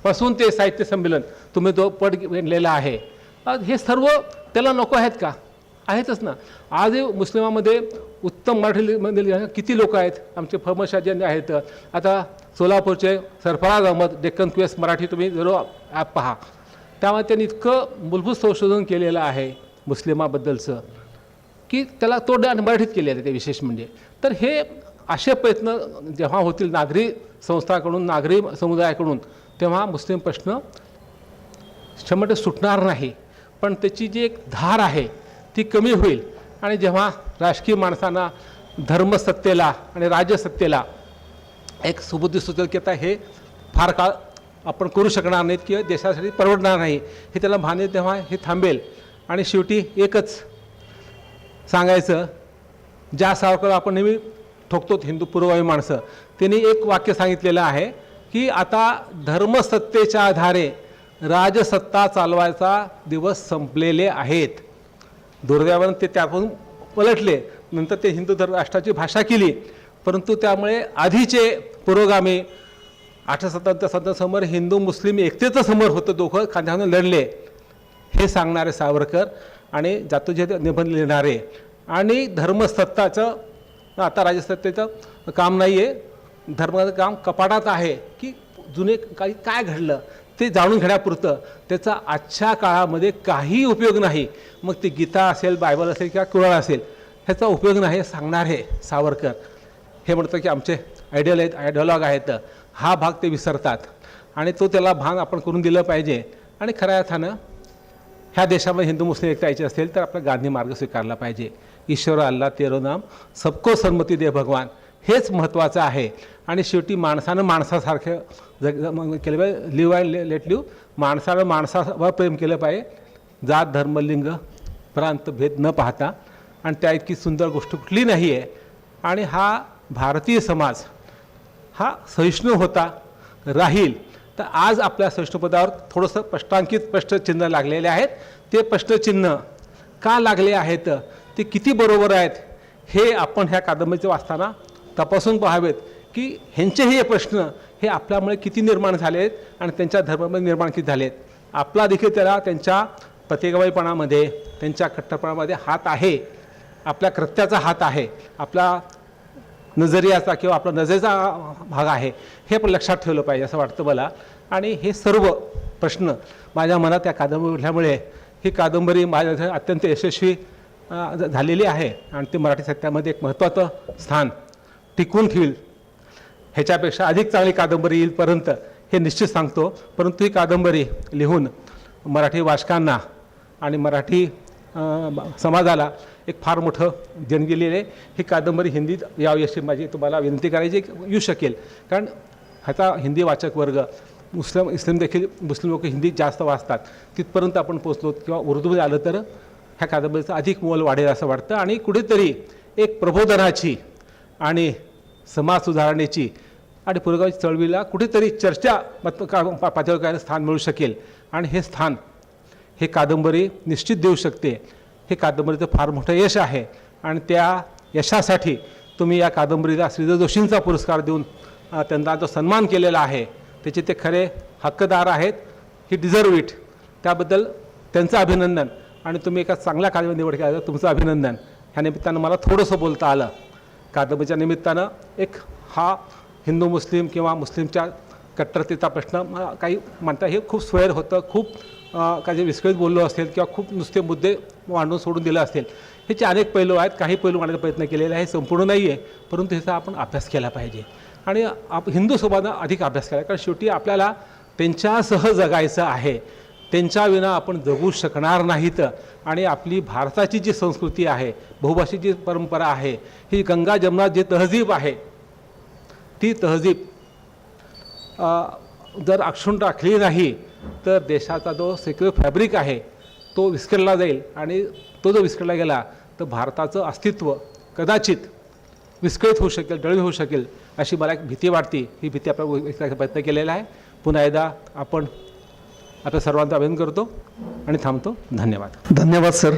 पासून ते साहित्य संमेलन तुम्ही जो पट घेतलेला आहे, हे सर्व त्याला नको आहेत का? आहेतच ना. आज मुस्लिमामध्ये उत्तम मराठीमध्ये किती लोक आहेत, आमचे फमशाजी आहेत. आता सोलापूरचे सरफराज अहमद, डेक्कन क्वेस्ट मराठी तुम्ही जरूर ॲप पहा, त्यामुळे त्यांनी इतकं मूलभूत संशोधन केलेलं आहे मुस्लिमाबद्दलचं की त्याला तोड आणि मराठीत केले आहे ते विशेष म्हणजे. तर हे असे प्रयत्न जेव्हा होतील नागरी संस्थाकडून, नागरी समुदायाकडून, तेव्हा मुस्लिम प्रश्न 100% सुटणार नाही, पण त्याची जी एक धार आहे ती कमी होईल. आणि जेव्हा राजकीय माणसांना धर्मसत्तेला आणि राज्यसत्तेला एक सुबुद्धी सुचेल की आता हे फार काळ आपण करू शकणार नाहीत किंवा देशासाठी परवडणार नाही, हे त्याला भान तेव्हा हे थांबेल. आणि शेवटी एकच सांगायचं, ज्या सावरकर आपण नेहमी ठोकतो हिंदू पूर्वभावी माणसं, त्यांनी एक वाक्य सांगितलेलं आहे की आता धर्मसत्तेच्या आधारे राजसत्ता चालवायचा दिवस संपलेले आहेत. दुर्दैवानं ते त्यापासून पलटले, नंतर ते हिंदू राष्ट्राची भाषा केली, परंतु त्यामुळे आधीचे पुरोगामी 1857 समोर हिंदू मुस्लिम एकतेचं समोर होतं, दोघं खांद्यावर लढले, हे सांगणारे सावरकर आणि जातोजी निबंध लिहिणारे. आणि धर्मसत्ताचं आता राजसत्तेचं काम नाही आहे, धर्माचं काम कपाटात आहे की जुने काही काय घडलं ते जाणून घेण्यापुरतं, त्याचा आजच्या काळामध्ये काही उपयोग नाही. मग ते गीता असेल, बायबल असेल किंवा कुराण असेल, ह्याचा उपयोग नाही सांगणारे सावरकर. हे म्हणतं की आमचे आयडियल आहेत, आयडियॉलॉग आहेत, हा भाग ते विसरतात आणि तो त्याला भान आपण करून दिलं पाहिजे. आणि खऱ्या अर्थानं ह्या देशामध्ये हिंदू मुस्लिम एकता यायची असेल तर आपला गांधी मार्ग स्वीकारला पाहिजे. ईश्वर अल्लाह तेरो नाम सबको सन्मती दे भगवान, हेच महत्त्वाचं आहे. आणि शेवटी माणसानं माणसासारखं केलं पाहिजे, लिव्ह अँड लेट लिव्ह. माणसानं माणसावर प्रेम केलं पाहिजे, जात धर्म लिंग प्रांत भेद न पाहता. आणि त्या इतकी सुंदर गोष्ट कुठली नाही आहे. आणि हा भारतीय समाज हा सहिष्णू होता, राहील. तर आज आपल्या सहिष्णुपदावर थोडंसं प्रश्नचिन्ह लागलेले आहेत. ते प्रश्नचिन्ह का लागले आहेत, ते किती बरोबर आहेत, हे आपण ह्या कादंबरीचं वाचताना तपासून पाहावेत की ह्यांचे हे प्रश्न हे आपल्यामुळे किती निर्माण झाले आहेत आणि त्यांच्या धर्मामध्ये निर्माण किती झाले आहेत. आपला देखील त्याला त्यांच्या प्रतिगामीपणामध्ये, त्यांच्या कट्टरपणामध्ये हात आहे, आपल्या कृत्याचा हात आहे, आपला नजरियाचा किंवा आपला नजरेचा भाग आहे, हे पण लक्षात ठेवलं पाहिजे असं वाटतं मला. आणि हे सर्व प्रश्न माझ्या मनात या कादंबरी उठल्यामुळे ही कादंबरी माझ्या अत्यंत यशस्वी झालेली आहे आणि ते मराठी साहित्यामध्ये एक महत्त्वाचं स्थान टिकवून ठेवील. ह्याच्यापेक्षा अधिक चांगली कादंबरी येईलपर्यंत हे निश्चित सांगतो. परंतु ही कादंबरी लिहून मराठी वाचकांना आणि मराठी समाजाला एक फार मोठं देणगी लिहिलं आहे. ही कादंबरी हिंदीत यावी अशी माझी तुम्हाला विनंती करायची येऊ शकेल, कारण ह्याचा हिंदी वाचक वर्ग मुस्लिम देखील मुस्लिम लोक हिंदीत जास्त वाचतात, तिथपर्यंत आपण पोचलो किंवा उर्दूमध्ये आलं तर ह्या कादंबरीचं अधिक मोल वाढेल असं वाटतं. आणि कुठेतरी एक प्रबोधनाची आणि समाज सुधारणेची आणि पुरोगामी चळवळीला कुठेतरी चर्चा पातळीवर काय स्थान मिळू शकेल आणि हे स्थान हे कादंबरी निश्चित देऊ शकते. हे कादंबरीचं फार मोठं यश आहे आणि त्या यशासाठी तुम्ही या कादंबरीला श्रीधर जोशींचा पुरस्कार देऊन त्यांना जो सन्मान केलेला आहे त्याचे ते खरे हक्कदार आहेत. ही डिझर्व इट. त्याबद्दल त्यांचं अभिनंदन. आणि तुम्ही एका चांगल्या कादंबरी निवड केला तुमचं अभिनंदन. ह्या निमित्तानं मला थोडंसं बोलता आलं. कादंबरीच्या निमित्तानं एक हा हिंदू मुस्लिम किंवा मुस्लिमच्या कट्टरतेचा प्रश्न काही म्हणता हे खूप स्वैर होतं, खूप काही विस्कळीत बोललो असेल किंवा खूप नुसते मुद्दे मांडून सोडून दिले असेल. ह्याचे अनेक पैलू आहेत. काही पैलू मांडण्याचा प्रयत्न केलेला आहे, संपूर्ण नाही आहे, परंतु ह्याचा आपण अभ्यास केला पाहिजे आणि हिंदू समाजानं अधिक अभ्यास केला. कारण शेवटी आपल्याला त्यांच्यासह जगायचं आहे. त्यांच्याविना आपण जगू शकणार नाहीत. आणि आपली भारताची जी संस्कृती आहे, बहुभाषिक जी परंपरा आहे, ही गंगा जमुना जी तहजीब आहे, ती तहजीब जर अक्षुण्ण राखली नाही तर देशाचा जो सेक्युलर फॅब्रिक आहे तो विस्कळला जाईल. आणि तो जो विस्कळला गेला तर भारताचं अस्तित्व कदाचित विस्कळीत होऊ शकेल, डळी होऊ शकेल अशी मला एक भीती वाटते. ही भीती आपल्याला प्रयत्न केलेला आहे. पुन्हा एकदा आपण आपल्या सर्वांचं अभिनंदन करतो आणि थांबतो. धन्यवाद. धन्यवाद सर.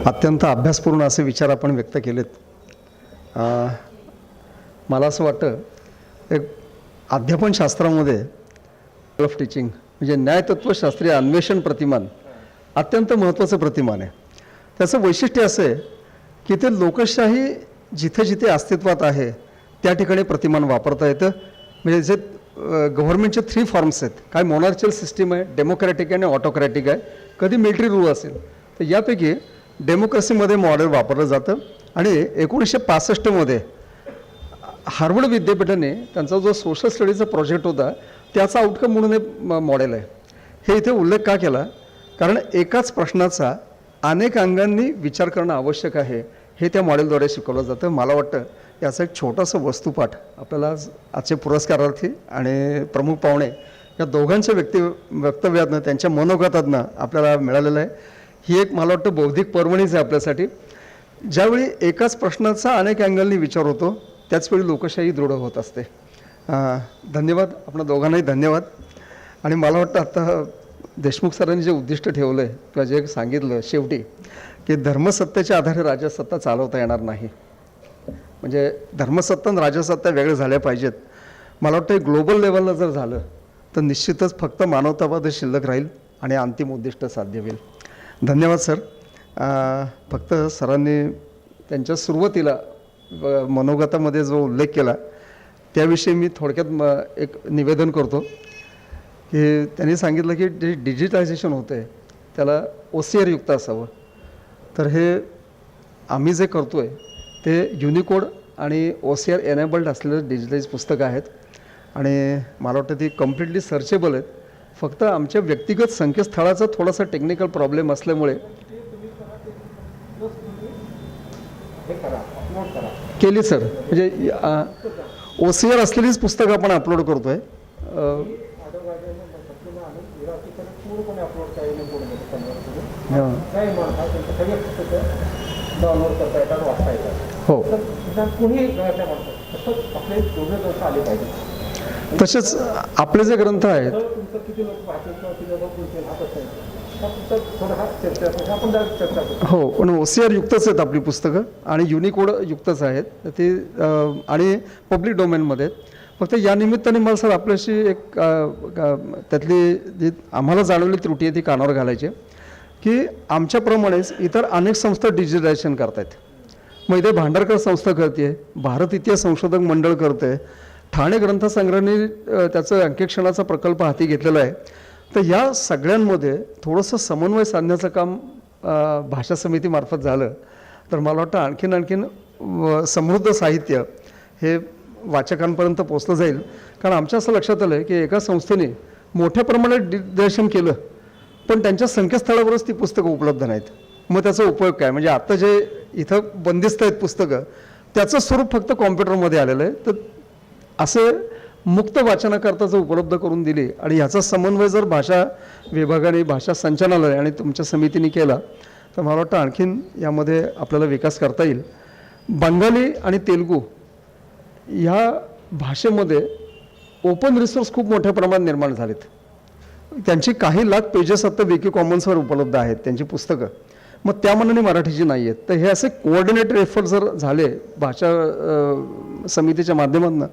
अत्यंत अभ्यासपूर्ण असे विचार आपण व्यक्त केलेत. मला असं वाटतं एक अध्यापनशास्त्रामध्ये ऑफ टीचिंग म्हणजे न्यायतत्वशास्त्रीय अन्वेषण प्रतिमान अत्यंत महत्त्वाचं प्रतिमान आहे. त्याचं वैशिष्ट्य असं आहे की ते लोकशाही जिथे जिथे अस्तित्वात आहे त्या ठिकाणी प्रतिमान वापरता येतं. म्हणजे जे गव्हर्नमेंटचे 3 फॉर्म्स आहेत, काय मोनार्चियल सिस्टीम आहे, डेमोक्रॅटिक आहे आणि ऑटोक्रॅटिक आहे, कधी मिलिटरी रूल असेल तर यापैकी डेमोक्रेसीमध्ये मॉडेल वापरलं जातं. आणि 1965मध्ये हार्वर्ड विद्यापीठाने त्यांचा जो सोशल स्टडीचा प्रोजेक्ट होता त्याचा आउटकम म्हणून हे मॉडेल आहे. हे इथे उल्लेख का केला, कारण एकाच प्रश्नाचा अनेक अंगांनी विचार करणं आवश्यक आहे हे त्या मॉडेलद्वारे शिकवलं जातं. मला वाटतं याचा एक छोटासा वस्तुपाठ आपल्याला आजचे पुरस्कारार्थी आणि प्रमुख पाहुणे या दोघांच्या वक्तव्यातनं त्यांच्या मनोगतातनं आपल्याला मिळालेलं आहे. ही एक मला वाटतं बौद्धिक पर्वणीच आहे आपल्यासाठी. ज्यावेळी एकाच प्रश्नाचा अनेक अँगलनी विचार होतो त्याचवेळी लोकशाही दृढ होत असते. धन्यवाद. आपल्या दोघांनाही धन्यवाद. आणि मला वाटतं आता देशमुख सरांनी जे उद्दिष्ट ठेवलं आहे किंवा जे सांगितलं शेवटी की धर्मसत्तेच्या आधारे राजसत्ता चालवता येणार नाही, म्हणजे धर्मसत्ता आणि राजसत्ता वेगळे झाल्या पाहिजेत. मला वाटतं ग्लोबल लेवलला जर झालं तर निश्चितच फक्त मानवतावाद शिल्लक राहील आणि अंतिम उद्दिष्ट साध्य होईल. धन्यवाद सर. फक्त सरांनी त्यांच्या सुरुवातीला मनोगतामध्ये जो उल्लेख केला त्याविषयी मी थोडक्यात एक निवेदन करतो की त्यांनी सांगितलं की जे डिजिटायझेशन होतं आहे त्याला OCR युक्त असावं. तर हे आम्ही जे करतो आहे ते युनिकोड आणि OCR एनेबल्ड असलेलं डिजिटाईज पुस्तकं आहेत आणि मला वाटतं ती कम्प्लिटली सर्चेबल आहेत. फक्त आमच्या व्यक्तिगत संकेतस्थळाचा थोडासा टेक्निकल प्रॉब्लेम असल्यामुळे केली सर. म्हणजे OCR असलेलीच पुस्तकं आपण अपलोड करतो आहे. हो. तसेच आपले जे ग्रंथ आहेत हो पण OCR युक्तच आहेत आपली पुस्तकं आणि युनिकोड युक्तच आहेत ते आणि पब्लिक डोमेनमध्ये आहेत. फक्त या निमित्ताने मला सर आपल्याशी एक त्यातली जी आम्हाला जाणवली त्रुटी आहे ती कानावर घालायची. की आमच्याप्रमाणेच इतर अनेक संस्था डिजिटलायझेशन करत आहेत. मग इथे भांडारकर संस्था करते, भारत इतिहास संशोधक मंडळ करते, ठाणे ग्रंथसंग्रहाने त्याचं अंकेक्षणाचा प्रकल्प हाती घेतलेला आहे. तर या सगळ्यांमध्ये थोडंसं समन्वय साधण्याचं काम भाषा समितीमार्फत झालं तर मला वाटतं आणखीन समृद्ध साहित्य हे वाचकांपर्यंत पोचलं जाईल. कारण आमच्या असं लक्षात आलं आहे की एका संस्थेने मोठ्या प्रमाणात डिजिटलायझेशन केलं पण त्यांच्या संकेतस्थळावरच ती पुस्तकं उपलब्ध नाहीत. मग त्याचा उपयोग काय? म्हणजे आत्ता जे इथं बंदिस्त आहेत पुस्तकं त्याचं स्वरूप फक्त कॉम्प्युटरमध्ये आलेलं आहे. तर असे मुक्त वाचनाकरता उपलब्ध करून दिली आणि ह्याचा समन्वय जर भाषा विभागाने, भाषा संचालनालय आणि तुमच्या समितीने केला तर मला वाटतं आणखीन यामध्ये आपल्याला विकास करता येईल. बंगाली आणि तेलुगू ह्या भाषेमध्ये ओपन रिसोर्स खूप मोठ्या प्रमाणात निर्माण झालेत. त्यांची काही लाख पेजेस आता विकी कॉमन्सवर उपलब्ध आहेत त्यांची पुस्तकं. मग त्या मनाने मराठीची नाही आहेत. तर हे असे कोऑर्डिनेटेड एफर्ट जर झाले भाषा समितीच्या माध्यमातून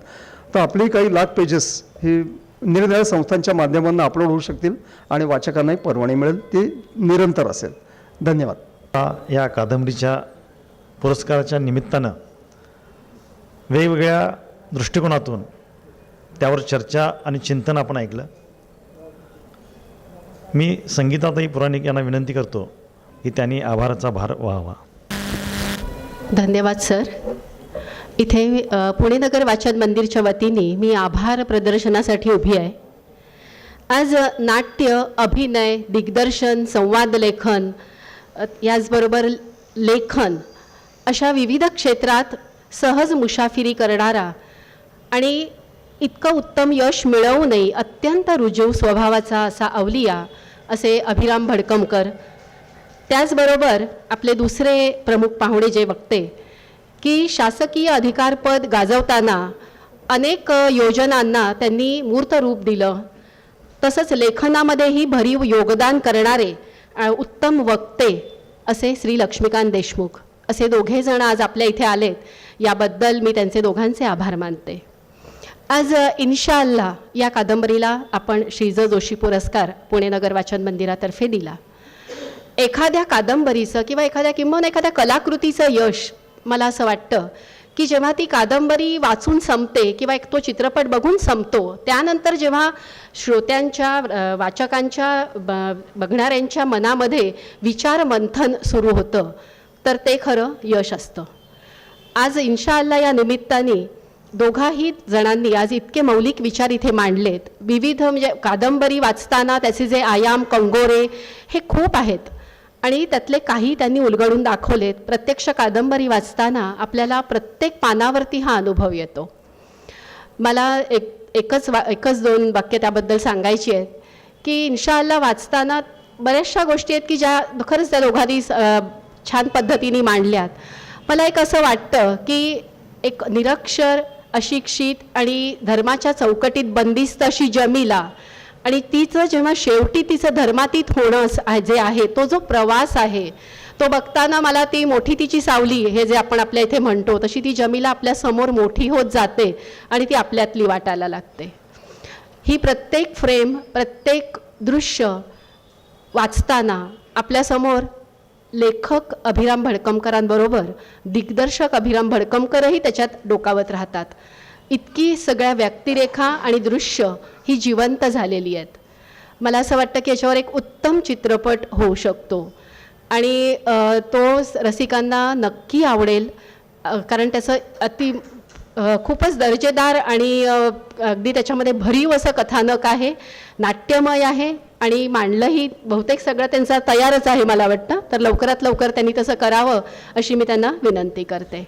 तर आपली काही लाख पेजेस ही निरनिराळ्या संस्थांच्या माध्यमातून अपलोड होऊ शकतील आणि वाचकांनाही परवानगी मिळेल. ती निरंतर असेल. धन्यवाद. या कादंबरीच्या पुरस्काराच्या निमित्तानं वेगवेगळ्या दृष्टिकोनातून त्यावर चर्चा आणि चिंतन आपण ऐकलं. मी संगीताताई पुराणिक यांना विनंती करतो की त्यांनी आभाराचा भार व्हावा. धन्यवाद सर. इथे पुणे नगर वाचन मंदिरच्या वतीने मी आभार प्रदर्शनासाठी उभी आहे. आज नाट्य, अभिनय, दिग्दर्शन, संवाद लेखन याचबरोबर लेखन अशा विविध क्षेत्रात सहज मुसाफिरी करणारा आणि इतकं उत्तम यश मिळवूनही अत्यंत रुजू स्वभावाचा असा अवलिया असे अभिराम भडकमकर. त्याचबरोबर आपले दुसरे प्रमुख पाहुणे जे वक्ते की शासकीय अधिकारपद गाजवताना अनेक योजनांना त्यांनी मूर्त रूप दिलं, तसंच लेखनामध्येही भरीव योगदान करणारे उत्तम वक्ते असे श्री लक्ष्मीकांत देशमुख असे दोघेजण आज आपल्या इथे आलेत. याबद्दल मी त्यांचे दोघांचे आभार मानते. आज इन्शाअल्लाह या कादंबरीला आपण श्रीज जोशी पुरस्कार पुणे नगर वाचन मंदिरातर्फे दिला. एखाद्या कादंबरीचं किंवा किंबहुना एखाद्या कलाकृतीचं यश मला असं वाटतं की जेव्हा ती कादंबरी वाचून संपते किंवा एक तो चित्रपट बघून संपतो त्यानंतर जेव्हा श्रोत्यांच्या, वाचकांच्या, बघणाऱ्यांच्या मनामध्ये विचार मंथन सुरू होतं तर ते खरं यश असतं. आज इन्शाअल्लाह या निमित्ताने दोघाही जणांनी आज इतके मौलिक विचार इथे मांडलेत. विविध म्हणजे कादंबरी वाचताना त्याचे जे आयाम, कंगोरे हे खूप आहेत आणि त्यातले काही त्यांनी उलगडून दाखवलेत. प्रत्यक्ष कादंबरी वाचताना आपल्याला प्रत्येक पानावरती हा अनुभव येतो. मला एकच दोन वाक्य त्याबद्दल सांगायची आहेत की इन्शाअल्लाह वाचताना बऱ्याचशा गोष्टी आहेत की ज्या खरंच त्या दोघांनी छान पद्धतीने मांडल्यात. मला एक असं वाटतं की एक निरक्षर, अशिक्षित आणि धर्माच्या चौकटीत बंदिस्त अशी जमीला आणि तिचं जेव्हा शेवटी तिचं धर्मातीत होणं जे आहे तो जो प्रवास आहे तो बघताना मला ती मोठी तिची सावली हे जे आपण आपल्या इथे म्हणतो तशी ती जमीला आपल्या समोर मोठी होत जाते आणि ती आपल्यातली वाटायला लागते. ही प्रत्येक फ्रेम, प्रत्येक दृश्य वाचताना आपल्यासमोर लेखक अभिराम भडकमकरांबरोबर दिग्दर्शक अभिराम भडकमकरही त्याच्यात डोकावत राहतात. इतकी सगळ्या व्यक्तिरेखा आणि दृश्य ही जिवंत झालेली आहेत. मला असं वाटतं की याच्यावर एक उत्तम चित्रपट होऊ शकतो आणि तो रसिकांना नक्की आवडेल कारण त्याचं खूपच दर्जेदार आणि अगदी त्याच्यामध्ये भरीव असं कथानक आहे, नाट्यमय आहे आणि मांडलंही बहुतेक सगळं त्यांचा तयारच आहे मला वाटतं. तर लवकरात लवकर त्यांनी तसं करावं अशी मी त्यांना विनंती करते.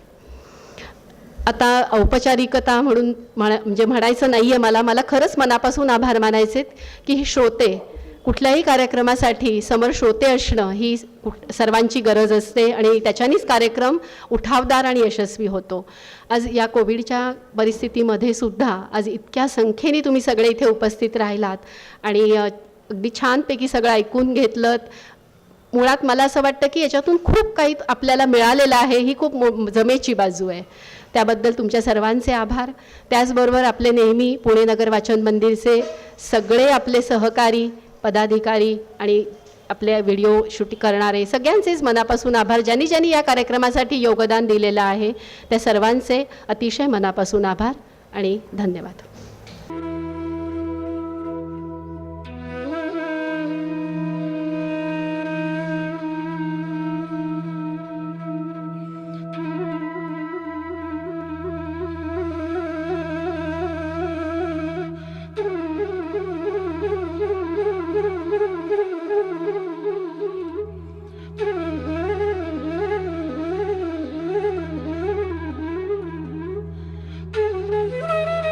आता औपचारिकता म्हणून म्हणजे म्हणायचं नाही आहे मला खरंच मनापासून आभार मानायचे की ही श्रोते कुठल्याही कार्यक्रमासाठी समोर श्रोते असणं ही सर्वांची गरज असते आणि त्याच्यानेच कार्यक्रम उठावदार आणि यशस्वी होतो. आज या कोविडच्या परिस्थितीमध्ये सुद्धा आज इतक्या संख्येने तुम्ही सगळे इथे उपस्थित राहिलात आणि अगदी छानपैकी सगळं ऐकून घेतलं. मुळात मला असं वाटतं की याच्यातून खूप काही आपल्याला मिळालेलं आहे, ही खूप जमेची बाजू आहे. त्याबद्दल तुमच्या सर्वांचे आभार. त्याचबरोबर आपले नेहमी पुणे नगर वाचन मंदिरचे सगळे आपले सहकारी, पदाधिकारी आणि आपले व्हिडिओ शूट करणारे सगळ्यांचेच मनापासून आभार. ज्यांनी ज्यांनी या कार्यक्रमासाठी योगदान दिलेलं आहे त्या सर्वांचे अतिशय मनापासून आभार आणि धन्यवाद.